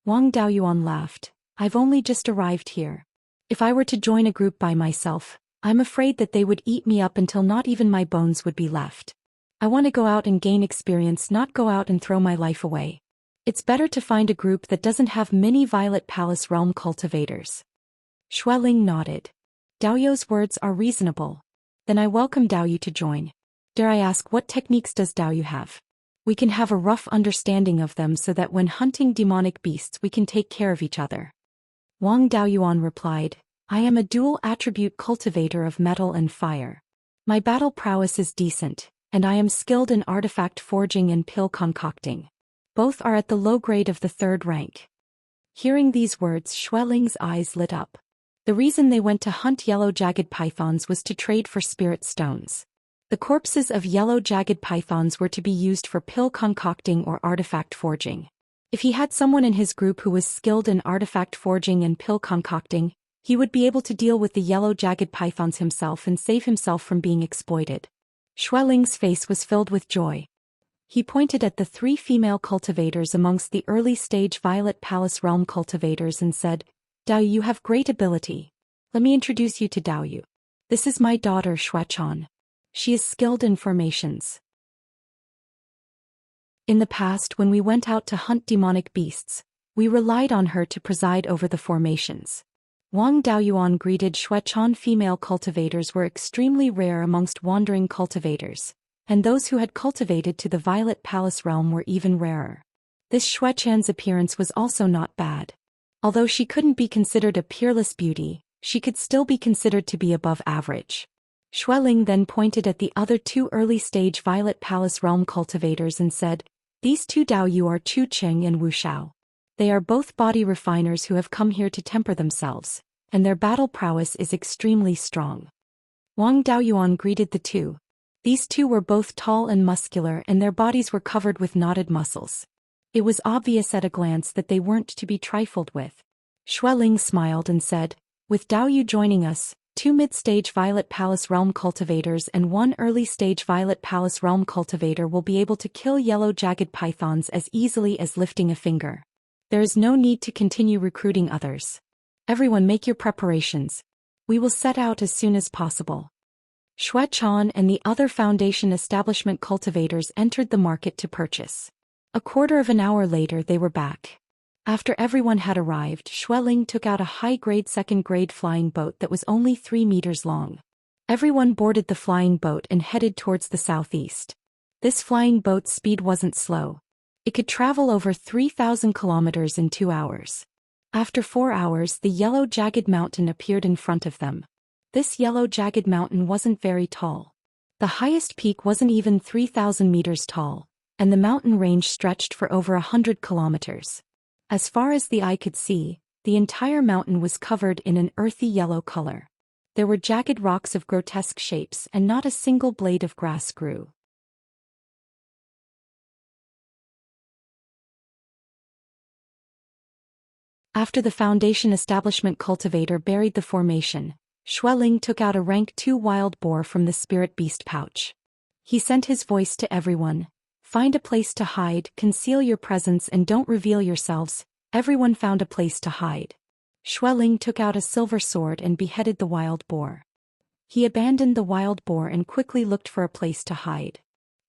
Wang Daoyuan laughed. "I've only just arrived here. If I were to join a group by myself, I'm afraid that they would eat me up until not even my bones would be left. I want to go out and gain experience, not go out and throw my life away. It's better to find a group that doesn't have many Violet Palace Realm cultivators." Xueling nodded. "Daoyu's words are reasonable. Then I welcome Daoyu to join. Dare I ask, what techniques does Daoyu have?" We can have a rough understanding of them so that when hunting demonic beasts we can take care of each other. Wang Daoyuan replied, I am a dual-attribute cultivator of metal and fire. My battle prowess is decent, and I am skilled in artifact forging and pill concocting. Both are at the low grade of the 3rd rank. Hearing these words, Xueling's eyes lit up. The reason they went to hunt yellow jagged pythons was to trade for spirit stones. The corpses of yellow jagged pythons were to be used for pill concocting or artifact forging. If he had someone in his group who was skilled in artifact forging and pill concocting, he would be able to deal with the yellow jagged pythons himself and save himself from being exploited. Xueling's face was filled with joy. He pointed at the 3 female cultivators amongst the early-stage Violet Palace Realm cultivators and said, Daoyu, you have great ability. Let me introduce you to Daoyu. This is my daughter Xuechan. She is skilled in formations. In the past, when we went out to hunt demonic beasts, we relied on her to preside over the formations. Wang Daoyuan greeted Xuechan. Female cultivators were extremely rare amongst wandering cultivators, and those who had cultivated to the Violet Palace realm were even rarer. This Xuechan's appearance was also not bad. Although she couldn't be considered a peerless beauty, she could still be considered to be above average. Xueling then pointed at the other 2 early-stage Violet Palace realm cultivators and said, These 2 Daoyu are Chu Qing and Wu Xiao. They are both body refiners who have come here to temper themselves, and their battle prowess is extremely strong. Wang Daoyuan greeted the 2. These 2 were both tall and muscular and their bodies were covered with knotted muscles. It was obvious at a glance that they weren't to be trifled with. Xueling smiled and said, With Daoyu joining us, 2 mid-stage Violet Palace Realm cultivators and 1 early-stage Violet Palace Realm cultivator will be able to kill yellow jagged pythons as easily as lifting a finger. There is no need to continue recruiting others. Everyone make your preparations. We will set out as soon as possible. Xuechan and the other Foundation establishment cultivators entered the market to purchase. A quarter of an hour later they were back. After everyone had arrived, Xueling took out a high-grade 2nd-grade flying boat that was only 3 meters long. Everyone boarded the flying boat and headed towards the southeast. This flying boat's speed wasn't slow. It could travel over 3,000 kilometers in 2 hours. After 4 hours, the yellow jagged mountain appeared in front of them. This yellow jagged mountain wasn't very tall. The highest peak wasn't even 3,000 meters tall, and the mountain range stretched for over 100 kilometers. As far as the eye could see, the entire mountain was covered in an earthy yellow color. There were jagged rocks of grotesque shapes and not a single blade of grass grew. After the Foundation establishment cultivator buried the formation, Xueling took out a rank 2 wild boar from the spirit beast pouch. He sent his voice to everyone, Find a place to hide, conceal your presence and don't reveal yourselves. Everyone found a place to hide. Xueling took out a silver sword and beheaded the wild boar. He abandoned the wild boar and quickly looked for a place to hide.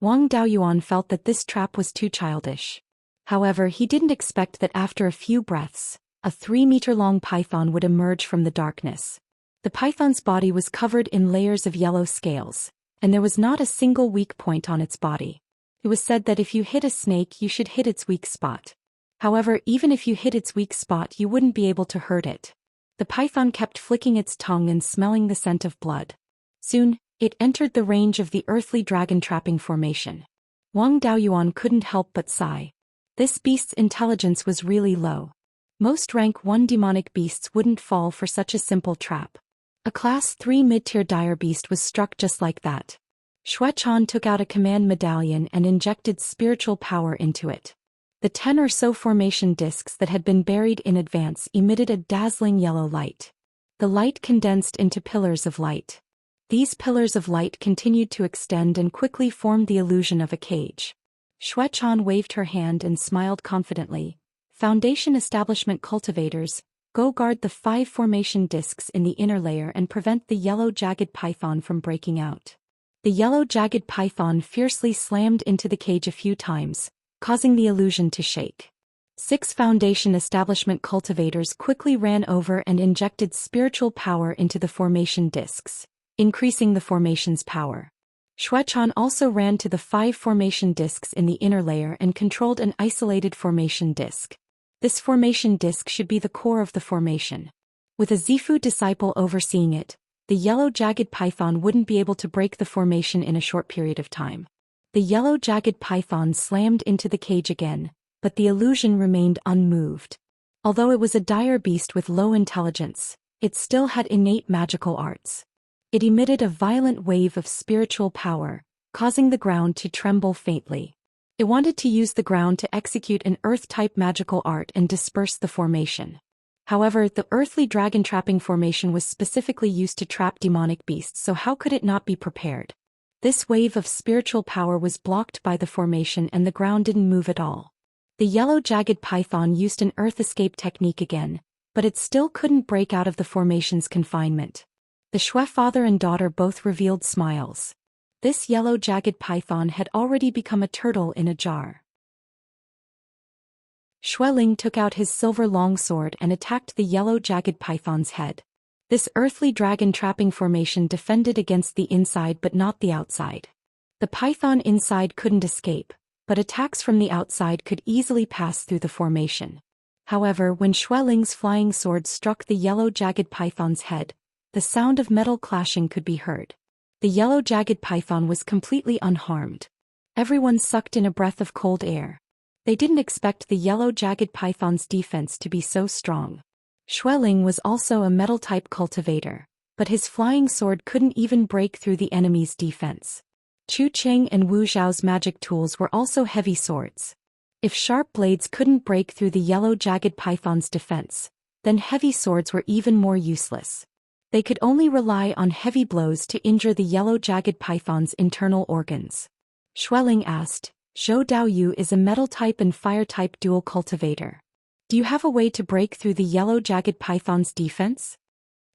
Wang Daoyuan felt that this trap was too childish. However, he didn't expect that after a few breaths, a 3-meter-long python would emerge from the darkness. The python's body was covered in layers of yellow scales, and there was not a single weak point on its body. It was said that if you hit a snake you should hit its weak spot. However, even if you hit its weak spot you wouldn't be able to hurt it. The python kept flicking its tongue and smelling the scent of blood. Soon, it entered the range of the earthly dragon trapping formation. Wang Daoyuan couldn't help but sigh. This beast's intelligence was really low. Most rank 1 demonic beasts wouldn't fall for such a simple trap. A class 3 mid-tier dire beast was struck just like that. Xuechan took out a command medallion and injected spiritual power into it. The 10 or so formation discs that had been buried in advance emitted a dazzling yellow light. The light condensed into pillars of light. These pillars of light continued to extend and quickly formed the illusion of a cage. Xuechan waved her hand and smiled confidently. Foundation establishment cultivators, go guard the 5 formation discs in the inner layer and prevent the yellow jagged python from breaking out. The yellow jagged python fiercely slammed into the cage a few times, causing the illusion to shake. 6 Foundation establishment cultivators quickly ran over and injected spiritual power into the formation discs, increasing the formation's power. Xuechan also ran to the 5 formation discs in the inner layer and controlled an isolated formation disc. This formation disc should be the core of the formation. With a Zifu disciple overseeing it, the yellow jagged python wouldn't be able to break the formation in a short period of time. The yellow jagged python slammed into the cage again, but the illusion remained unmoved. Although it was a dire beast with low intelligence, it still had innate magical arts. It emitted a violent wave of spiritual power, causing the ground to tremble faintly. It wanted to use the ground to execute an earth-type magical art and disperse the formation. However, the earthly dragon trapping formation was specifically used to trap demonic beasts, so how could it not be prepared? This wave of spiritual power was blocked by the formation and the ground didn't move at all. The yellow jagged python used an earth escape technique again, but it still couldn't break out of the formation's confinement. The Xue father and daughter both revealed smiles. This yellow jagged python had already become a turtle in a jar. Xueling took out his silver longsword and attacked the yellow jagged python's head. This earthly dragon trapping formation defended against the inside but not the outside. The python inside couldn't escape, but attacks from the outside could easily pass through the formation. However, when Xueling's flying sword struck the yellow jagged python's head, the sound of metal clashing could be heard. The yellow jagged python was completely unharmed. Everyone sucked in a breath of cold air. They didn't expect the yellow jagged python's defense to be so strong. Xueling was also a metal-type cultivator, but his flying sword couldn't even break through the enemy's defense. Chu Qing and Wu Zhao's magic tools were also heavy swords. If sharp blades couldn't break through the yellow jagged python's defense, then heavy swords were even more useless. They could only rely on heavy blows to injure the yellow jagged python's internal organs. Xueling asked, Zhou Daoyu is a metal-type and fire-type dual cultivator. Do you have a way to break through the yellow jagged python's defense?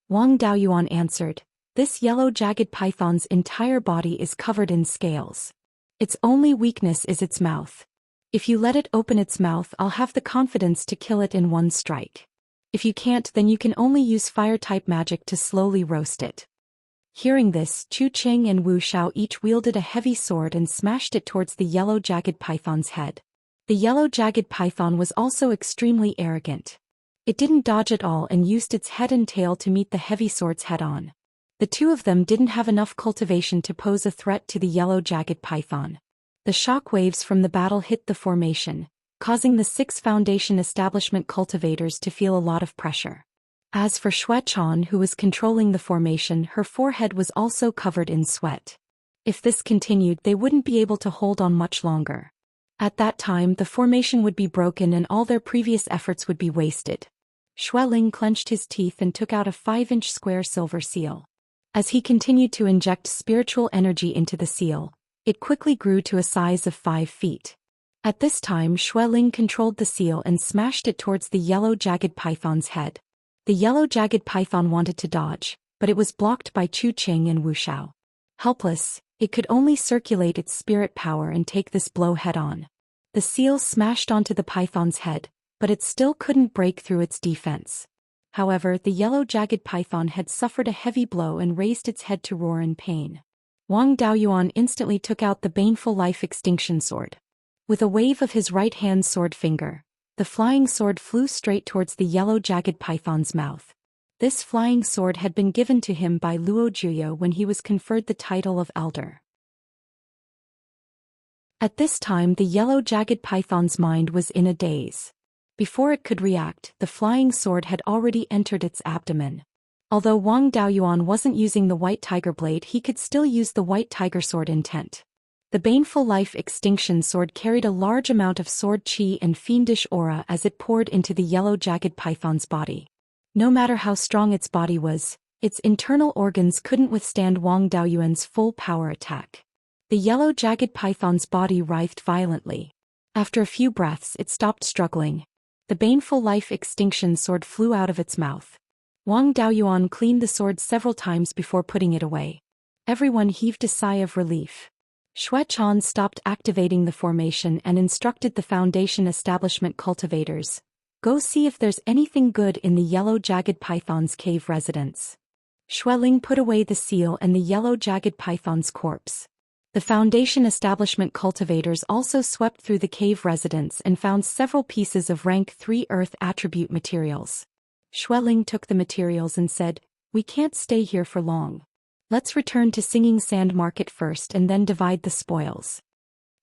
Wang Daoyuan answered, this yellow jagged python's entire body is covered in scales. Its only weakness is its mouth. If you let it open its mouth, I'll have the confidence to kill it in one strike. If you can't, then you can only use fire-type magic to slowly roast it. Hearing this, Chu Qing and Wu Xiao each wielded a heavy sword and smashed it towards the yellow jagged python's head. The yellow jagged python was also extremely arrogant. It didn't dodge at all and used its head and tail to meet the heavy swords head-on. The two of them didn't have enough cultivation to pose a threat to the yellow jagged python. The shock waves from the battle hit the formation, causing the 6 foundation establishment cultivators to feel a lot of pressure. As for Xuechan, who was controlling the formation, her forehead was also covered in sweat. If this continued, they wouldn't be able to hold on much longer. At that time, the formation would be broken and all their previous efforts would be wasted. Xueling clenched his teeth and took out a 5-inch square silver seal. As he continued to inject spiritual energy into the seal, it quickly grew to a size of 5 feet. At this time, Xueling controlled the seal and smashed it towards the yellow jagged python's head. The yellow jagged python wanted to dodge, but it was blocked by Chu Qing and Wu Xiao. Helpless, it could only circulate its spirit power and take this blow head-on. The seal smashed onto the python's head, but it still couldn't break through its defense. However, the yellow jagged python had suffered a heavy blow and raised its head to roar in pain. Wang Daoyuan instantly took out the baneful life extinction sword. With a wave of his right-hand sword finger, the flying sword flew straight towards the yellow jagged python's mouth. This flying sword had been given to him by Luo Juyo when he was conferred the title of Elder. At this time, the yellow jagged python's mind was in a daze. Before it could react, the flying sword had already entered its abdomen. Although Wang Daoyuan wasn't using the white tiger blade, he could still use the white tiger sword intent. The baneful life extinction sword carried a large amount of sword chi and fiendish aura as it poured into the yellow jagged python's body. No matter how strong its body was, its internal organs couldn't withstand Wang Daoyuan's full power attack. The yellow jagged python's body writhed violently. After a few breaths, it stopped struggling. The baneful life extinction sword flew out of its mouth. Wang Daoyuan cleaned the sword several times before putting it away. Everyone heaved a sigh of relief. Xuechan stopped activating the formation and instructed the Foundation establishment cultivators, "Go see if there's anything good in the yellow jagged python's cave residence." Xueling put away the seal and the yellow jagged python's corpse. The Foundation establishment cultivators also swept through the cave residence and found several pieces of rank 3 earth attribute materials. Xueling took the materials and said, "We can't stay here for long. Let's return to Singing Sand Market first and then divide the spoils."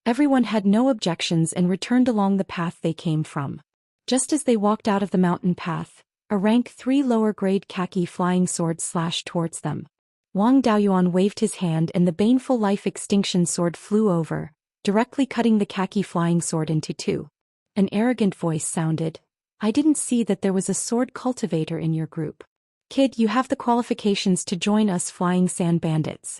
Everyone had no objections and returned along the path they came from. Just as they walked out of the mountain path, a rank 3 lower-grade khaki flying sword slashed towards them. Wang Daoyuan waved his hand and the baneful life extinction sword flew over, directly cutting the khaki flying sword into two. An arrogant voice sounded, "I didn't see that there was a sword cultivator in your group. Kid, you have the qualifications to join us Flying Sand Bandits."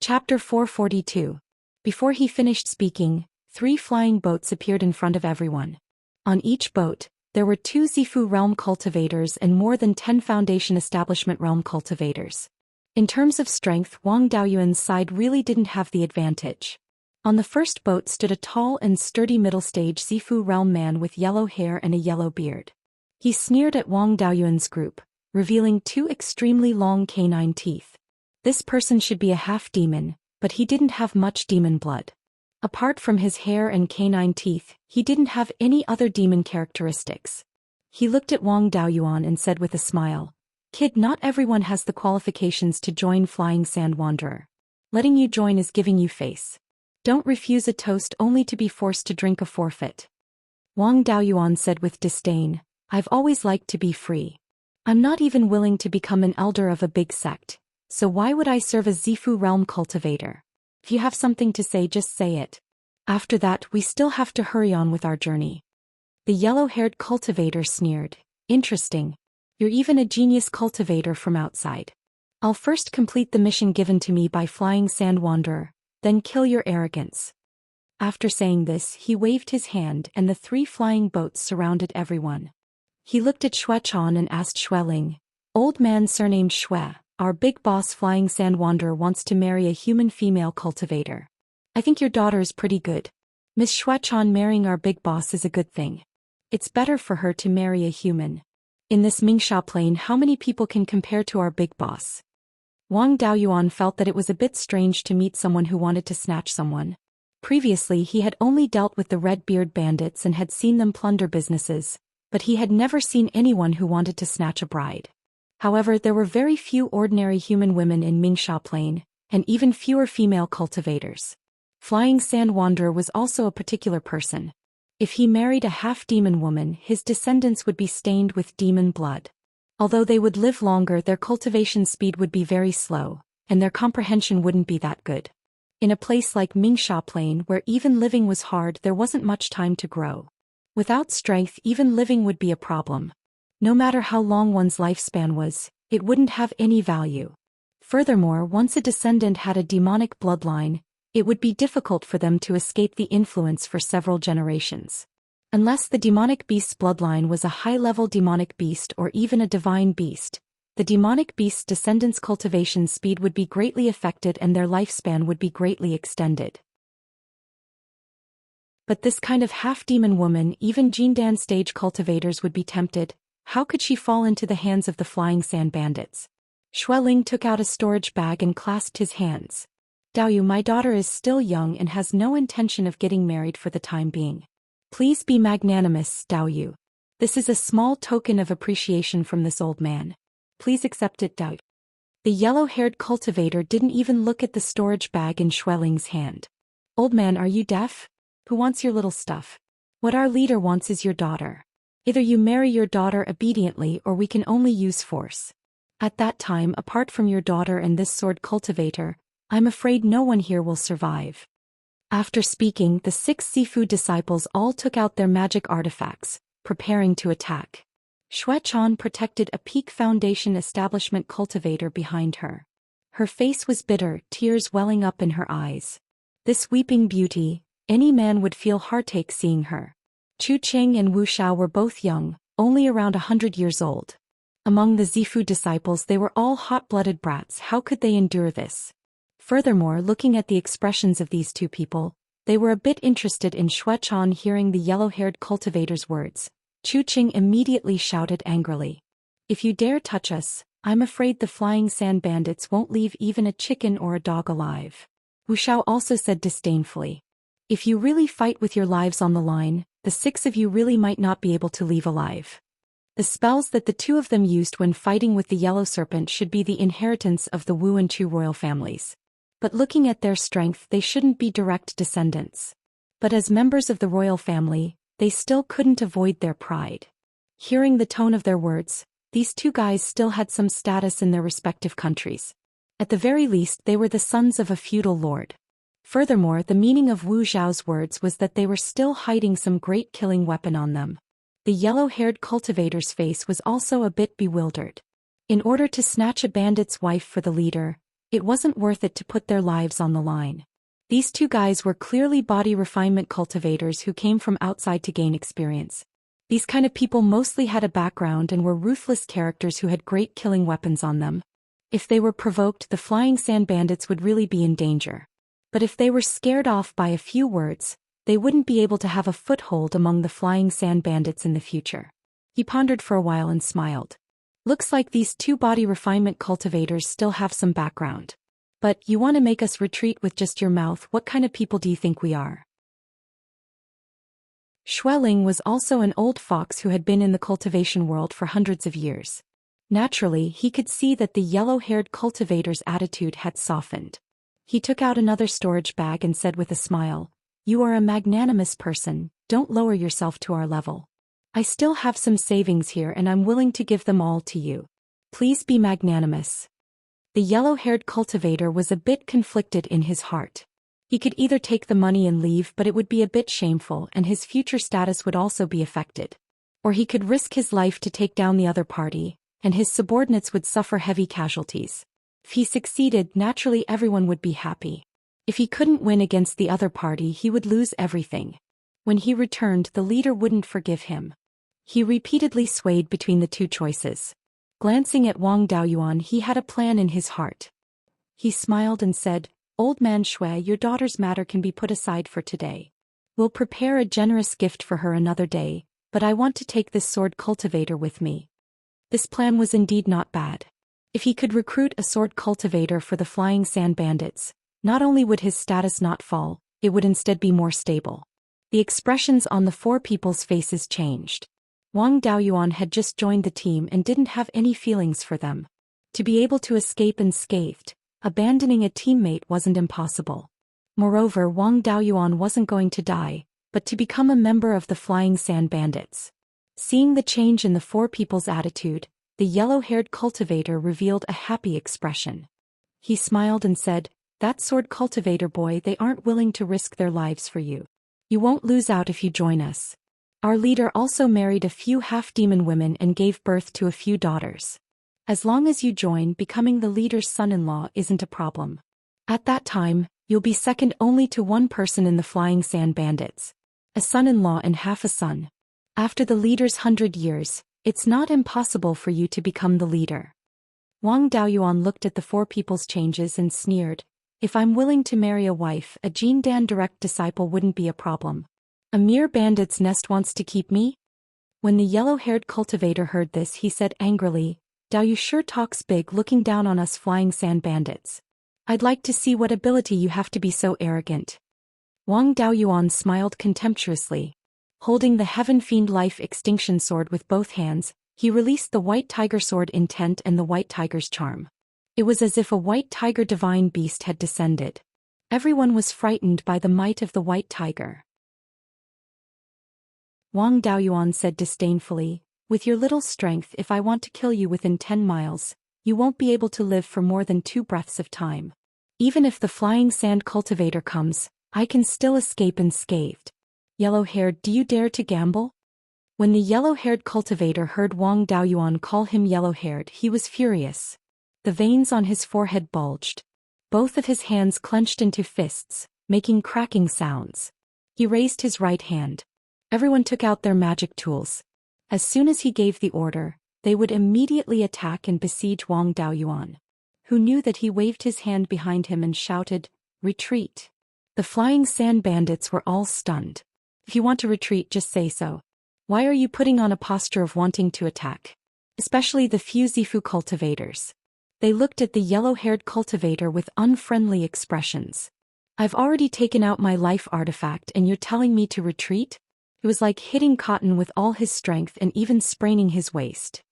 Chapter 442. Before he finished speaking, 3 flying boats appeared in front of everyone. On each boat, there were 2 Zifu realm cultivators and more than 10 Foundation establishment realm cultivators. In terms of strength, Wang Daoyuan's side really didn't have the advantage. On the first boat stood a tall and sturdy middle-stage Zifu realm man with yellow hair and a yellow beard. He sneered at Wang Daoyuan's group, revealing 2 extremely long canine teeth. This person should be a half-demon, but he didn't have much demon blood. Apart from his hair and canine teeth, he didn't have any other demon characteristics. He looked at Wang Daoyuan and said with a smile, "Kid, not everyone has the qualifications to join Flying Sand Wanderer. Letting you join is giving you face. Don't refuse a toast only to be forced to drink a forfeit." Wang Daoyuan said with disdain, "I've always liked to be free. I'm not even willing to become an elder of a big sect, so why would I serve as Zifu realm cultivator? If you have something to say, just say it. After that, we still have to hurry on with our journey." The yellow-haired cultivator sneered, "Interesting. You're even a genius cultivator from outside. I'll first complete the mission given to me by Flying Sand Wanderer, then kill your arrogance." After saying this, he waved his hand and the 3 flying boats surrounded everyone. He looked at Xuechan and asked Xueling, "Old man surnamed Xue, our big boss Flying Sand Wanderer wants to marry a human female cultivator. I think your daughter is pretty good. Miss Xuechan, marrying our big boss is a good thing. It's better for her to marry a human. In this Mingsha plain, how many people can compare to our big boss?" Wang Daoyuan felt that it was a bit strange to meet someone who wanted to snatch someone. Previously he had only dealt with the Red-Beard bandits and had seen them plunder businesses, but he had never seen anyone who wanted to snatch a bride. However, there were very few ordinary human women in Mingsha Plain, and even fewer female cultivators. Flying Sand Wanderer was also a particular person. If he married a half-demon woman, his descendants would be stained with demon blood. Although they would live longer, their cultivation speed would be very slow, and their comprehension wouldn't be that good. In a place like Mingsha Plain, where even living was hard, there wasn't much time to grow. Without strength, even living would be a problem. No matter how long one's lifespan was, it wouldn't have any value. Furthermore, once a descendant had a demonic bloodline, it would be difficult for them to escape the influence for several generations. Unless the demonic beast's bloodline was a high-level demonic beast or even a divine beast, the demonic beast's descendants' cultivation speed would be greatly affected and their lifespan would be greatly extended. But this kind of half-demon woman, even Jindan stage cultivators would be tempted. How could she fall into the hands of the Flying Sand Bandits? Xueling took out a storage bag and clasped his hands. "Daoyu, my daughter is still young and has no intention of getting married for the time being. Please be magnanimous, Daoyu. This is a small token of appreciation from this old man. Please accept it, Daoyu." The yellow-haired cultivator didn't even look at the storage bag in Xueling's hand. "Old man, are you deaf? Who wants your little stuff? What our leader wants is your daughter. Either you marry your daughter obediently or we can only use force. At that time, apart from your daughter and this sword cultivator, I'm afraid no one here will survive." After speaking, the 6 Sifu disciples all took out their magic artifacts, preparing to attack. Xuechan protected a Peak Foundation establishment cultivator behind her. Her face was bitter, tears welling up in her eyes. This weeping beauty, any man would feel heartache seeing her. Chu Qing and Wuxia were both young, only around 100 years old. Among the Zifu disciples, they were all hot-blooded brats. How could they endure this? Furthermore, looking at the expressions of these 2 people, they were a bit interested in Xuechan. Hearing the yellow-haired cultivator's words, Chu Qing immediately shouted angrily, "If you dare touch us, I'm afraid the flying sand bandits won't leave even a chicken or a dog alive. Wuxia also said disdainfully. If you really fight with your lives on the line, the 6 of you really might not be able to leave alive. The spells that the 2 of them used when fighting with the yellow serpent should be the inheritance of the Wu and Chu royal families. But looking at their strength, they shouldn't be direct descendants. But as members of the royal family, they still couldn't avoid their pride. Hearing the tone of their words, these 2 guys still had some status in their respective countries. At the very least, they were the sons of a feudal lord. Furthermore, the meaning of Wu Zhao's words was that they were still hiding some great killing weapon on them. The yellow-haired cultivator's face was also a bit bewildered. In order to snatch a bandit's wife for the leader, it wasn't worth it to put their lives on the line. These 2 guys were clearly body refinement cultivators who came from outside to gain experience. These kind of people mostly had a background and were ruthless characters who had great killing weapons on them. If they were provoked, the flying sand bandits would really be in danger. But if they were scared off by a few words, they wouldn't be able to have a foothold among the flying sand bandits in the future. He pondered for a while and smiled. Looks like these 2 body refinement cultivators still have some background. But you want to make us retreat with just your mouth? What kind of people do you think we are? Xueling was also an old fox who had been in the cultivation world for hundreds of years. Naturally, he could see that the yellow-haired cultivator's attitude had softened. He took out another storage bag and said with a smile, "You are a magnanimous person, don't lower yourself to our level. I still have some savings here and I'm willing to give them all to you. Please be magnanimous." The yellow-haired cultivator was a bit conflicted in his heart. He could either take the money and leave, but it would be a bit shameful and his future status would also be affected. Or he could risk his life to take down the other party, and his subordinates would suffer heavy casualties. If he succeeded, naturally everyone would be happy. If he couldn't win against the other party, he would lose everything. When he returned, the leader wouldn't forgive him. He repeatedly swayed between the 2 choices. Glancing at Wang Daoyuan, he had a plan in his heart. He smiled and said, "Old man Shui, your daughter's matter can be put aside for today. We'll prepare a generous gift for her another day, but I want to take this sword cultivator with me." This plan was indeed not bad. If he could recruit a sword cultivator for the flying sand bandits, not only would his status not fall, it would instead be more stable. The expressions on the 4 people's faces changed. Wang Daoyuan had just joined the team and didn't have any feelings for them. To be able to escape unscathed, abandoning a teammate wasn't impossible. Moreover, Wang Daoyuan wasn't going to die, but to become a member of the flying sand bandits. Seeing the change in the 4 people's attitude, the yellow-haired cultivator revealed a happy expression. He smiled and said, "That sword cultivator boy, they aren't willing to risk their lives for you. You won't lose out if you join us. Our leader also married a few half-demon women and gave birth to a few daughters. As long as you join, becoming the leader's son-in-law isn't a problem. At that time, you'll be second only to one person in the flying sand bandits. A son-in-law and half a son. After the leader's 100 years, it's not impossible for you to become the leader." Wang Daoyuan looked at the 4 people's changes and sneered, "If I'm willing to marry a wife, a Jin Dan direct disciple wouldn't be a problem. A mere bandit's nest wants to keep me?" When the yellow-haired cultivator heard this, he said angrily, "Dao, you sure talks big, looking down on us flying sand bandits. I'd like to see what ability you have to be so arrogant." Wang Daoyuan smiled contemptuously. Holding the Heaven Fiend Life Extinction Sword with both hands, he released the White Tiger Sword Intent and the White Tiger's Charm. It was as if a White Tiger divine beast had descended. Everyone was frightened by the might of the White Tiger. Wang Daoyuan said disdainfully, "With your little strength, if I want to kill you within 10 miles, you won't be able to live for more than 2 breaths of time. Even if the flying sand cultivator comes, I can still escape unscathed. Yellow-haired, do you dare to gamble?" When the yellow-haired cultivator heard Wang Daoyuan call him yellow-haired, he was furious. The veins on his forehead bulged. Both of his hands clenched into fists, making cracking sounds. He raised his right hand. Everyone took out their magic tools. As soon as he gave the order, they would immediately attack and besiege Wang Daoyuan, who knew that he waved his hand behind him and shouted, "Retreat." The flying sand bandits were all stunned. "If you want to retreat, just say so. Why are you putting on a posture of wanting to attack? especially the few Zifu cultivators. They looked at the yellow-haired cultivator with unfriendly expressions. "I've already taken out my life artifact and you're telling me to retreat?" It was like hitting cotton with all his strength and even spraining his waist.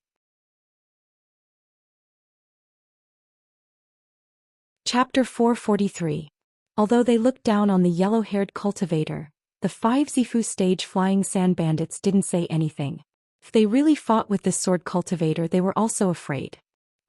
Chapter 443. Although they looked down on the yellow-haired cultivator, the 5 Zifu stage flying sand bandits didn't say anything. If they really fought with this sword cultivator, they were also afraid.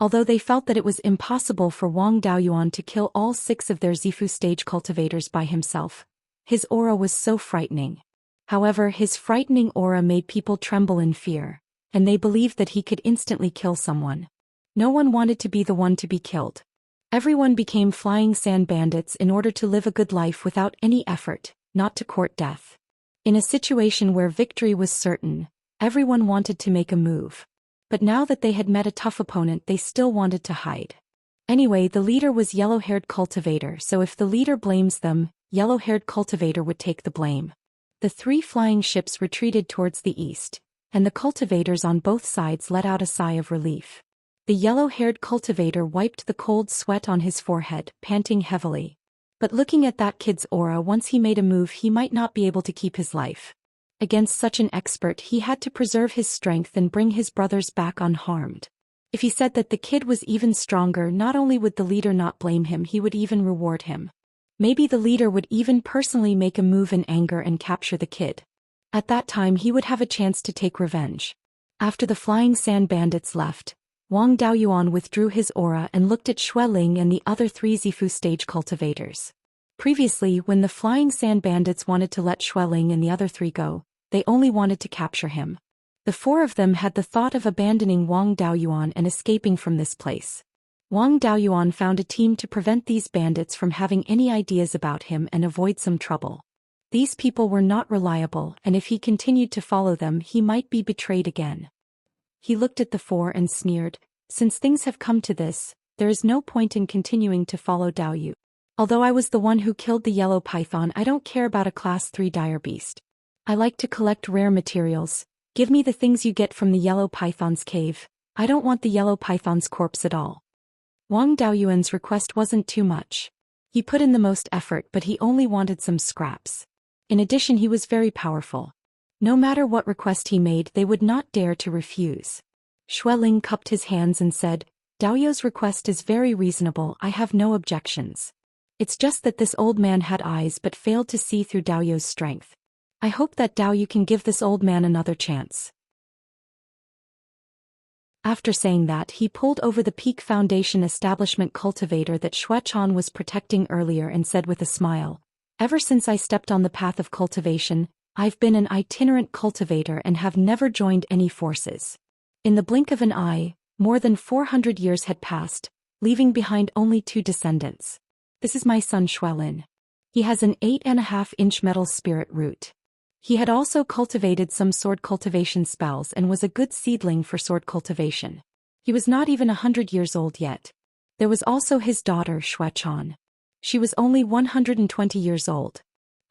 Although they felt that it was impossible for Wang Daoyuan to kill all 6 of their Zifu stage cultivators by himself, his aura was so frightening. However, his frightening aura made people tremble in fear, and they believed that he could instantly kill someone. No one wanted to be the one to be killed. Everyone became flying sand bandits in order to live a good life without any effort, not to court death. In a situation where victory was certain, everyone wanted to make a move. But now that they had met a tough opponent, they still wanted to hide. Anyway, the leader was yellow-haired cultivator, so if the leader blames them, yellow-haired cultivator would take the blame. The 3 flying ships retreated towards the east, and the cultivators on both sides let out a sigh of relief. The yellow-haired cultivator wiped the cold sweat on his forehead, panting heavily. But looking at that kid's aura, once he made a move he might not be able to keep his life. Against such an expert he had to preserve his strength and bring his brothers back unharmed. If he said that the kid was even stronger, not only would the leader not blame him, he would even reward him. Maybe the leader would even personally make a move in anger and capture the kid. At that time he would have a chance to take revenge. After the flying sand bandits left, Wang Daoyuan withdrew his aura and looked at Xueling and the other 3 Zifu stage cultivators. Previously, when the flying sand bandits wanted to let Xueling and the other 3 go, they only wanted to capture him. The 4 of them had the thought of abandoning Wang Daoyuan and escaping from this place. Wang Daoyuan found a team to prevent these bandits from having any ideas about him and avoid some trouble. These people were not reliable, and if he continued to follow them he might be betrayed again. He looked at the 4 and sneered, "Since things have come to this, there is no point in continuing to follow Daoyu. Although I was the one who killed the yellow python, I don't care about a class 3 dire beast. I like to collect rare materials. Give me the things you get from the yellow python's cave. I don't want the yellow python's corpse at all." Wang Daoyuan's request wasn't too much. He put in the most effort, but he only wanted some scraps. In addition, he was very powerful. No matter what request he made, they would not dare to refuse. Xueling cupped his hands and said, "Daoyu's request is very reasonable, I have no objections. It's just that this old man had eyes but failed to see through Daoyu's strength. I hope that Daoyu can give this old man another chance." After saying that, he pulled over the Peak Foundation establishment cultivator that Xuechan was protecting earlier and said with a smile, "Ever since I stepped on the path of cultivation, I've been an itinerant cultivator and have never joined any forces." In the blink of an eye, more than 400 years had passed, leaving behind only 2 descendants. "This is my son Xuelin. He has an 8.5-inch metal spirit root. He had also cultivated some sword cultivation spells and was a good seedling for sword cultivation. He was not even 100 years old yet. There was also his daughter Xuechan. She was only 120 years old.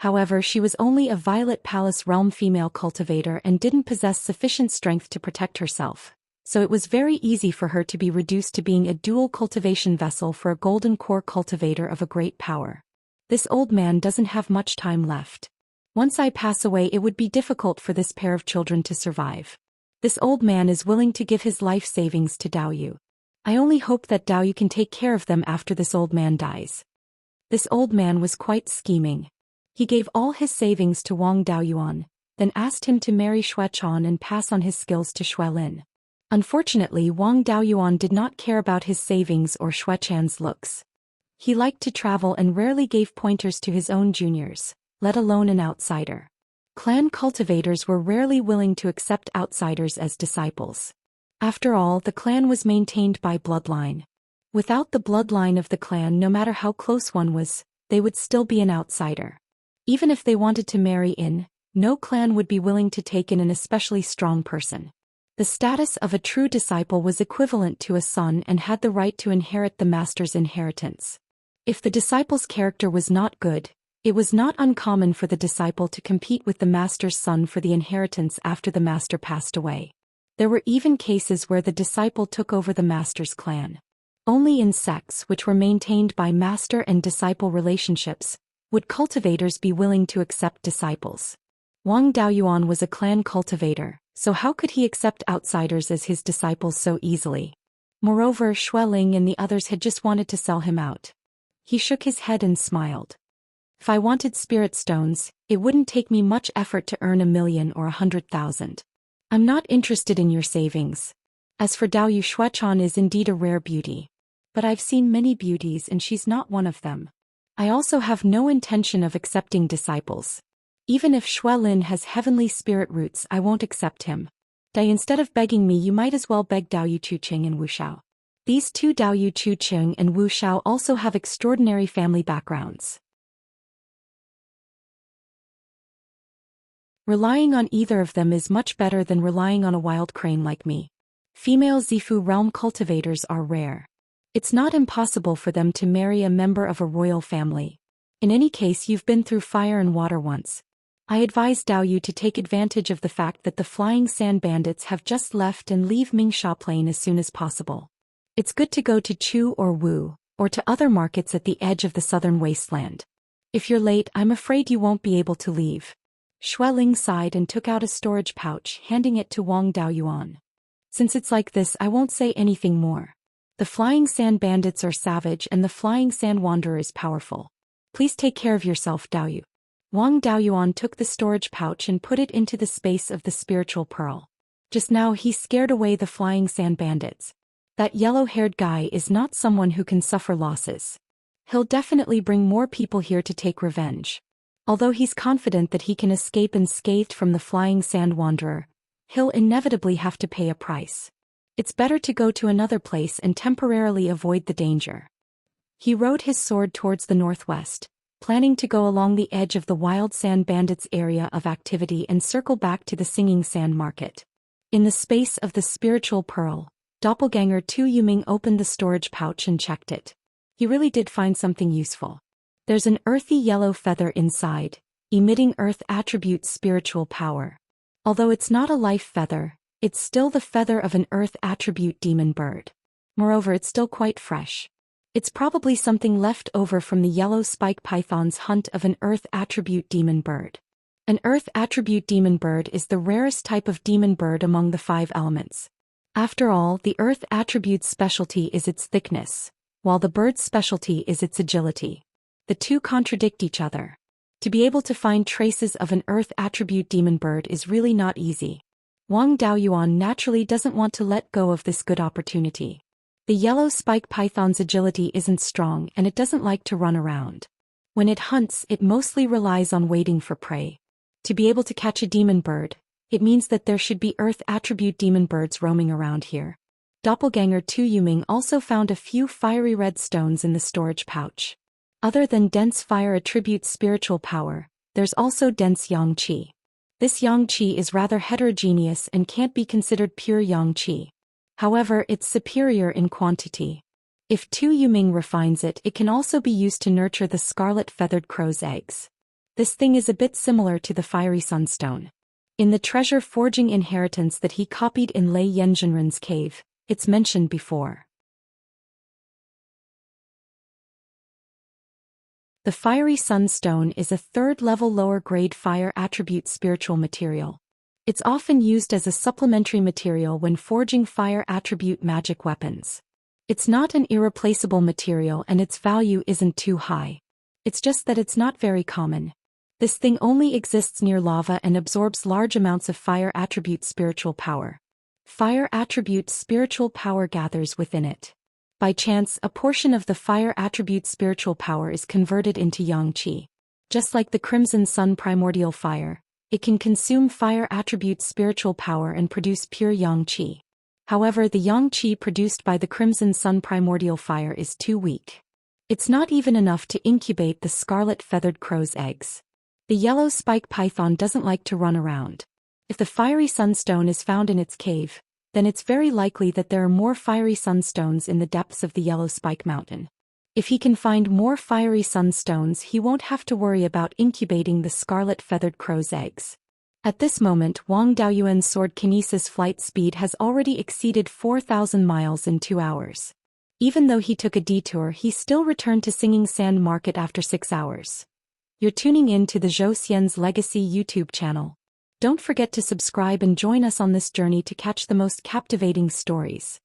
However, she was only a Violet Palace realm female cultivator and didn't possess sufficient strength to protect herself, so it was very easy for her to be reduced to being a dual cultivation vessel for a golden core cultivator of a great power. This old man doesn't have much time left. Once I pass away, it would be difficult for this pair of children to survive. This old man is willing to give his life savings to Daoyu. I only hope that Daoyu can take care of them after this old man dies." This old man was quite scheming. He gave all his savings to Wang Daoyuan, then asked him to marry Xuechan and pass on his skills to Xuelin. Unfortunately, Wang Daoyuan did not care about his savings or Xuechan's looks. He liked to travel and rarely gave pointers to his own juniors, let alone an outsider. Clan cultivators were rarely willing to accept outsiders as disciples. After all, the clan was maintained by bloodline. Without the bloodline of the clan, no matter how close one was, they would still be an outsider. Even if they wanted to marry in, no clan would be willing to take in an especially strong person. The status of a true disciple was equivalent to a son and had the right to inherit the master's inheritance. If the disciple's character was not good, it was not uncommon for the disciple to compete with the master's son for the inheritance after the master passed away. There were even cases where the disciple took over the master's clan. Only in sects which were maintained by master and disciple relationships would cultivators be willing to accept disciples. Wang Daoyuan was a clan cultivator, so how could he accept outsiders as his disciples so easily? Moreover, Xueling and the others had just wanted to sell him out. He shook his head and smiled. If I wanted spirit stones, it wouldn't take me much effort to earn 1,000,000 or 100,000. I'm not interested in your savings. As for Dao Yu, Xuechan is indeed a rare beauty. But I've seen many beauties and she's not one of them. I also have no intention of accepting disciples. Even if Xuelin has heavenly spirit roots, I won't accept him. Dai, instead of begging me, you might as well beg Dao Yu Chuqing and Wu Xiao. These two, Dao Yu Chuqing and Wu Xiao, also have extraordinary family backgrounds. Relying on either of them is much better than relying on a wild crane like me. Female Zifu realm cultivators are rare. It's not impossible for them to marry a member of a royal family. In any case, you've been through fire and water once. I advise Dao Yu to take advantage of the fact that the flying sand bandits have just left and leave Mingsha Plain as soon as possible. It's good to go to Chu or Wu, or to other markets at the edge of the southern wasteland. If you're late, I'm afraid you won't be able to leave. Xueling sighed and took out a storage pouch, handing it to Wang Daoyuan. Since it's like this, I won't say anything more. The flying sand bandits are savage and the flying sand wanderer is powerful. Please take care of yourself, Dao Yu. Wang Daoyuan took the storage pouch and put it into the space of the spiritual pearl. Just now he scared away the flying sand bandits. That yellow-haired guy is not someone who can suffer losses. He'll definitely bring more people here to take revenge. Although he's confident that he can escape unscathed from the flying sand wanderer, he'll inevitably have to pay a price. It's better to go to another place and temporarily avoid the danger. He rode his sword towards the northwest, planning to go along the edge of the wild sand bandits' area of activity and circle back to the singing sand market. In the space of the spiritual pearl, Doppelganger Tu Yuming opened the storage pouch and checked it. He really did find something useful. There's an earthy yellow feather inside, emitting earth attribute spiritual power. Although it's not a life feather, it's still the feather of an earth attribute demon bird. Moreover, it's still quite fresh. It's probably something left over from the yellow spike python's hunt of an earth attribute demon bird. An earth attribute demon bird is the rarest type of demon bird among the 5 elements. After all, the earth attribute's specialty is its thickness, while the bird's specialty is its agility. The two contradict each other. To be able to find traces of an earth attribute demon bird is really not easy. Wang Daoyuan naturally doesn't want to let go of this good opportunity. The yellow spike python's agility isn't strong and it doesn't like to run around. When it hunts, it mostly relies on waiting for prey. To be able to catch a demon bird, it means that there should be earth attribute demon birds roaming around here. Doppelganger Tu Yuming also found a few fiery red stones in the storage pouch. Other than dense fire attribute spiritual power, there's also dense yang qi. This yang qi is rather heterogeneous and can't be considered pure yang qi. However, it's superior in quantity. If Tu Yuming refines it, it can also be used to nurture the scarlet-feathered crow's eggs. This thing is a bit similar to the fiery sunstone. In the treasure forging inheritance that he copied in Lei Yanzhenren's cave, it's mentioned before. The fiery sunstone is a 3rd-level lower-grade fire attribute spiritual material. It's often used as a supplementary material when forging fire attribute magic weapons. It's not an irreplaceable material and its value isn't too high. It's just that it's not very common. This thing only exists near lava and absorbs large amounts of fire attribute spiritual power. Fire attribute spiritual power gathers within it. By chance, a portion of the fire attribute spiritual power is converted into yang qi. Just like the crimson sun primordial fire, it can consume fire attribute spiritual power and produce pure yang qi. However, the yang qi produced by the crimson sun primordial fire is too weak. It's not even enough to incubate the scarlet-feathered crow's eggs. The yellow spike python doesn't like to run around. If the fiery sunstone is found in its cave, then it's very likely that there are more fiery sunstones in the depths of the yellow spike mountain. If he can find more fiery sunstones, he won't have to worry about incubating the scarlet-feathered crow's eggs. At this moment, Wang Daoyuan's sword kinesis flight speed has already exceeded 4,000 miles in 2 hours. Even though he took a detour, he still returned to Singing Sand Market after 6 hours. You're tuning in to the Zhou Xian's Legacy YouTube channel. Don't forget to subscribe and join us on this journey to catch the most captivating stories.